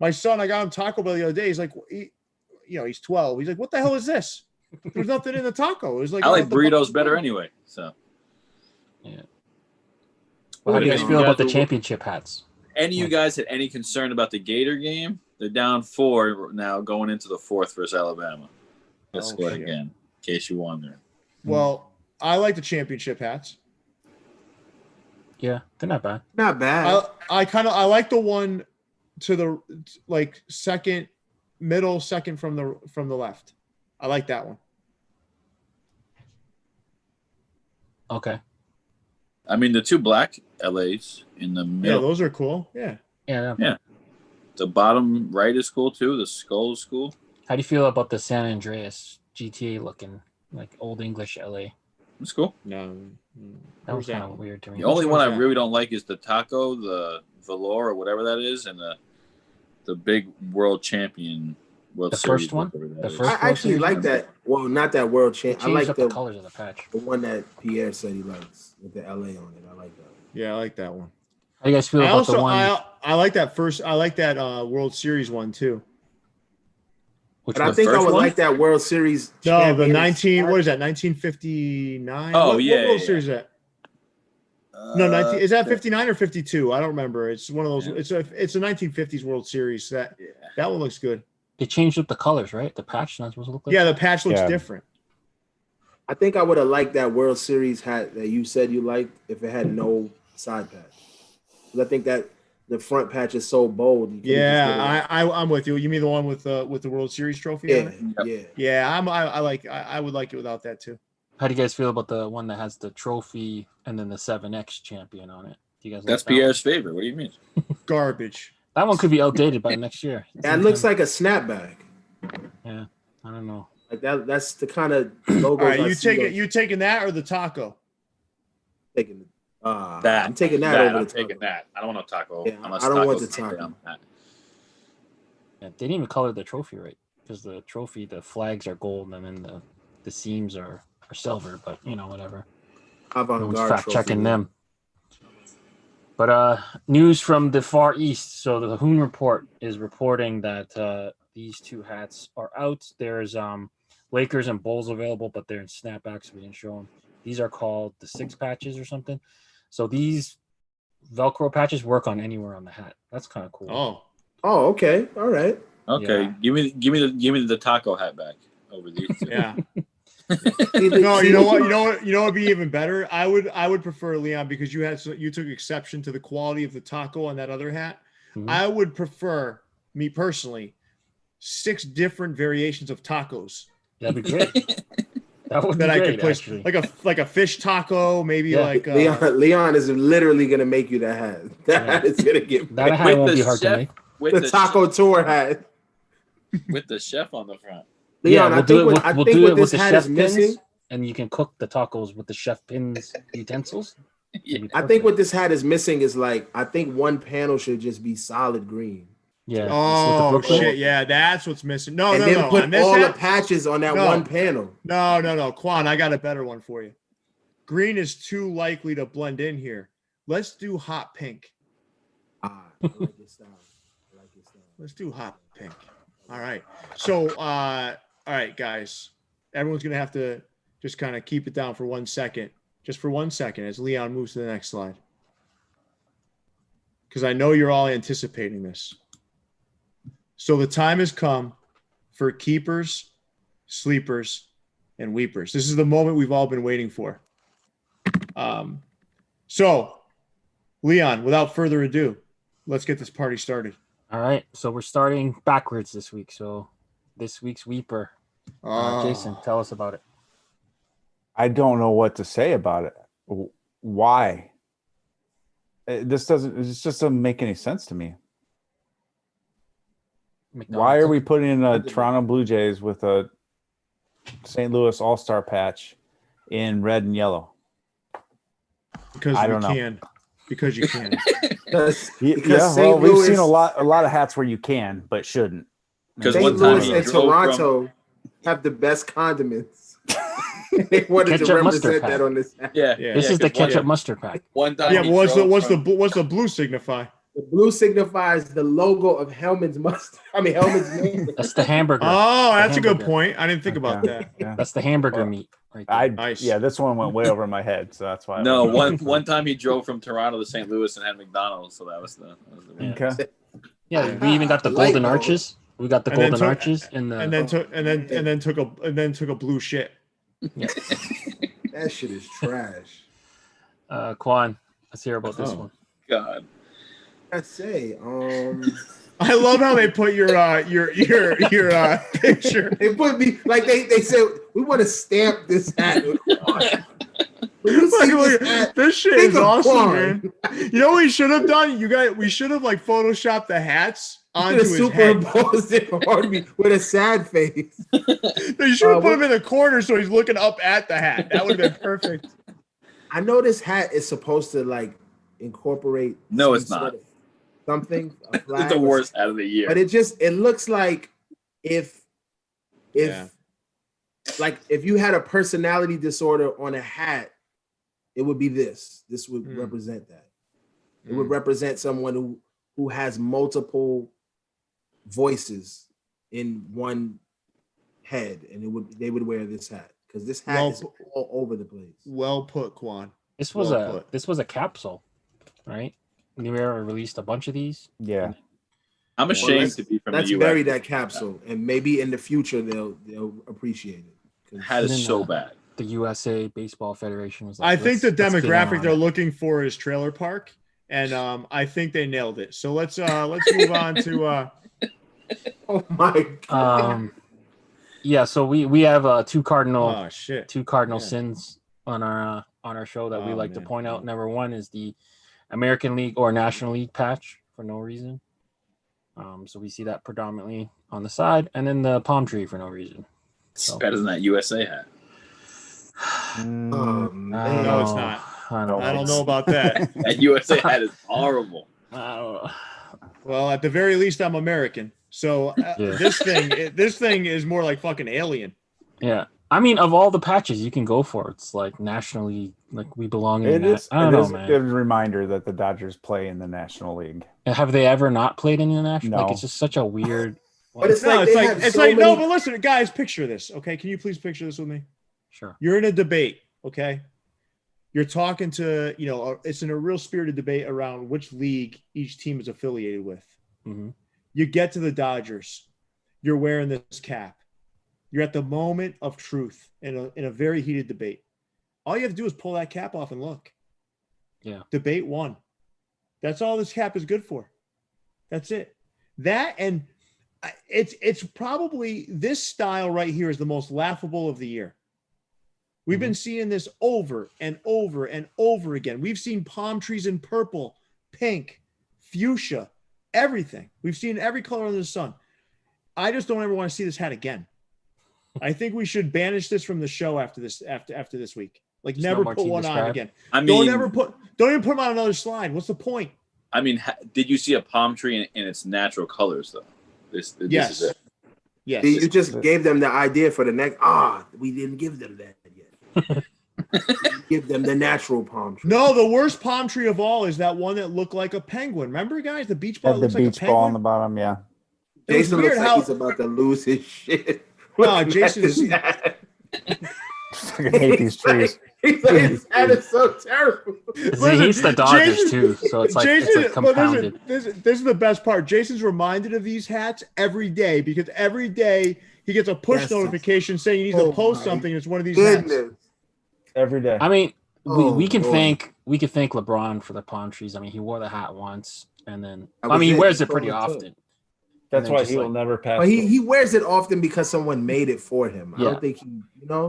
[SPEAKER 2] My son, I got him Taco Bell the other day. He's like, he's 12. He's like, what the hell is this? There's nothing in the taco. It's like
[SPEAKER 4] I like burritos better anyway. So
[SPEAKER 1] yeah. Well, how do you guys feel about the championship hats?
[SPEAKER 4] Any of you guys had any concern about the Gator game? They're down 4 now, going into the 4th versus Alabama. Let's score again, in case you wonder.
[SPEAKER 2] Well, I like the championship hats.
[SPEAKER 1] Yeah, they're not bad.
[SPEAKER 5] Not bad.
[SPEAKER 2] I like the one to the second from the left. I like that one.
[SPEAKER 1] Okay.
[SPEAKER 4] I mean, the 2 black LAs in the middle.
[SPEAKER 2] Yeah, those are cool. Yeah.
[SPEAKER 1] Yeah.
[SPEAKER 4] The bottom right is cool too. The skull is cool.
[SPEAKER 1] How do you feel about the San Andreas GTA looking like old English LA?
[SPEAKER 4] It's cool.
[SPEAKER 1] No, that was kind of weird to me.
[SPEAKER 4] The only one I really don't like is the taco, the velour or whatever that is, and the big world champion.
[SPEAKER 1] The first one? The first
[SPEAKER 5] I actually like that. Well, not that world champ. I like
[SPEAKER 1] the colors of the patch.
[SPEAKER 5] The one that Pierre said he likes with the LA on it. I like that.
[SPEAKER 2] Yeah, I like that one.
[SPEAKER 1] How do you guys feel about the one?
[SPEAKER 2] I like that first. I like that World Series one too.
[SPEAKER 5] But I think I would like that World Series.
[SPEAKER 2] No, the 19. What is that? 1959.
[SPEAKER 4] Oh,
[SPEAKER 2] what World Series is that? No, 19. Is that 59 or 52? I don't remember. It's one of those. Yeah. It's a 1950s World Series. That one looks good.
[SPEAKER 1] They changed up the colors, right? The patch not supposed to look like.
[SPEAKER 2] Yeah, the patch looks different.
[SPEAKER 5] I think I would have liked that World Series hat that you said you liked if it had no side patch. I think that the front patch is so bold.
[SPEAKER 2] Yeah, I'm with you. You mean the one with the World Series trophy?
[SPEAKER 5] Yeah,
[SPEAKER 2] on it? Yeah. I would like it without that too.
[SPEAKER 1] How do you guys feel about the one that has the trophy and then the 7X champion on it? Do you guys?
[SPEAKER 4] That's Pierre's favorite. What do you mean?
[SPEAKER 2] Garbage.
[SPEAKER 1] That one could be outdated by next year.
[SPEAKER 5] That looks like a snapback.
[SPEAKER 1] Yeah, I don't know.
[SPEAKER 5] Like that's the kind of logo.
[SPEAKER 2] All right, you taking that or the taco?
[SPEAKER 5] Taking
[SPEAKER 4] that.
[SPEAKER 5] I'm taking that over the taco.
[SPEAKER 4] Taking that. I don't want no taco.
[SPEAKER 5] Yeah, I don't want the taco.
[SPEAKER 1] Yeah, they didn't even color the trophy right because the trophy, the flags are gold and then the seams are silver. But whatever. No one's fact checking them. But news from the Far East. So the Hoon Report is reporting that these two hats are out. There's Lakers and Bulls available, but they're in snapbacks. We didn't show them. These are called the 6 patches or something. So these Velcro patches work on anywhere on the hat. That's kind of cool.
[SPEAKER 5] Oh, okay, all right.
[SPEAKER 4] Okay, yeah. give me the taco hat back over these.
[SPEAKER 2] Yeah. No, you know what would be even better. I would prefer, Leon, because you took exception to the quality of the taco on that other hat. Mm-hmm. I would prefer, me personally, 6 different variations of tacos.
[SPEAKER 1] That'd be great. That
[SPEAKER 2] I could place actually. like a fish taco, maybe like
[SPEAKER 5] Leon is literally gonna make you that hat. That hat is gonna get
[SPEAKER 1] that hat won't be hard to make.
[SPEAKER 5] With the taco tour hat
[SPEAKER 4] with the chef on the front.
[SPEAKER 5] Leon, I think what this hat is missing,
[SPEAKER 1] and you can cook the tacos with the chef pins utensils.
[SPEAKER 5] Yeah. I think what this hat is missing is I think one panel should just be solid green.
[SPEAKER 1] Yeah.
[SPEAKER 2] Oh shit! Yeah, that's what's missing. No,
[SPEAKER 5] put all the patches on that one panel.
[SPEAKER 2] No, Quan, I got a better one for you. Green is too likely to blend in here. Let's do hot pink.
[SPEAKER 5] I like your style.
[SPEAKER 2] Let's do hot pink. All right. So, all right, guys. Everyone's gonna have to just kind of keep it down for 1 second, just for 1 second, as Leon moves to the next slide, because I know you're all anticipating this. So the time has come for keepers, sleepers, and weepers. This is the moment we've all been waiting for. So, Leon, without further ado, let's get this party started.
[SPEAKER 1] All right. So we're starting backwards this week. So this week's weeper, Jason, tell us about it.
[SPEAKER 3] I don't know what to say about it. Why? It just doesn't make any sense to me. Why are we putting in a Toronto Blue Jays with a St. Louis All-Star patch in red and yellow?
[SPEAKER 2] Because we can. Because you can.
[SPEAKER 3] We've seen a lot of hats where you can, but shouldn't.
[SPEAKER 5] Because St. Louis and Toronto have the best condiments. They wanted to represent that on this hat.
[SPEAKER 1] Yeah. This is the ketchup mustard pack.
[SPEAKER 2] One time. Yeah, what's the blue signify?
[SPEAKER 5] The blue signifies the logo of Hellman's mustard. Hellman's name.
[SPEAKER 1] That's the hamburger.
[SPEAKER 2] Oh, that's a good point. I didn't think about that.
[SPEAKER 1] Yeah. That's the hamburger meat.
[SPEAKER 3] Right there. Yeah, this one went way over my head, so that's why.
[SPEAKER 4] No, one time he drove from Toronto to St. Louis and had McDonald's, so that was the
[SPEAKER 3] okay.
[SPEAKER 1] Yeah, we even got the golden arches. We got the golden arches
[SPEAKER 2] and then took a blue shit.
[SPEAKER 1] Yeah.
[SPEAKER 5] That shit is trash.
[SPEAKER 1] Quan, let's hear about this one.
[SPEAKER 4] God.
[SPEAKER 5] I say,
[SPEAKER 2] I love how they put your picture.
[SPEAKER 5] They put me like they said we want to stamp this hat.
[SPEAKER 2] This shit is awesome, man. You know what we should have done? We should have photoshopped the hats onto his
[SPEAKER 5] superimposed it on me with a sad face.
[SPEAKER 2] You should have put him in the corner so he's looking up at the hat. That would have been perfect.
[SPEAKER 5] I know this hat is supposed to like incorporate.
[SPEAKER 4] No, it's not.
[SPEAKER 5] Something.
[SPEAKER 4] It's the worst hat of the year.
[SPEAKER 5] But it looks like if you had a personality disorder on a hat, it would be this. This would represent that. It would represent someone who has multiple voices in one head, and they would wear this hat because this hat is all over the place.
[SPEAKER 2] Well put, Quan.
[SPEAKER 1] This was a capsule, right? They released a bunch of these.
[SPEAKER 3] Yeah.
[SPEAKER 4] I'm ashamed to be from the US.
[SPEAKER 5] Let's bury that capsule, and maybe in the future they'll appreciate it.
[SPEAKER 4] The hat is so bad.
[SPEAKER 1] The USA Baseball Federation was like,
[SPEAKER 2] I think the demographic they're looking for is trailer park, and I think they nailed it. So let's move on to.
[SPEAKER 5] Oh my God.
[SPEAKER 1] Yeah, so we have two cardinal
[SPEAKER 2] yeah.
[SPEAKER 1] sins on our show that we like to point out. Number one is the American League or National League patch for no reason. So we see that predominantly on the side, and then the palm tree for no reason.
[SPEAKER 4] It's better than that USA hat.
[SPEAKER 2] No, it's not. I don't know about that.
[SPEAKER 4] That USA hat is horrible.
[SPEAKER 2] Well, at the very least, I'm American. So this thing is more like fucking Alien.
[SPEAKER 1] Yeah. I mean, of all the patches you can go for, it's like nationally, like we belong in that. I don't know, man.
[SPEAKER 3] It is a good reminder that the Dodgers play in the National League.
[SPEAKER 1] Have they ever not played in the National?
[SPEAKER 3] No.
[SPEAKER 1] Like, it's just such a weird.
[SPEAKER 5] But it's like
[SPEAKER 2] no. But listen, guys, picture this. Okay, can you please picture this with me?
[SPEAKER 1] Sure.
[SPEAKER 2] You're in a debate. Okay, you're talking to it's in a real spirited debate around which league each team is affiliated with.
[SPEAKER 1] Mm-hmm.
[SPEAKER 2] You get to the Dodgers. You're wearing this cap. You're at the moment of truth in a very heated debate. All you have to do is pull that cap off and look.
[SPEAKER 1] Yeah.
[SPEAKER 2] Debate won. That's all this cap is good for. That's it. That, and it's probably this style right here is the most laughable of the year. We've been seeing this over and over and over again. We've seen palm trees in purple, pink, fuchsia, everything. We've seen every color under the sun. I just don't ever want to see this hat again. I think we should banish this from the show after this week. Like, just never put one on again.
[SPEAKER 4] I mean,
[SPEAKER 2] don't even put them on another slide. What's the point?
[SPEAKER 4] I mean, did you see a palm tree in its natural colors though? This
[SPEAKER 2] yes.
[SPEAKER 4] is it.
[SPEAKER 2] Yes.
[SPEAKER 5] You just gave them the idea for the next. We didn't give them that yet. Give them the natural palm tree.
[SPEAKER 2] No, the worst palm tree of all is that one that looked like a penguin. Remember, guys, the beach ball looks like a penguin. The beach ball
[SPEAKER 3] on the bottom, yeah.
[SPEAKER 5] Jason looks like he's about to lose his shit.
[SPEAKER 2] No, Jason's.
[SPEAKER 3] I hate these trees.
[SPEAKER 5] His hat is so terrible.
[SPEAKER 1] Listen, he's the Dodgers too, so it's like, it's like compounded.
[SPEAKER 2] This is the best part. Jason's reminded of these hats every day because every day he gets a push notification saying he needs to post something. It's one of these hats.
[SPEAKER 3] Every day.
[SPEAKER 1] I mean, we can thank LeBron for the palm trees. I mean, he wore the hat once, and then he wears it pretty often.
[SPEAKER 3] That's why he will never pass.
[SPEAKER 5] But he wears it often because someone made it for him. I don't think he,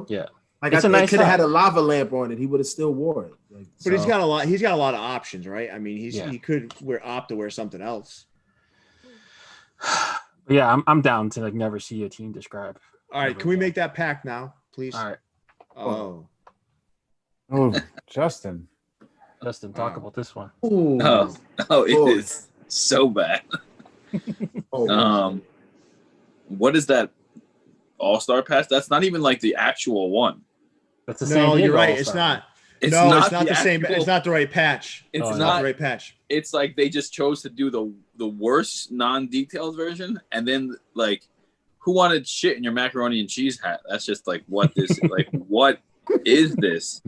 [SPEAKER 1] Yeah.
[SPEAKER 5] Like I could have had a lava lamp on it, he would have still wore it. Like,
[SPEAKER 2] but he's got a lot. He's got a lot of options, right? I mean, he could opt to wear something else.
[SPEAKER 1] Yeah, I'm down to like never see a team describe.
[SPEAKER 2] All right, can we make that pact now, please?
[SPEAKER 1] All right.
[SPEAKER 3] Oh, Justin,
[SPEAKER 1] talk about this one.
[SPEAKER 4] Oh, it is so bad. What is that All-Star patch? That's not even like the actual one.
[SPEAKER 1] That's the same.
[SPEAKER 2] No, you're right.
[SPEAKER 1] All-Star.
[SPEAKER 2] It's not the same. It's not the right patch.
[SPEAKER 4] It's not
[SPEAKER 2] the right patch.
[SPEAKER 4] It's like they just chose to do the worst non-detailed version, and then like, who wanted shit in your macaroni and cheese hat? That's just like what this like. What is this?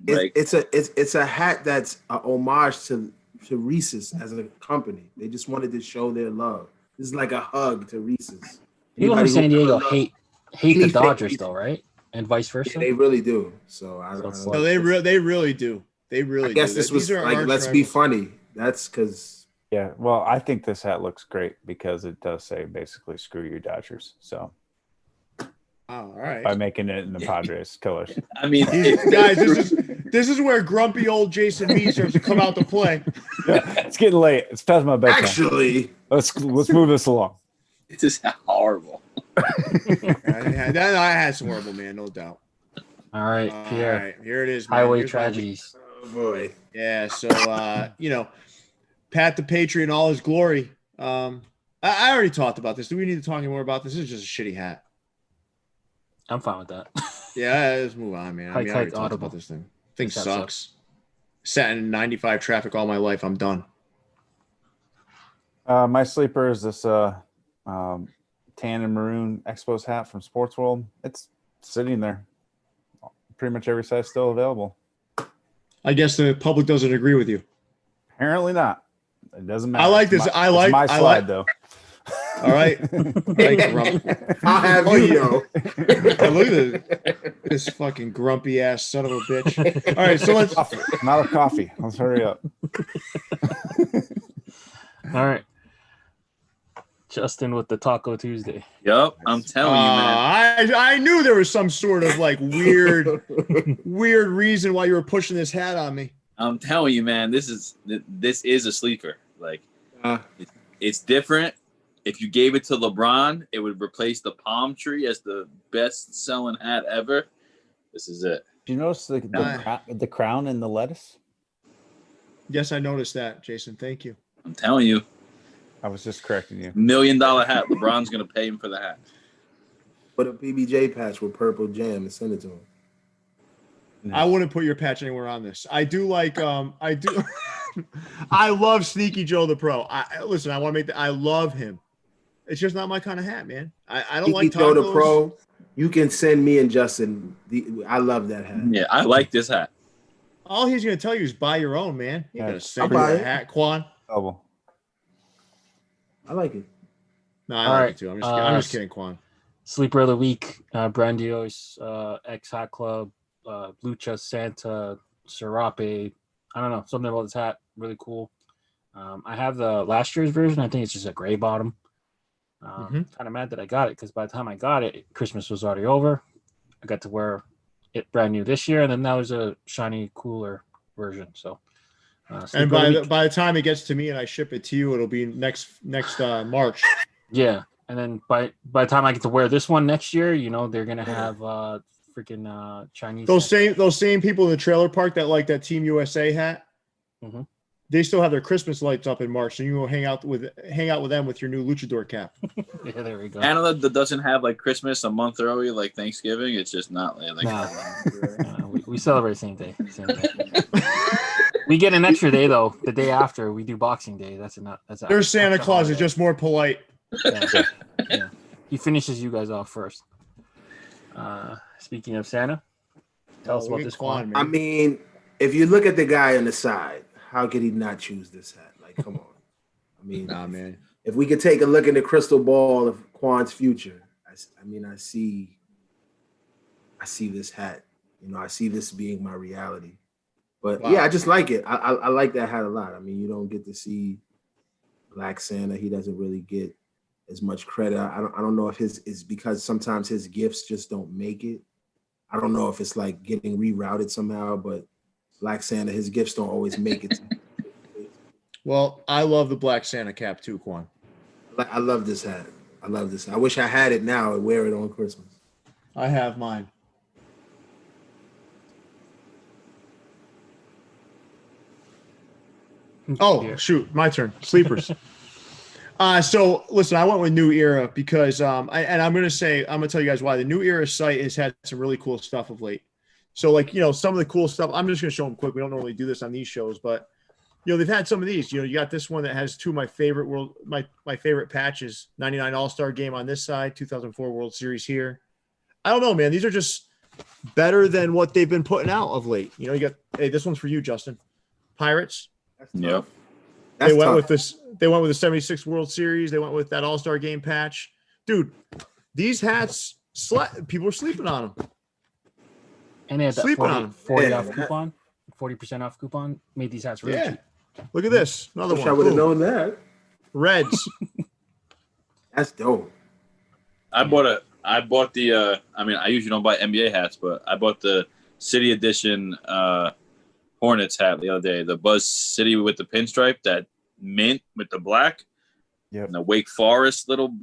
[SPEAKER 4] Like,
[SPEAKER 5] it's a hat that's a homage to Reese's as a company. They just wanted to show their love. This is like a hug to Reese's.
[SPEAKER 1] People in San Diego hate the Dodgers though, right? And vice versa.
[SPEAKER 5] Yeah, they really do. So
[SPEAKER 2] they really do. They really.
[SPEAKER 5] I guess
[SPEAKER 2] do.
[SPEAKER 5] This was like, let's be funny. That's because.
[SPEAKER 3] Yeah, well, I think this hat looks great because it does say basically "screw you, Dodgers." So.
[SPEAKER 2] All right.
[SPEAKER 3] By making it in the Padres colors.
[SPEAKER 4] I mean,
[SPEAKER 2] guys, this is where grumpy old Jason Mead starts to come out to play.
[SPEAKER 3] Yeah, it's getting late. It's past my bedtime.
[SPEAKER 5] Actually,
[SPEAKER 3] Let's move this along.
[SPEAKER 4] This is horrible.
[SPEAKER 2] I had some horrible, man, no doubt.
[SPEAKER 1] All right, Pierre.
[SPEAKER 2] All right, here it is, man.
[SPEAKER 1] Highway
[SPEAKER 2] Here's
[SPEAKER 1] tragedies.
[SPEAKER 5] Oh boy.
[SPEAKER 2] Yeah, so Pat the Patriot in all his glory. I already talked about this. Do we need to talk any more about this? This is just a shitty hat.
[SPEAKER 1] I'm fine with that.
[SPEAKER 2] Yeah, let's move on, man. I already talked about this thing. Thing sucks. Sat in 95 traffic all my life. I'm done.
[SPEAKER 3] My sleeper is this tan and maroon Expos hat from Sports World. It's sitting there. Pretty much every size still available.
[SPEAKER 2] I guess the public doesn't agree with you.
[SPEAKER 3] Apparently not. It doesn't matter.
[SPEAKER 2] I like this. It's
[SPEAKER 3] my slide though.
[SPEAKER 2] All right.
[SPEAKER 5] I'll have you know.
[SPEAKER 2] Look at this fucking grumpy ass son of a bitch. All right, so let's.
[SPEAKER 3] I'm out of coffee. Let's hurry up.
[SPEAKER 1] All right. Justin with the Taco Tuesday.
[SPEAKER 4] Yep, I'm telling you, man.
[SPEAKER 2] I knew there was some sort of like weird reason why you were pushing this hat on me.
[SPEAKER 4] I'm telling you, man. This is a sleeper. Like, it's different. If you gave it to LeBron, it would replace the palm tree as the best-selling hat ever. This is it.
[SPEAKER 3] Do you notice the crown and the lettuce?
[SPEAKER 2] Yes, I noticed that, Jason. Thank you.
[SPEAKER 4] I'm telling you.
[SPEAKER 3] I was just correcting you.
[SPEAKER 4] $1 million hat. LeBron's going to pay him for the hat.
[SPEAKER 5] Put a PBJ patch with purple jam and send it to him.
[SPEAKER 2] I wouldn't put your patch anywhere on this. I do like I do I love Sneaky Joe the Pro. Listen, I want to make I love him. It's just not my kind of hat, man. I don't like
[SPEAKER 5] Joe the Pro. You can send me and Justin. I love that hat.
[SPEAKER 4] Yeah, I like this hat.
[SPEAKER 2] All he's going to tell you is buy your own, man. He's going to send you a hat, Quan.
[SPEAKER 3] Double.
[SPEAKER 5] I like it.
[SPEAKER 2] No, I like it too. I'm just kidding, Quan.
[SPEAKER 1] Sleeper of the week, Brandios, X Hat Club, Lucha Santa, Serape. I don't know, something about this hat, really cool. I have the last year's version. I think it's just a gray bottom. Kind of mad that I got it because by the time I got it, Christmas was already over. I got to wear it brand new this year, and then now there's a shiny, cooler version. So,
[SPEAKER 2] and by the time it gets to me and I ship it to you, it'll be next March.
[SPEAKER 1] Yeah, and then by the time I get to wear this one next year, they're gonna have freaking Chinese.
[SPEAKER 2] Those same people in the trailer park that like that Team USA hat.
[SPEAKER 1] Mm-hmm.
[SPEAKER 2] They still have their Christmas lights up in March, so you will hang out with them with your new luchador cap.
[SPEAKER 1] Yeah, there we go.
[SPEAKER 4] Canada that doesn't have like Christmas a month early, like Thanksgiving. It's just not like.
[SPEAKER 1] We celebrate same day. We get an extra day though. The day after we do Boxing Day.
[SPEAKER 2] Their Santa Claus is just more polite.
[SPEAKER 1] Yeah. He finishes you guys off first. Speaking of Santa, tell us about this one.
[SPEAKER 5] I mean, if you look at the guy on the side, how could he not choose this hat? Like, come on. I mean,
[SPEAKER 2] man.
[SPEAKER 5] If we could take a look in the crystal ball of Quan's future, I see this hat. I see this being my reality. But yeah, I just like it. I like that hat a lot. I mean, you don't get to see Black Santa. He doesn't really get as much credit. I don't know if it's because sometimes his gifts just don't make it. I don't know if it's like getting rerouted somehow, but Black Santa, his gifts don't always make it.
[SPEAKER 2] Well, I love the Black Santa cap too, Quan.
[SPEAKER 5] I love this hat. I love this. I wish I had it now and wear it on Christmas.
[SPEAKER 2] I have mine. Oh, shoot. My turn. Sleepers. So listen, I went with New Era because I'm going to tell you guys why. The New Era site has had some really cool stuff of late. So some of the cool stuff, I'm just going to show them quick. We don't normally do this on these shows, but they've had some of these. You got this one that has two of my favorite my favorite patches, 99 All-Star game on this side, 2004 World Series here. I don't know, man. These are just better than what they've been putting out of late. You got this one's for you, Justin. Pirates.
[SPEAKER 4] Yep.
[SPEAKER 2] They went with this. They went with the 76 World Series. They went with that All-Star game patch. Dude, these hats, people are sleeping on them.
[SPEAKER 1] And they had that 40 off coupon, 40% off coupon. Made these hats really cheap.
[SPEAKER 2] Look at this. Another one.
[SPEAKER 5] I would have known that.
[SPEAKER 2] Reds.
[SPEAKER 5] That's dope.
[SPEAKER 4] I bought the I usually don't buy NBA hats, but I bought the City Edition Hornets hat the other day. The Buzz City with the pinstripe, that mint with the black.
[SPEAKER 3] Yep.
[SPEAKER 4] And the Wake Forest little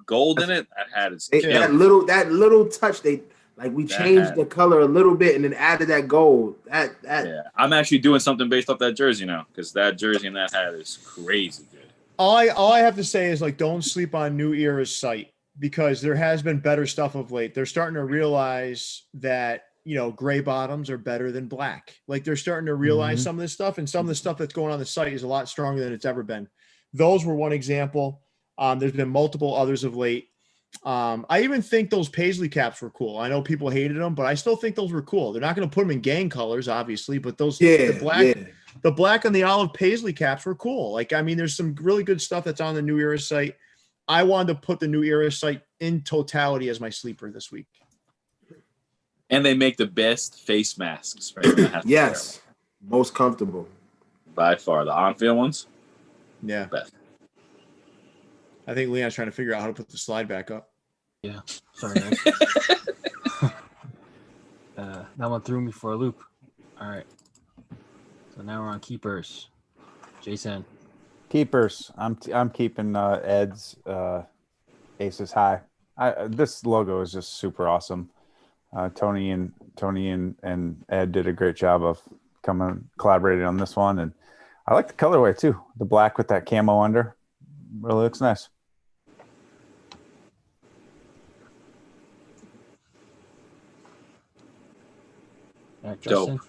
[SPEAKER 4] gold in it. That hat is
[SPEAKER 5] that little touch. We changed the color a little bit and then added that gold. Yeah,
[SPEAKER 4] I'm actually doing something based off that jersey now because that jersey and that hat is crazy good.
[SPEAKER 2] All I have to say is don't sleep on New Era's site because there has been better stuff of late. They're starting to realize that gray bottoms are better than black. They're starting to realize some of this stuff, and some of the stuff that's going on the site is a lot stronger than it's ever been. Those were one example. There's been multiple others of late. I even think those Paisley caps were cool. I know people hated them, but I still think those were cool. They're not going to put them in gang colors, obviously, but the black and the olive Paisley caps were cool. There's some really good stuff that's on the New Era site. I wanted to put the New Era site in totality as my sleeper this week.
[SPEAKER 4] And they make the best face masks. Right?
[SPEAKER 5] Yes, most comfortable
[SPEAKER 4] by far. The on-field ones.
[SPEAKER 2] Yeah,
[SPEAKER 4] best.
[SPEAKER 2] I think Leon's trying to figure out how to put the slide back up.
[SPEAKER 1] Yeah, sorry guys. That one threw me for a loop. All right, so now we're on keepers. Jason.
[SPEAKER 3] Keepers. I'm keeping Ed's aces high. This logo is just super awesome. Tony and Ed did a great job of collaborating on this one, and I like the colorway too. The black with that camo under really looks nice.
[SPEAKER 4] Dope.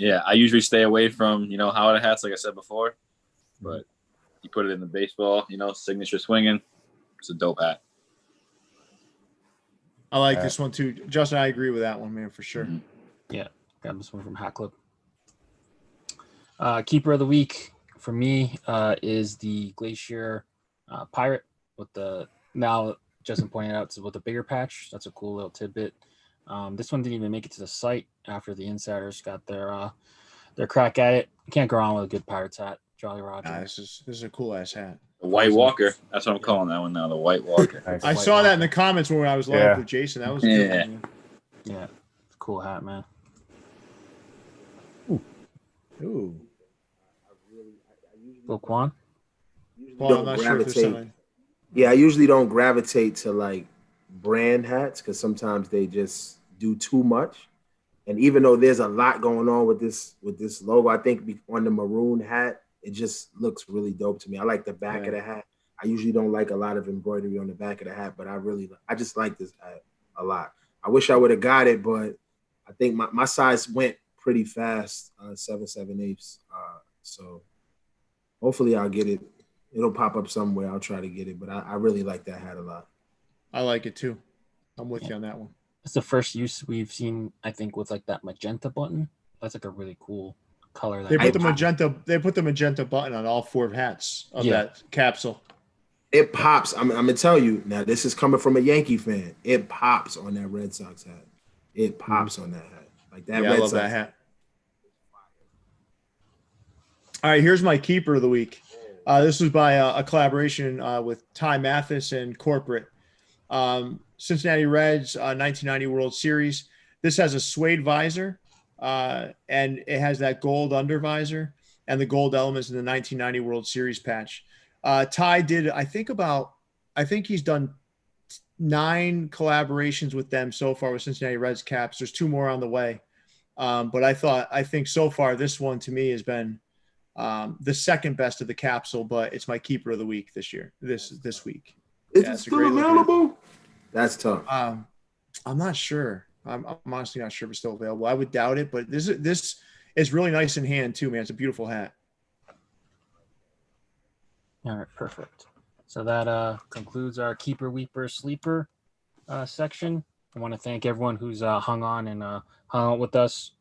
[SPEAKER 4] I usually stay away from Howard hats, like I said before, but you put it in the baseball, signature swinging. It's a dope hat.
[SPEAKER 2] I like this one too, Justin. I agree with that one, man, for sure.
[SPEAKER 1] Yeah, got this one from Hat Club. Keeper of the week for me is the Glacier Pirate with now Justin pointed out with the bigger patch. That's a cool little tidbit. This one didn't even make it to the site after the insiders got their crack at it. You can't go wrong with a good Pirates hat. Jolly Roger.
[SPEAKER 2] This is a cool ass hat.
[SPEAKER 4] The White Walker. That's what I'm calling that one now. The White Walker.
[SPEAKER 2] I saw that in the comments when I was live with Jason. That was a good one.
[SPEAKER 1] Yeah, it's a cool hat, man.
[SPEAKER 2] Ooh.
[SPEAKER 1] Go Quan.
[SPEAKER 2] Well, I'm not sure if there's something.
[SPEAKER 5] Yeah, I usually don't gravitate to brand hats because sometimes they just do too much. And even though there's a lot going on with this logo, I think on the maroon hat, it just looks really dope to me. I like the back of the hat. I usually don't like a lot of embroidery on the back of the hat, but I just like this hat a lot. I wish I would have got it, but I think my size went pretty fast, 7/7/8. So hopefully I'll get it. It'll pop up somewhere. I'll try to get it, but I really like that hat a lot.
[SPEAKER 2] I like it too. I'm with you on that one.
[SPEAKER 1] It's the first use we've seen, I think, with that magenta button. That's a really cool color.
[SPEAKER 2] They put the magenta button on all four hats of that capsule.
[SPEAKER 5] It pops. I'm gonna tell you now. This is coming from a Yankee fan. It pops on that Red Sox hat. It pops on that hat.
[SPEAKER 2] I love that hat. All right, here's my keeper of the week. This was by a collaboration with Tai Mathys and Corporate. Cincinnati Reds 1990 World Series. This has a suede visor, and it has that gold under visor and the gold elements in the 1990 World Series patch. Ty did, I think he's done 9 collaborations with them so far with Cincinnati Reds caps. There's 2 more on the way. But I think so far this one to me has been the second best of the capsule, but it's my keeper of the week this week.
[SPEAKER 5] Is it still available? That's tough.
[SPEAKER 2] I'm not sure. I'm honestly not sure if it's still available. I would doubt it, but this is really nice in hand too, man. It's a beautiful hat.
[SPEAKER 1] All right, perfect. So that concludes our Keeper, Weeper, Sleeper section. I want to thank everyone who's hung on and hung out with us.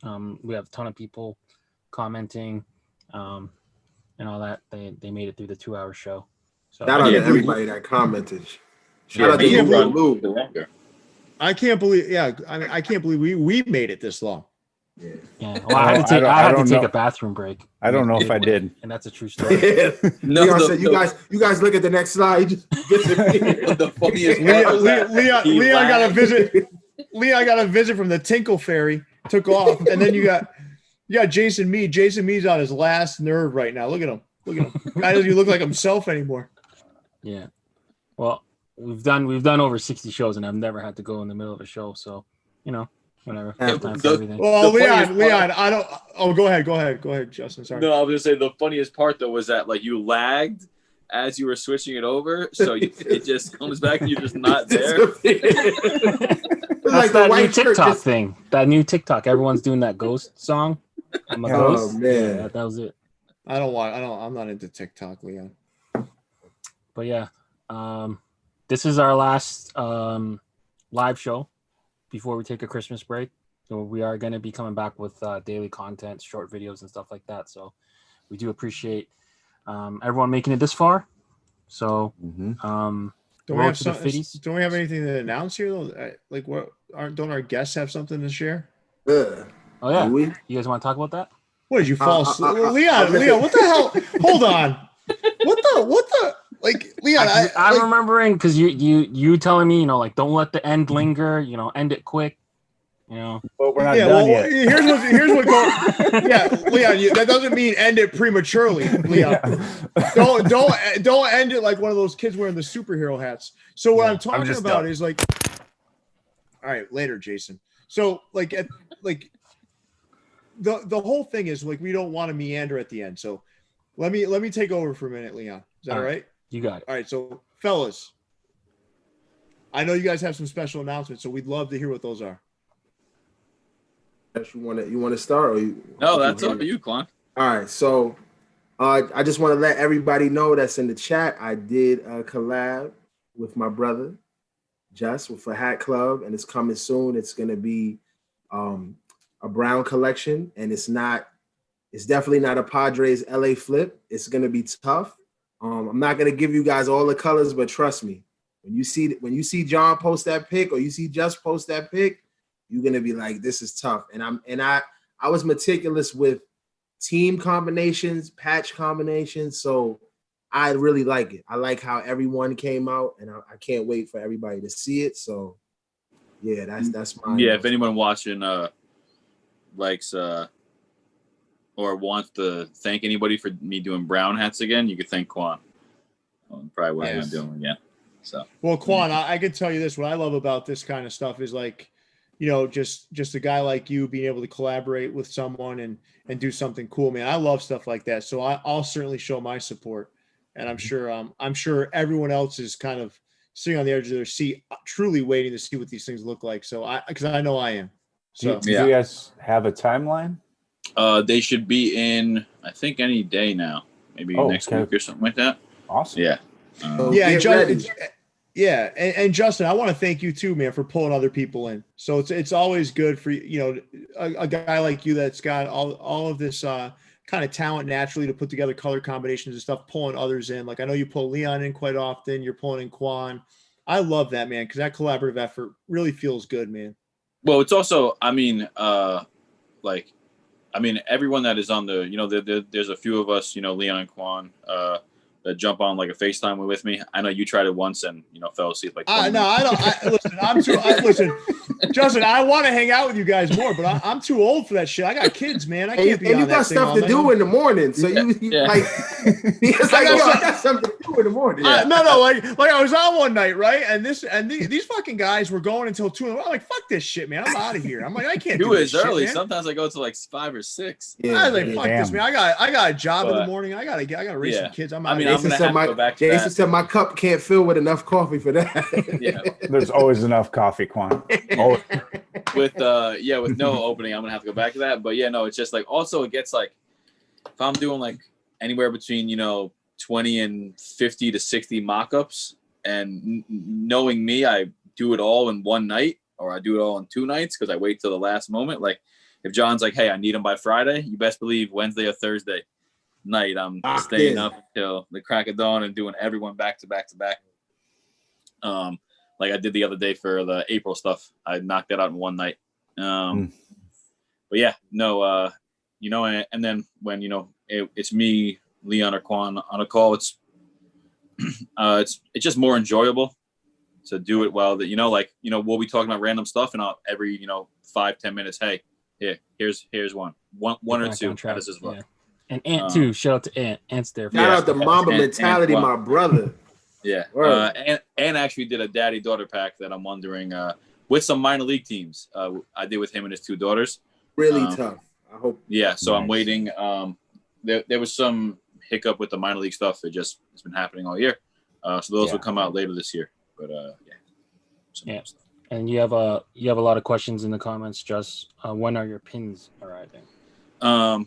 [SPEAKER 1] We have a ton of people commenting and all that. They made it through the 2-hour show. So
[SPEAKER 5] shout out to everybody that commented. Shout out to Lou.
[SPEAKER 2] I can't believe. I can't believe we made it this long.
[SPEAKER 1] Yeah. Well, I had to take a bathroom break.
[SPEAKER 3] I don't know if I did.
[SPEAKER 1] And that's a true story.
[SPEAKER 5] You guys look at the next slide.
[SPEAKER 4] The funniest
[SPEAKER 2] Leon got a visit. Leon got a visit from the Tinkle Fairy. Took off, and then you got Jason Mead. Jason Mead's on his last nerve right now. Look at him. Look at him. Guy doesn't even look like himself anymore.
[SPEAKER 1] Yeah. Well, we've done over 60 shows, and I've never had to go in the middle of a show. So, whatever. Time for everything.
[SPEAKER 2] Well, Leon, I don't. Oh, go ahead, Justin. Sorry.
[SPEAKER 4] No, I was gonna say the funniest part though was that like you lagged as you were switching it over, so it just comes back and you're just not there.
[SPEAKER 1] That's that new TikTok thing. That new TikTok. Everyone's doing that ghost song. I'm a ghost.
[SPEAKER 5] Man,
[SPEAKER 1] yeah, that was it.
[SPEAKER 2] I'm not into TikTok, Leon.
[SPEAKER 1] But yeah, this is our last live show before we take a Christmas break. So we are going to be coming back with daily content, short videos and stuff like that. So we do appreciate everyone making it this far. So
[SPEAKER 2] don't we have anything to announce here though? Like don't our guests have something to share?
[SPEAKER 1] Oh yeah. You guys want to talk about that?
[SPEAKER 2] What did you fall asleep? Leon, what the hell? Hold on. What the like Leon,
[SPEAKER 1] I'm remembering because you telling me, like don't let the end linger, end it quick.
[SPEAKER 3] But we're not done yet.
[SPEAKER 2] Here's what going. Yeah, Leon, that doesn't mean end it prematurely, Leon. Don't end it like one of those kids wearing the superhero hats. So what I'm talking about is like, all right, later, Jason. So the whole thing is like we don't want to meander at the end. So let me take over for a minute, Leon. Is that all right?
[SPEAKER 1] You got it.
[SPEAKER 2] All right, so fellas, I know you guys have some special announcements, so we'd love to hear what those are.
[SPEAKER 5] You want to start?
[SPEAKER 4] No, that's up to you, Quan.
[SPEAKER 5] All right, so I just want to let everybody know that's in the chat. I did a collab with my brother, Jess, with a hat club, and it's coming soon. It's going to be a brown collection, and it's definitely not a Padres LA flip. It's going to be tough. I'm not going to give you guys all the colors, but trust me, when you see John post that pic or you see Jess post that pic, you're going to be like, this is tough. And I was meticulous with team combinations, patch combinations. So I really like it. I like how everyone came out, and I can't wait for everybody to see it. So yeah, that's my
[SPEAKER 4] if anyone watching likes or wants to thank anybody for me doing brown hats again, you could thank Quan. Probably what I'm doing again. So
[SPEAKER 2] well, Quan, I can tell you this. What I love about this kind of stuff is like, just a guy like you being able to collaborate with someone and do something cool, man. I love stuff like that. So I'll certainly show my support, and I'm sure everyone else is kind of sitting on the edge of their seat, truly waiting to see what these things look like. So because I know I am. So
[SPEAKER 3] do you guys have a timeline?
[SPEAKER 4] They should be in, I think, any day now, maybe next week or something like that.
[SPEAKER 3] Awesome.
[SPEAKER 4] Yeah.
[SPEAKER 2] And Justin, I want to thank you too, man, for pulling other people in. So it's always good for a guy like you that's got all of this kind of talent naturally to put together color combinations and stuff, pulling others in. Like I know you pull Leon in quite often. You're pulling in Quan. I love that, man, because that collaborative effort really feels good, man.
[SPEAKER 4] Well, it's also, everyone that is on there's a few of us, Leon and Quan, that jump on like a FaceTime with me. I know you tried it once and fell asleep like.
[SPEAKER 2] No, I don't. Listen, Justin, I want to hang out with you guys more, but I'm too old for that shit. I got kids, man. I can't be on that thing.
[SPEAKER 5] And you got stuff to do in the morning, so I got something to do in the morning.
[SPEAKER 2] Like I was on one night, right? And these fucking guys were going until 2. I'm like, fuck this shit, man. I'm out of here. I'm like, I can't do this shit,
[SPEAKER 4] early.
[SPEAKER 2] Man.
[SPEAKER 4] Sometimes I go to like 5 or 6.
[SPEAKER 2] Yeah, I was like, fuck this, man. I got a job in the morning. I gotta raise some kids. I'm out.
[SPEAKER 5] Jason said my cup can't fill with enough coffee for that.
[SPEAKER 3] Yeah, there's always enough coffee, Quan. Always.
[SPEAKER 4] With no opening, I'm gonna have to go back to that. But it's just like also it gets like if I'm doing like anywhere between 20 and 50 to 60 mock-ups, and knowing me, I do it all in one night or I do it all in 2 nights because I wait till the last moment. Like if John's like, hey, I need them by Friday, you best believe Wednesday or Thursday night I'm staying up until the crack of dawn and doing everyone back to back to back. Like I did the other day for the April stuff. I knocked that out in one night. But and then when it's me, Leon or Quan on a call, it's just more enjoyable to do it while we'll be talking about random stuff and every 5-10 minutes, hey, here's one or two. How does this look?
[SPEAKER 1] And Ant too. Shout out to Ant. Ant's there.
[SPEAKER 5] Shout out to Mamba Mentality, my brother.
[SPEAKER 4] Yeah. And actually did a daddy-daughter pack that I'm wondering with some minor league teams. I did with him and his two daughters.
[SPEAKER 5] Really tough. I hope.
[SPEAKER 4] Yeah. So I'm waiting. There was some hiccup with the minor league stuff. It's been happening all year. So those will come out later this year. But yeah.
[SPEAKER 1] And you have a lot of questions in the comments. Just when are your pins arriving?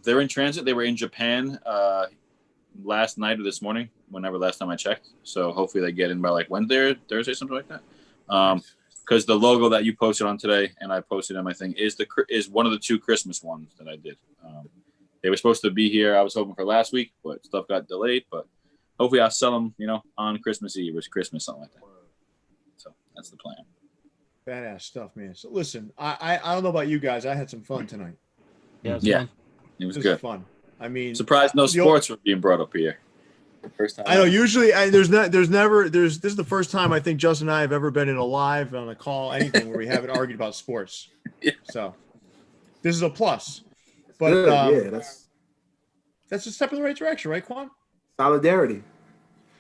[SPEAKER 4] They're in transit. They were in Japan last night or this morning. Whenever last time I checked. So hopefully they get in by like Wednesday or Thursday, something like that. Because the logo that you posted on today and I posted on my thing is one of the two Christmas ones that I did. They were supposed to be here. I was hoping for last week, but stuff got delayed. But hopefully I'll sell them, on Christmas Eve or Christmas, something like that. So that's the plan.
[SPEAKER 2] Badass stuff, man. So listen, I don't know about you guys. I had some fun tonight.
[SPEAKER 4] Yeah, it was good.
[SPEAKER 2] Fun. I mean,
[SPEAKER 4] surprised no sports were being brought up here. First time.
[SPEAKER 2] I know. Usually, this is the first time I think Justin and I have ever been in a live, on a call, anything where we haven't argued about sports.
[SPEAKER 4] Yeah.
[SPEAKER 2] So this is a plus. But that's a step in the right direction, right, Quan?
[SPEAKER 5] Solidarity.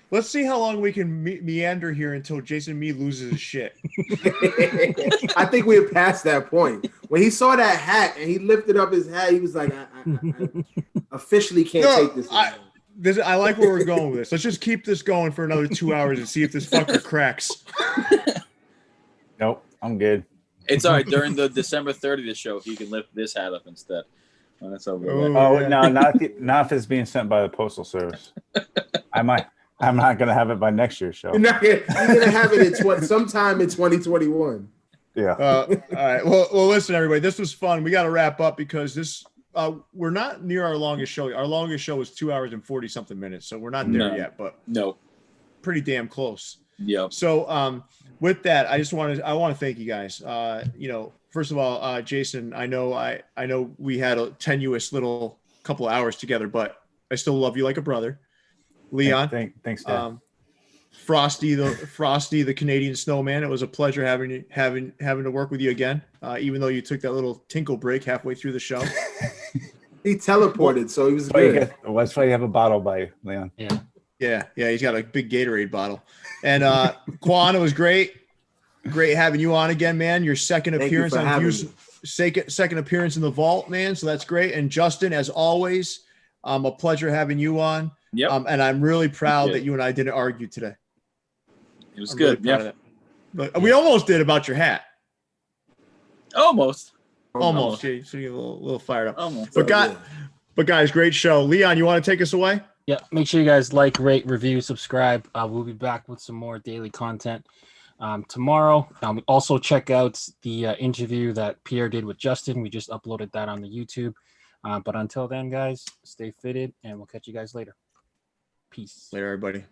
[SPEAKER 2] Let's see how long we can meander here until Jason and me loses his shit.
[SPEAKER 5] I think we're past that point. When he saw that hat and he lifted up his hat, he was like, I officially can't take this anymore.
[SPEAKER 2] I like where we're going with this. Let's just keep this going for another 2 hours and see if this fucker cracks.
[SPEAKER 3] Nope, I'm good.
[SPEAKER 4] It's all right. During the December 30th show, he can lift this hat up instead. When it's over.
[SPEAKER 3] No, not if it's being sent by the Postal Service. I'm not gonna have it by next year's show.
[SPEAKER 5] You're gonna have it sometime in 2021.
[SPEAKER 3] Yeah.
[SPEAKER 2] All right. Well, listen, everybody. This was fun. We got to wrap up because this. We're not near our longest show. Our longest show was 2 hours and 40 something minutes, so we're not there yet. But pretty damn close.
[SPEAKER 4] Yep.
[SPEAKER 2] So with that, I want to thank you guys. First of all, Jason, I know we had a tenuous little couple of hours together, but I still love you like a brother. Leon,
[SPEAKER 3] thanks, Dad.
[SPEAKER 2] Frosty, the Canadian snowman. It was a pleasure having to work with you again. Even though you took that little tinkle break halfway through the show.
[SPEAKER 5] He teleported, so he was good.
[SPEAKER 3] That's why you have a bottle by you, Leon.
[SPEAKER 2] Yeah. He's got a big Gatorade bottle. And Quan, it was great having you on again, man. Your second appearance on Views, second appearance in the vault, man. So that's great. And Justin, as always, a pleasure having you on.
[SPEAKER 4] Yep.
[SPEAKER 2] And I'm really proud that you and I didn't argue today.
[SPEAKER 4] It was good.
[SPEAKER 2] Really but we almost did about your hat.
[SPEAKER 4] Almost.
[SPEAKER 2] Yeah, so you're a little fired up.
[SPEAKER 4] Almost.
[SPEAKER 2] But guys, great show. Leon, you want to take us away?
[SPEAKER 1] Yeah. Make sure you guys like, rate, review, subscribe. We'll be back with some more daily content tomorrow. Also check out the interview that Pierre did with Justin. We just uploaded that on the YouTube. But until then, guys, stay fitted, and we'll catch you guys later. Peace.
[SPEAKER 2] Later, everybody.